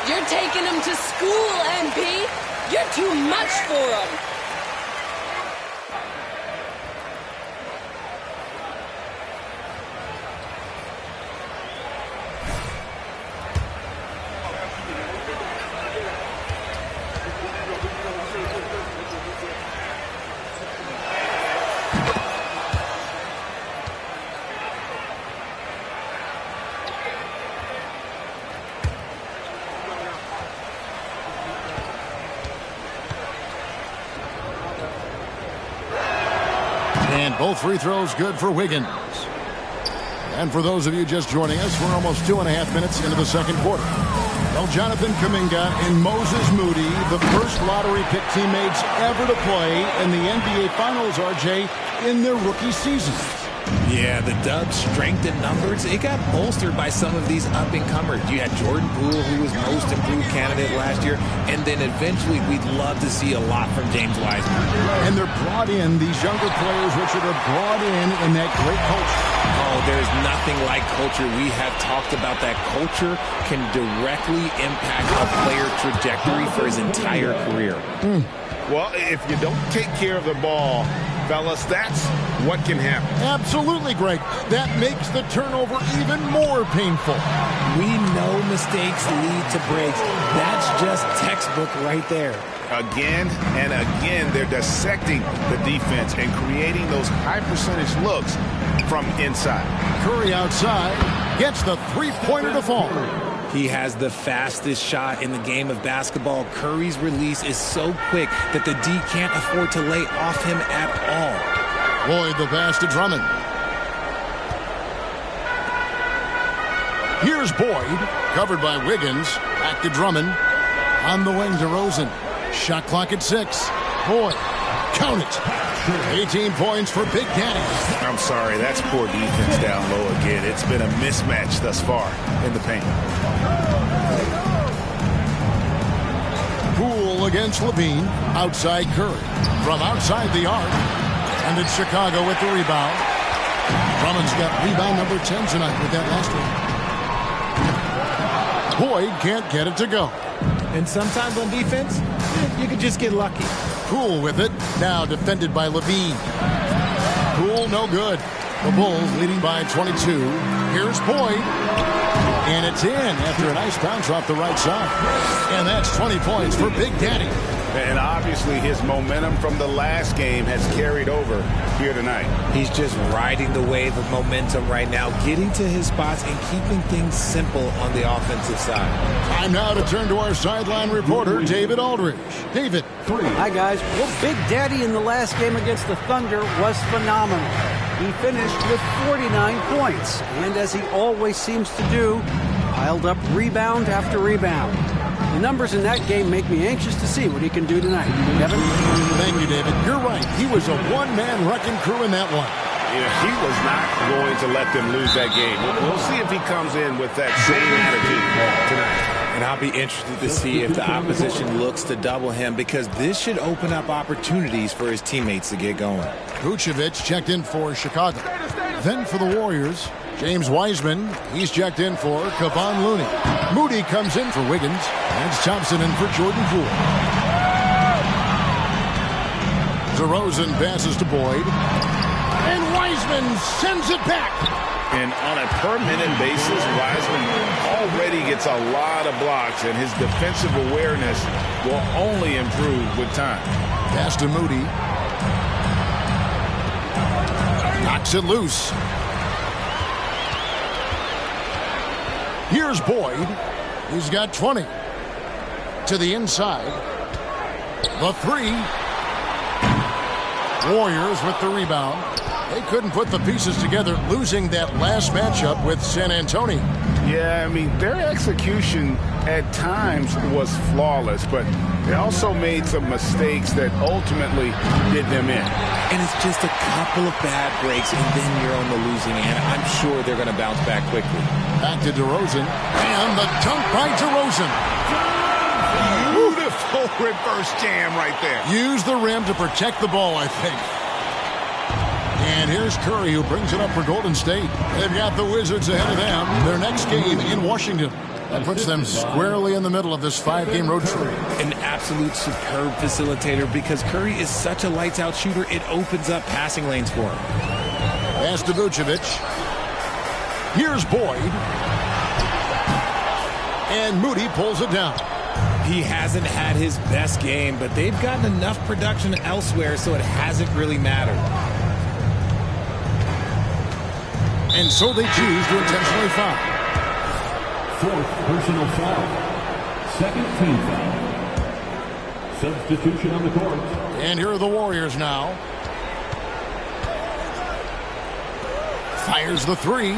You're taking him to school, MP. You're too much for him.
And both free throws good for Wiggins. And for those of you just joining us, we're almost 2.5 minutes into the second quarter. Well, Jonathan Kuminga and Moses Moody, the first lottery pick teammates ever to play in the NBA Finals, RJ, in their rookie seasons.
Yeah, the Dubs' strength in numbers, it got bolstered by some of these up-and-comers. You had Jordan Poole, who was most improved candidate last year, and then eventually we'd love to see a lot from James Wiseman.
And they're brought in, these younger players, Richard, are brought in that great culture.
Oh, there's nothing like culture. We have talked about that culture can directly impact a player's trajectory for his entire career.
Well, if you don't take care of the ball, fellas, that's what can happen.
Absolutely, Greg. That makes the turnover even more painful.
We know mistakes lead to breaks. That's just textbook right there.
Again and again, they're dissecting the defense and creating those high-percentage looks from inside.
Curry outside gets the three-pointer to fall.
He has the fastest shot in the game of basketball. Curry's release is so quick that the D can't afford to lay off him at all.
Lloyd the pass to Drummond. Here's Boyd, covered by Wiggins. Back to Drummond. On the wing to Rosen. Shot clock at 6. Boyd, count it. 18 points for Big Daddy.
I'm sorry, that's poor defense down low again. It's been a mismatch thus far in the paint.
Poole against Levine. Outside Curry. From outside the arc. And it's Chicago with the rebound. Drummond's got rebound number 10 tonight with that last one. Boyd can't get it to go.
And sometimes on defense, you can just get lucky.
Poole with it. Now defended by Levine. Poole no good. The Bulls leading by 22. Here's Boyd. And it's in after a nice bounce off the right side. And that's 20 points for Big Daddy.
And obviously his momentum from the last game has carried over here tonight.
He's just riding the wave of momentum right now, getting to his spots and keeping things simple on the offensive side.
Time now to turn to our sideline reporter, David Aldridge. David.
Hi, guys. Well, Big Daddy in the last game against the Thunder was phenomenal. He finished with 49 points, and as he always seems to do, piled up rebound after rebound. The numbers in that game make me anxious to see what he can do tonight. Kevin?
Thank you, David. You're right. He was a one-man wrecking crew in that one.
Yeah, he was not going to let them lose that game. We'll see if he comes in with that same attitude tonight.
And I'll be interested to see if the opposition looks to double him, because this should open up opportunities for his teammates to get going.
Vucevic checked in for Chicago. Then for the Warriors, James Wiseman. He's checked in for Kevon Looney. Moody comes in for Wiggins. That's Thompson in for Jordan Poole. DeRozan passes to Boyd. And Wiseman sends it back.
And on a per-minute basis, Wiseman already gets a lot of blocks, and his defensive awareness will only improve with time.
Pass to Moody. Knocks it loose. Here's Boyd. He's got 20. To the inside. The three. Warriors with the rebound. They couldn't put the pieces together, losing that last matchup with San Antonio.
Yeah, I mean, their execution at times was flawless, but they also made some mistakes that ultimately did them in.
And it's just a couple of bad breaks, and then you're on the losing end. I'm sure they're going to bounce back quickly.
Back to DeRozan. And the dunk by DeRozan.
Beautiful reverse jam right there.
Use the rim to protect the ball, I think. And here's Curry, who brings it up for Golden State. They've got the Wizards ahead of them. Their next game in Washington. That puts them squarely in the middle of this 5-game road trip.
An absolute superb facilitator, because Curry is such a lights-out shooter, it opens up passing lanes for him.
Pass to Vucevic. Here's Boyd. And Moody pulls it down.
He hasn't had his best game, but they've gotten enough production elsewhere, so it hasn't really mattered.
And so they choose to intentionally foul.
Fourth personal foul. Second team foul. Substitution on the court.
And here are the Warriors now. Fires the three.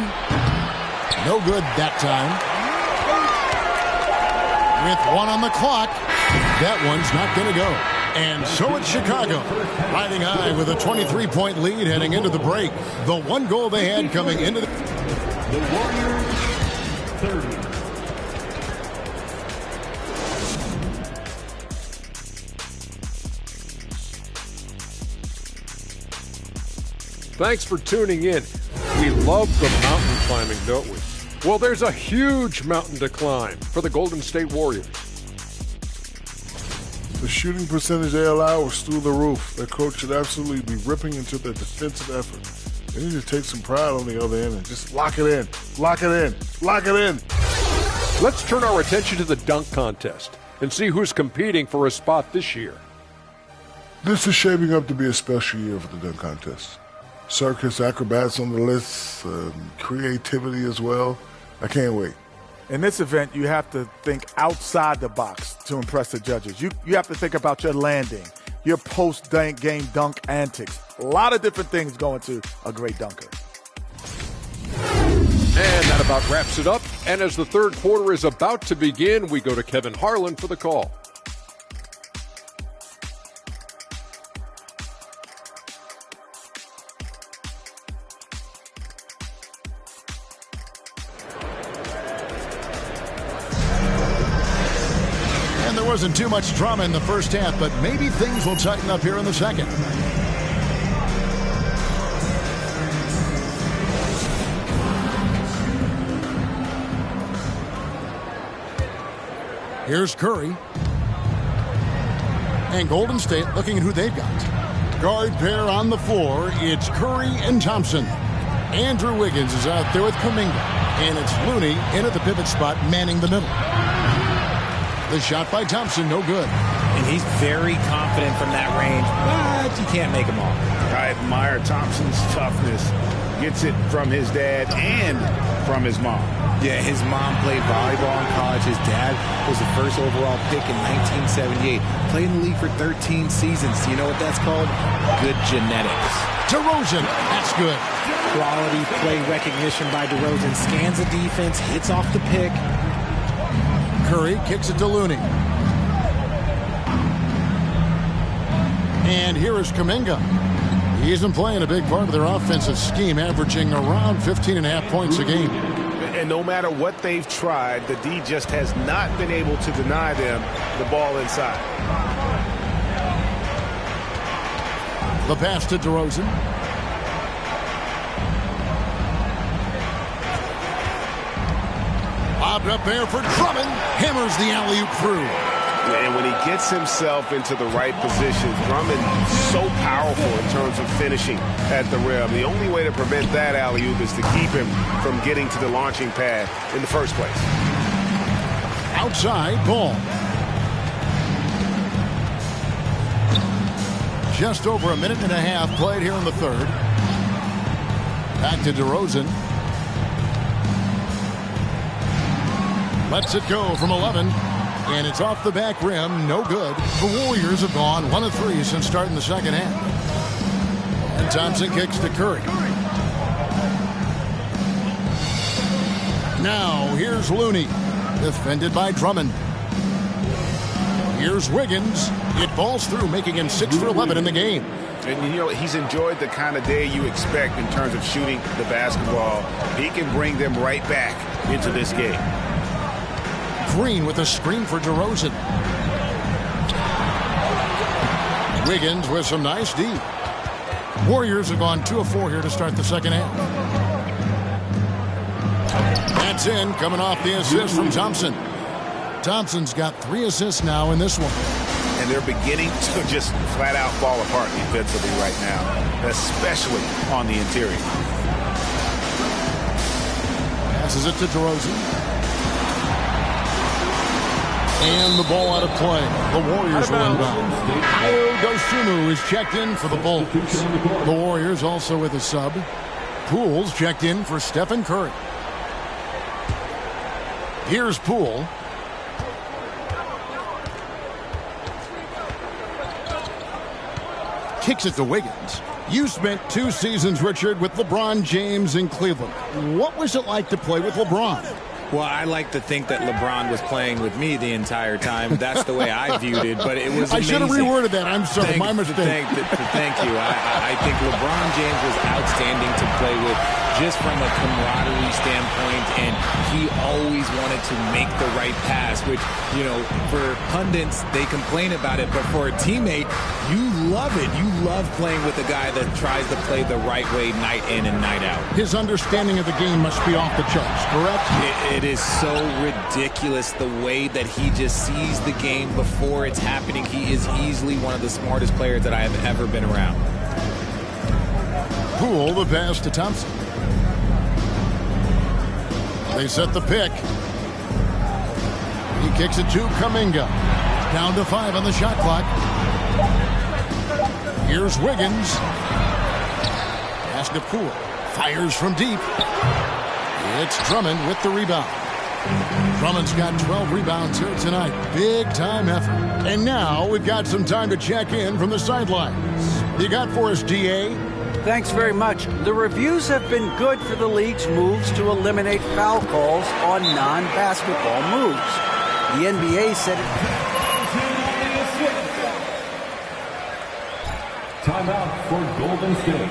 No good that time. With one on the clock, that one's not going to go. And so it's Chicago, riding high with a 23-point lead heading into the break. The one goal they had coming into the
Warriors 30.
Thanks for tuning in. We love the mountain climbing, don't we? Well, there's a huge mountain to climb for the Golden State Warriors.
The shooting percentage they allow was through the roof. Their coach should absolutely be ripping into their defensive effort. They need to take some pride on the other end and just lock it in, lock it in, lock it in.
Let's turn our attention to the dunk contest and see who's competing for a spot this year.
This is shaping up to be a special year for the dunk contest. Circus acrobats on the list, creativity as well. I can't wait.
In this event, you have to think outside the box to impress the judges. You have to think about your landing, your post-game dunk antics. A lot of different things go into a great dunker.
And that about wraps it up. And as the third quarter is about to begin, we go to Kevin Harlan for the call.
Wasn't too much drama in the first half, but maybe things will tighten up here in the second. Here's Curry. And Golden State looking at who they've got. Guard pair on the floor. It's Curry and Thompson. Andrew Wiggins is out there with Kuminga. And it's Looney in at the pivot spot, manning the middle. The shot by Thompson, no good.
And he's very confident from that range, but you can't make him all.
I admire Thompson's toughness. Gets it from his dad and from his mom.
Yeah, his mom played volleyball in college. His dad was the first overall pick in 1978. Played in the league for 13 seasons. Do you know what that's called? Good genetics.
DeRozan, that's good.
Quality play recognition by DeRozan. Scans the defense, hits off the pick.
Curry kicks it to Looney. And here is Kuminga. He isn't playing a big part of their offensive scheme, averaging around 15.5 points a game.
And no matter what they've tried, the D just has not been able to deny them the ball inside.
The pass to DeRozan. Lobbed up there for Drummond. Hammers the alley-oop through.
And when he gets himself into the right position, Drummond so powerful in terms of finishing at the rim. The only way to prevent that alley-oop is to keep him from getting to the launching pad in the first place.
Outside ball. Just over a minute and a half played here in the third. Back to DeRozan. Lets it go from 11. And it's off the back rim. No good. The Warriors have gone 1 of 3 since starting the second half. And Thompson kicks to Curry. Now here's Looney. Defended by Drummond. Here's Wiggins. It falls through, making him 6 for 11 in the game.
And, you know, he's enjoyed the kind of day you expect in terms of shooting the basketball. He can bring them right back into this game.
Green with a screen for DeRozan. Wiggins with some nice D. Warriors have gone 2 of 4 here to start the second half. That's in, coming off the assist from Thompson. Thompson's got 3 assists now in this one.
And they're beginning to just flat out fall apart defensively right now, especially on the interior.
Passes it to DeRozan. And the ball out of play. The Warriors will inbound. Ayo Dosunmu is checked in for the Bulls. The Warriors also with a sub. Poole's checked in for Stephen Curry. Here's Poole. Kicks it to Wiggins. You spent 2 seasons, Richard, with LeBron James in Cleveland. What was it like to play with LeBron?
Well, I like to think that LeBron was playing with me the entire time. That's the way I viewed it, but it was amazing.
I should have reworded that. I'm sorry, my mistake.
Thank you. I think LeBron James was outstanding to play with just from a camaraderie standpoint, and he always wanted to make the right pass, which, for pundits, they complain about it, but for a teammate, you love it. You love playing with a guy that tries to play the right way night in and night out.
His understanding of the game must be off the charts, correct?
It is so ridiculous the way that he just sees the game before it's happening. He is easily one of the smartest players that I have ever been around.
Poole, the pass to Thompson. They set the pick. He kicks it to Kuminga. Down to 5 on the shot clock. Here's Wiggins. Pass to Poole. Fires from deep. It's Drummond with the rebound. Drummond's got 12 rebounds here tonight. Big time effort. And now we've got some time to check in from the sidelines. You got for us, DA?
Thanks very much. The reviews have been good for the league's moves to eliminate foul calls on non-basketball moves. The NBA said it.
Timeout for Golden State.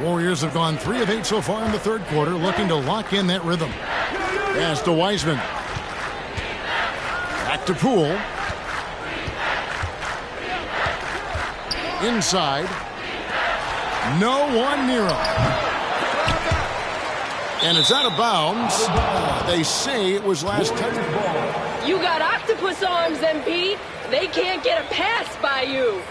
Warriors have gone 3 of 8 so far in the third quarter, looking to lock in that rhythm. Pass to Wiseman. Back to Poole. Inside. No one near him. And it's out of bounds. They say it was last touch of ball.
You got octopus arms, MP. They can't get a pass by you.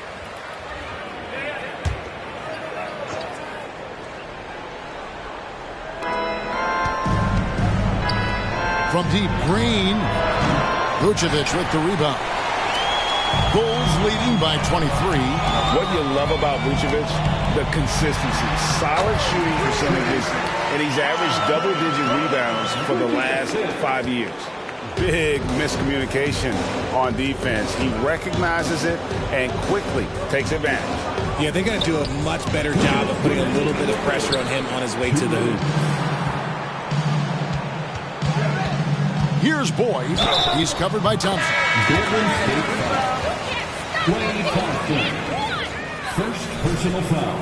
From deep, Green. Vucevic with the rebound. Bulls leading by 23.
What you love about Vucevic, the consistency. Solid shooting percentages, and he's averaged double-digit rebounds for the last 5 years. Big miscommunication on defense. He recognizes it and quickly takes advantage.
Yeah, they're going to do a much better job of putting a little bit of pressure on him on his way to the hoop.
Here's Boyd. He's covered by Thompson.
First personal foul.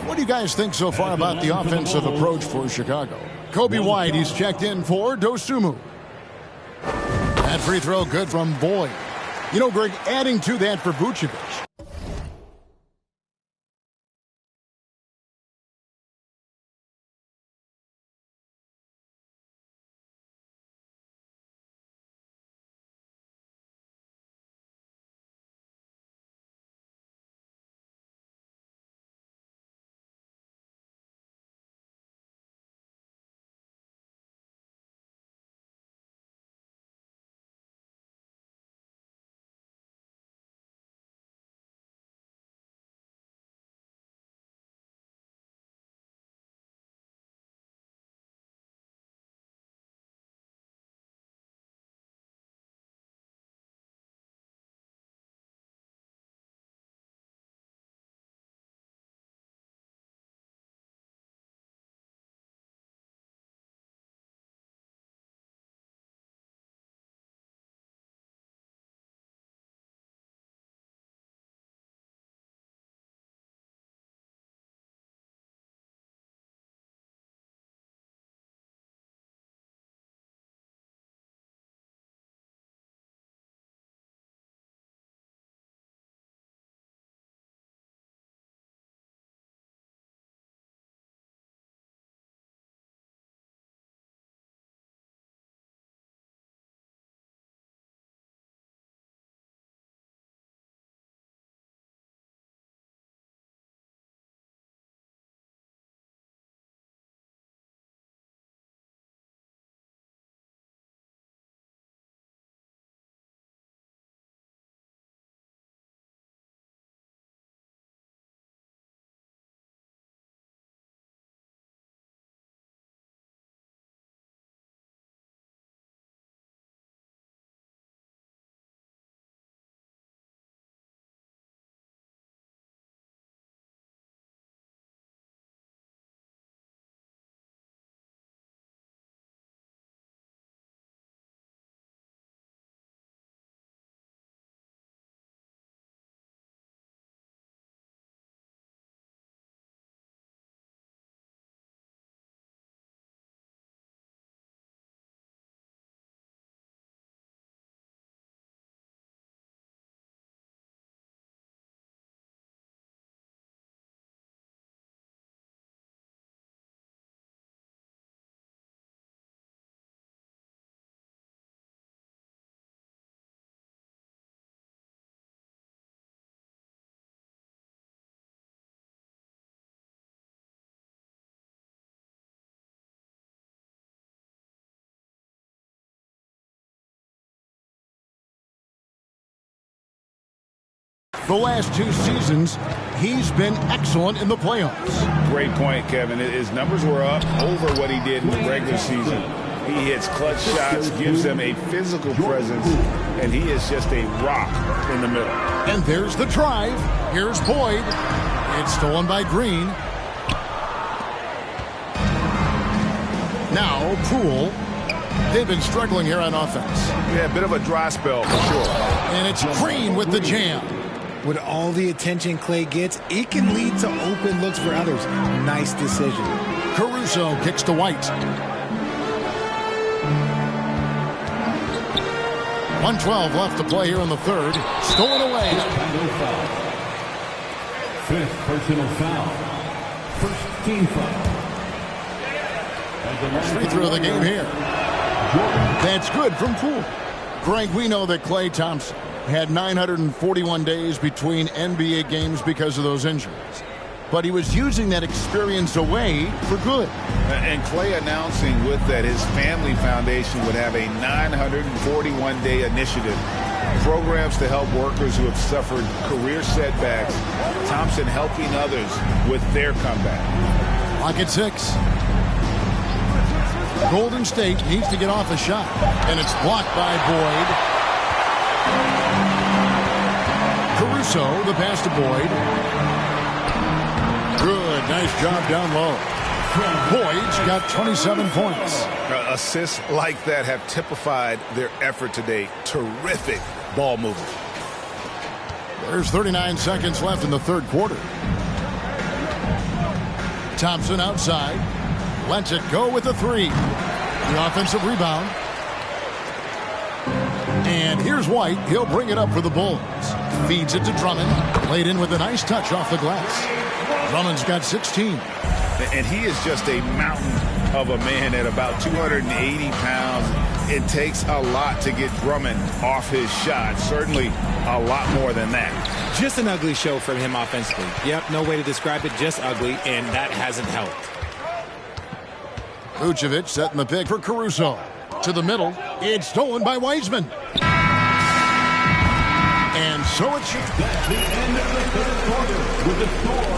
What do you guys think so far about the offensive approach for Chicago? Kobe White, he's checked in for Dosunmu. That free throw good from Boyd. You know, Greg, adding to that for Vucevic, The last 2 seasons, he's been excellent in the playoffs.
Great point, Kevin. His numbers were up over what he did in the regular season. He hits clutch shots, gives them a physical presence, and he is just a rock in the middle.
And there's the drive. Here's Boyd. It's stolen by Green. Now Poole. They've been struggling here on offense.
Yeah, a bit of a dry spell for sure.
And it's Green with the jam.
With all the attention Clay gets, it can lead to open looks for others. Nice decision.
Caruso kicks to White. 1:12 left to play here in the third. Stolen away.
Fifth personal foul. First team foul.
Free throw of the game here. That's good from Poole. Greg, we know that Klay Thompson had 941 days between NBA games because of those injuries. But he was using that experience away for good.
And Klay announcing with that his family foundation would have a 941-day initiative. Programs to help workers who have suffered career setbacks. Thompson helping others with their comeback.
Lock at 6. Golden State needs to get off a shot. And it's blocked by Boyd. Caruso, the pass to Boyd. Good, nice job down low. Boyd's got 27 points.
Assists like that have typified their effort today. Terrific ball movement.
There's 39 seconds left in the third quarter. Thompson outside. Lets it go with the 3. The offensive rebound. And here's White. He'll bring it up for the Bulls. Feeds it to Drummond. Laid in with a nice touch off the glass. Drummond's got 16.
And he is just a mountain of a man at about 280 pounds. It takes a lot to get Drummond off his shot. Certainly a lot more than that.
Just an ugly show from him offensively. Yep, no way to describe it, just ugly, and that hasn't helped.
Vucevic setting the pick for Caruso. To the middle. It's stolen by Wiseman. And so it should.
That's the end of the third quarter with the score.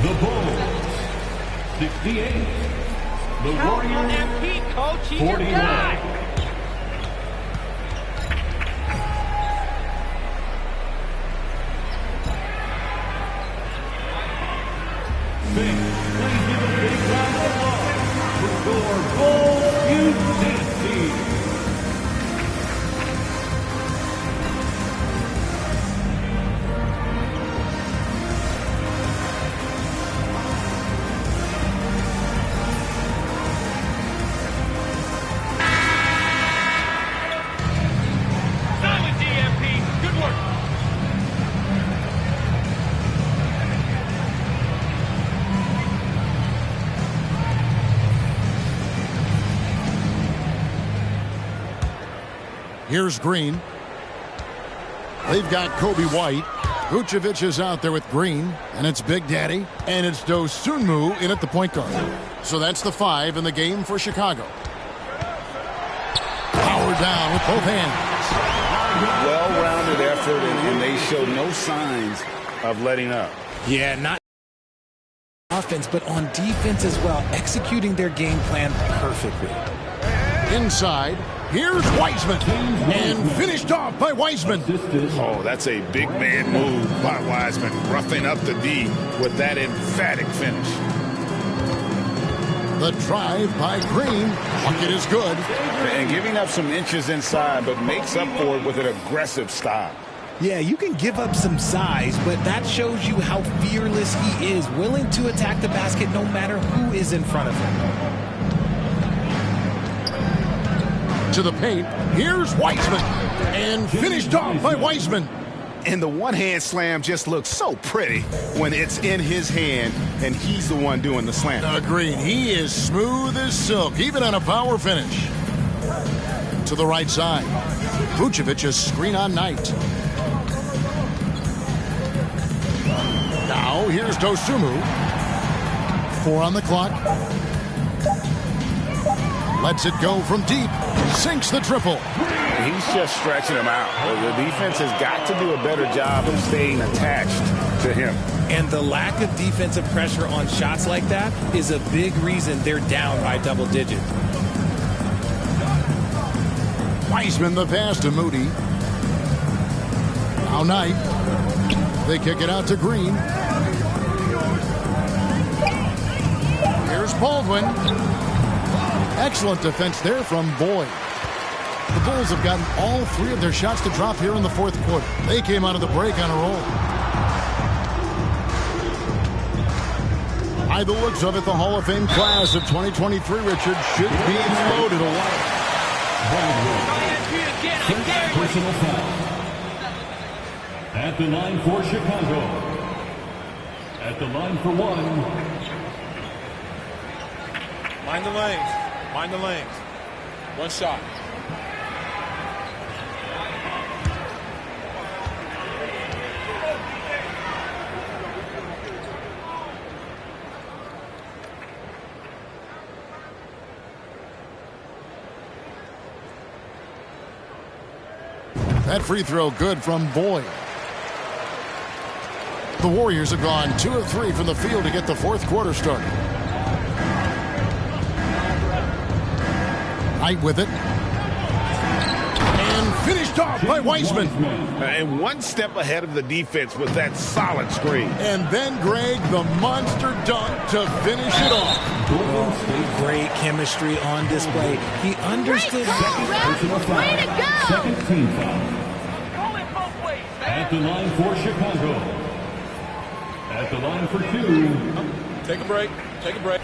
The Bulls 68. The Warriors
MP, coach, he's
49.
your guy.
Please give a big round of applause for Bull UCC.
Solid DMP. Good work.
Here's Green. They've got Kobe White. Vucevic is out there with Green. And it's Big Daddy. And it's Dosunmu in at the point guard. So that's the 5 in the game for Chicago. Power down with both hands.
Well-rounded effort, and they show no signs of letting up.
Yeah, not offense, but on defense as well, executing their game plan perfectly.
Inside, here's Wiseman. And finished off by Wiseman.
Oh, that's a big man move by Wiseman, roughing up the D with that emphatic finish.
The drive by Green. Bucket is good.
And giving up some inches inside, but makes up for it with an aggressive style.
Yeah, you can give up some size, but that shows you how fearless he is, willing to attack the basket no matter who is in front of him.
To the paint, here's Wiseman. And finished off by Wiseman.
And the one-hand slam just looks so pretty when it's in his hand and he's the one doing the slam.
Agreed. He is smooth as silk, even on a power finish. To the right side. Vucevic is screen on Knight. Now here's Dosunmu. 4 on the clock. Lets it go from deep. Sinks the triple.
He's just stretching him out. The defense has got to do a better job of staying attached to him.
And the lack of defensive pressure on shots like that is a big reason they're down by double digits.
Wiseman the pass to Moody. Now Knight. They kick it out to Green. Here's Baldwin. Excellent defense there from Boyd. The Bulls have gotten all 3 of their shots to drop here in the fourth quarter. They came out of the break on a roll. By the looks of it, the Hall of Fame class of 2023, Richard, should be loaded away.
Personal foul. At the line for Chicago. At the line for 1.
Mind the lanes. Mind the lanes. One shot.
That free throw good from Boyd. The Warriors have gone 2 of 3 from the field to get the fourth quarter started. Knight with it. And finished off by Wiseman.
And one step ahead of the defense with that solid screen.
And then Greg, the monster dunk to finish it off.
Great chemistry on display. He understood.
Way to go!
Second team foul. At the line for Chicago. At the line for 2.
Take a break. Take a break.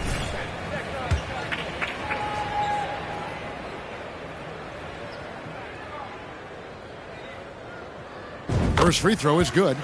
First free throw is good.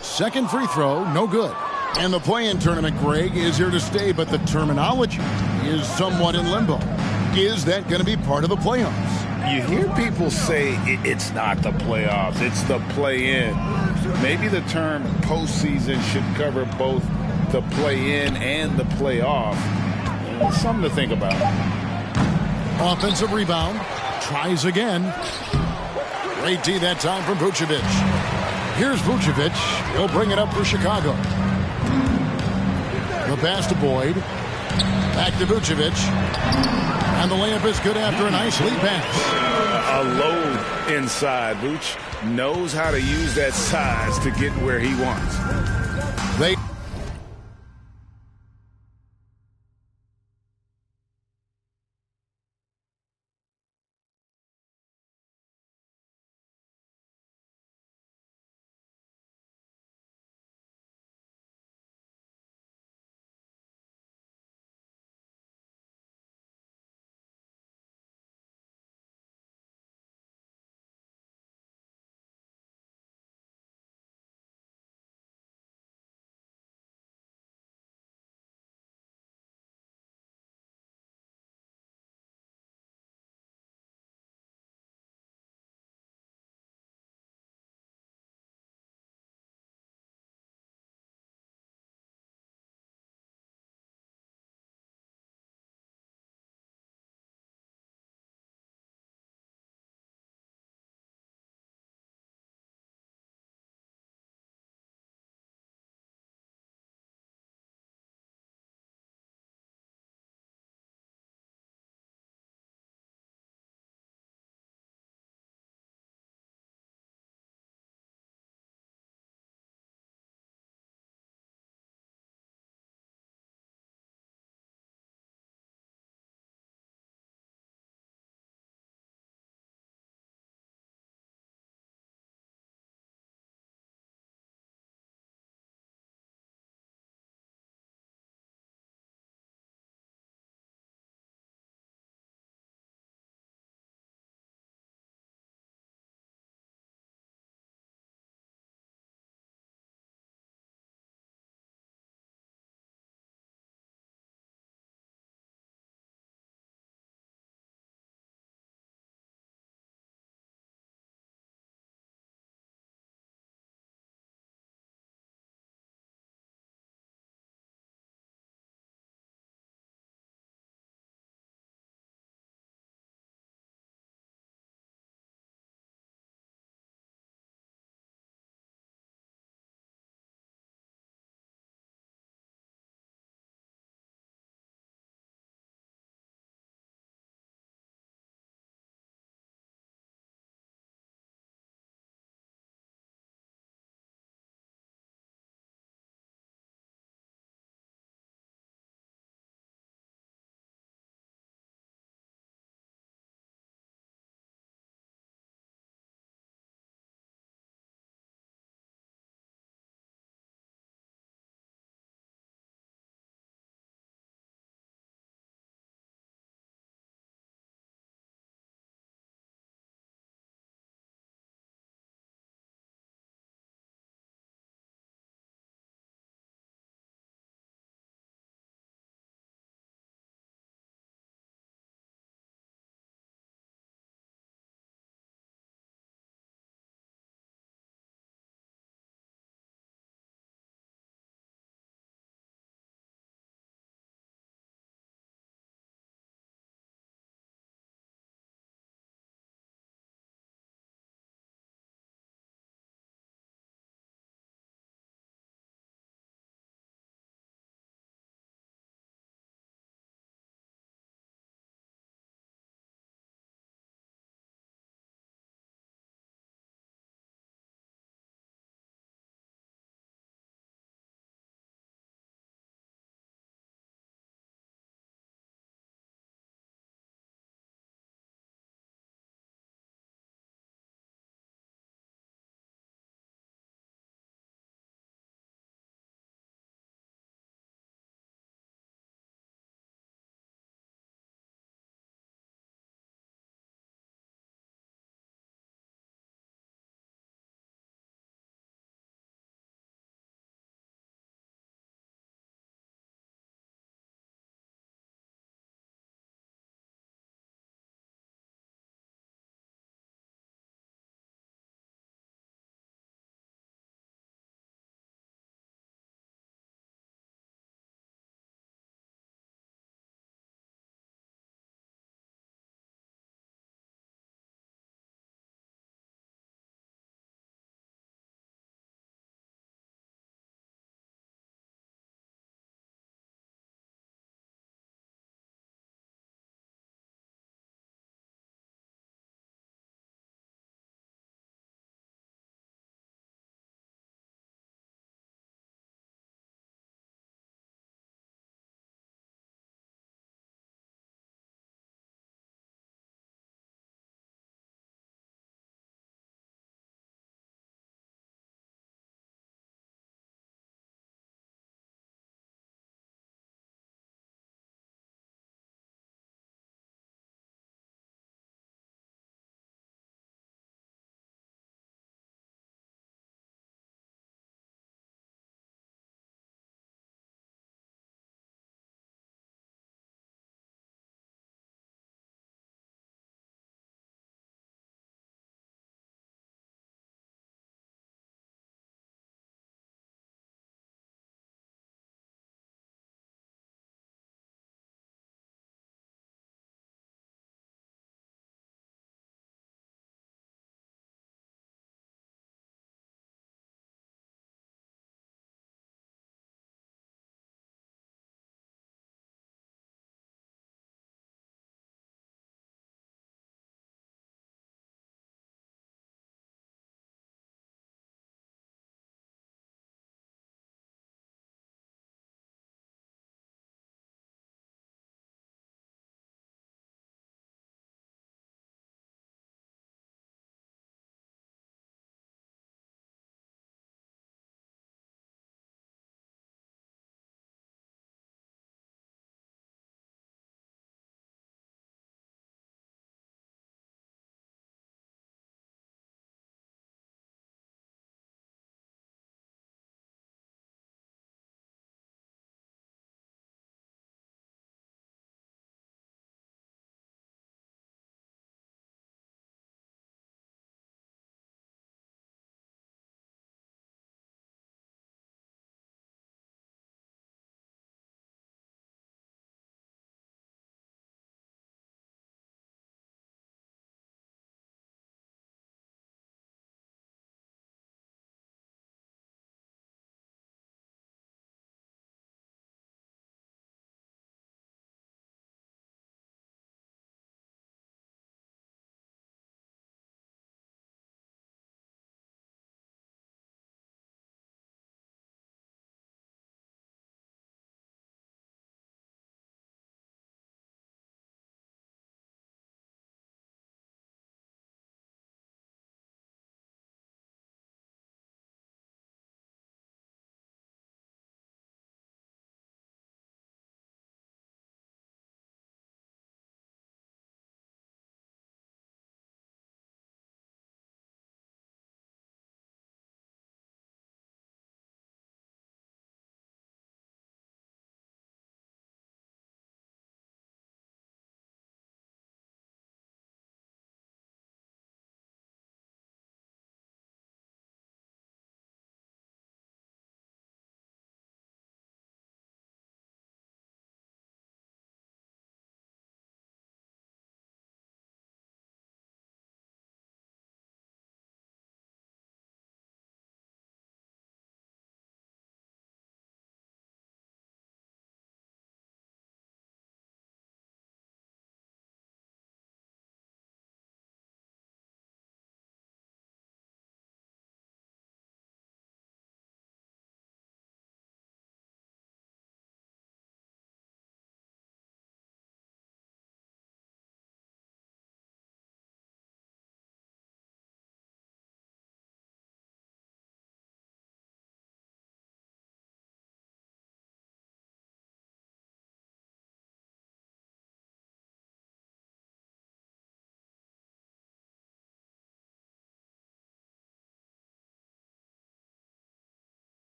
Second free throw, no good. And the play-in tournament, Greg, is here to stay, but the terminology is somewhat in limbo. Is that going to be part of the playoffs?
You hear people say it's not the playoffs, it's the play-in. Maybe the term postseason should cover both the play-in and the playoff. Something to think about.
Offensive rebound. Tries again. Great D that time from Vucevic. Here's Vucevic. He'll bring it up for Chicago. The pass to Boyd. Back to Vucevic. And the layup is good after a nice lead pass.
A load inside. Vuce knows how to use that size to get where he wants.
They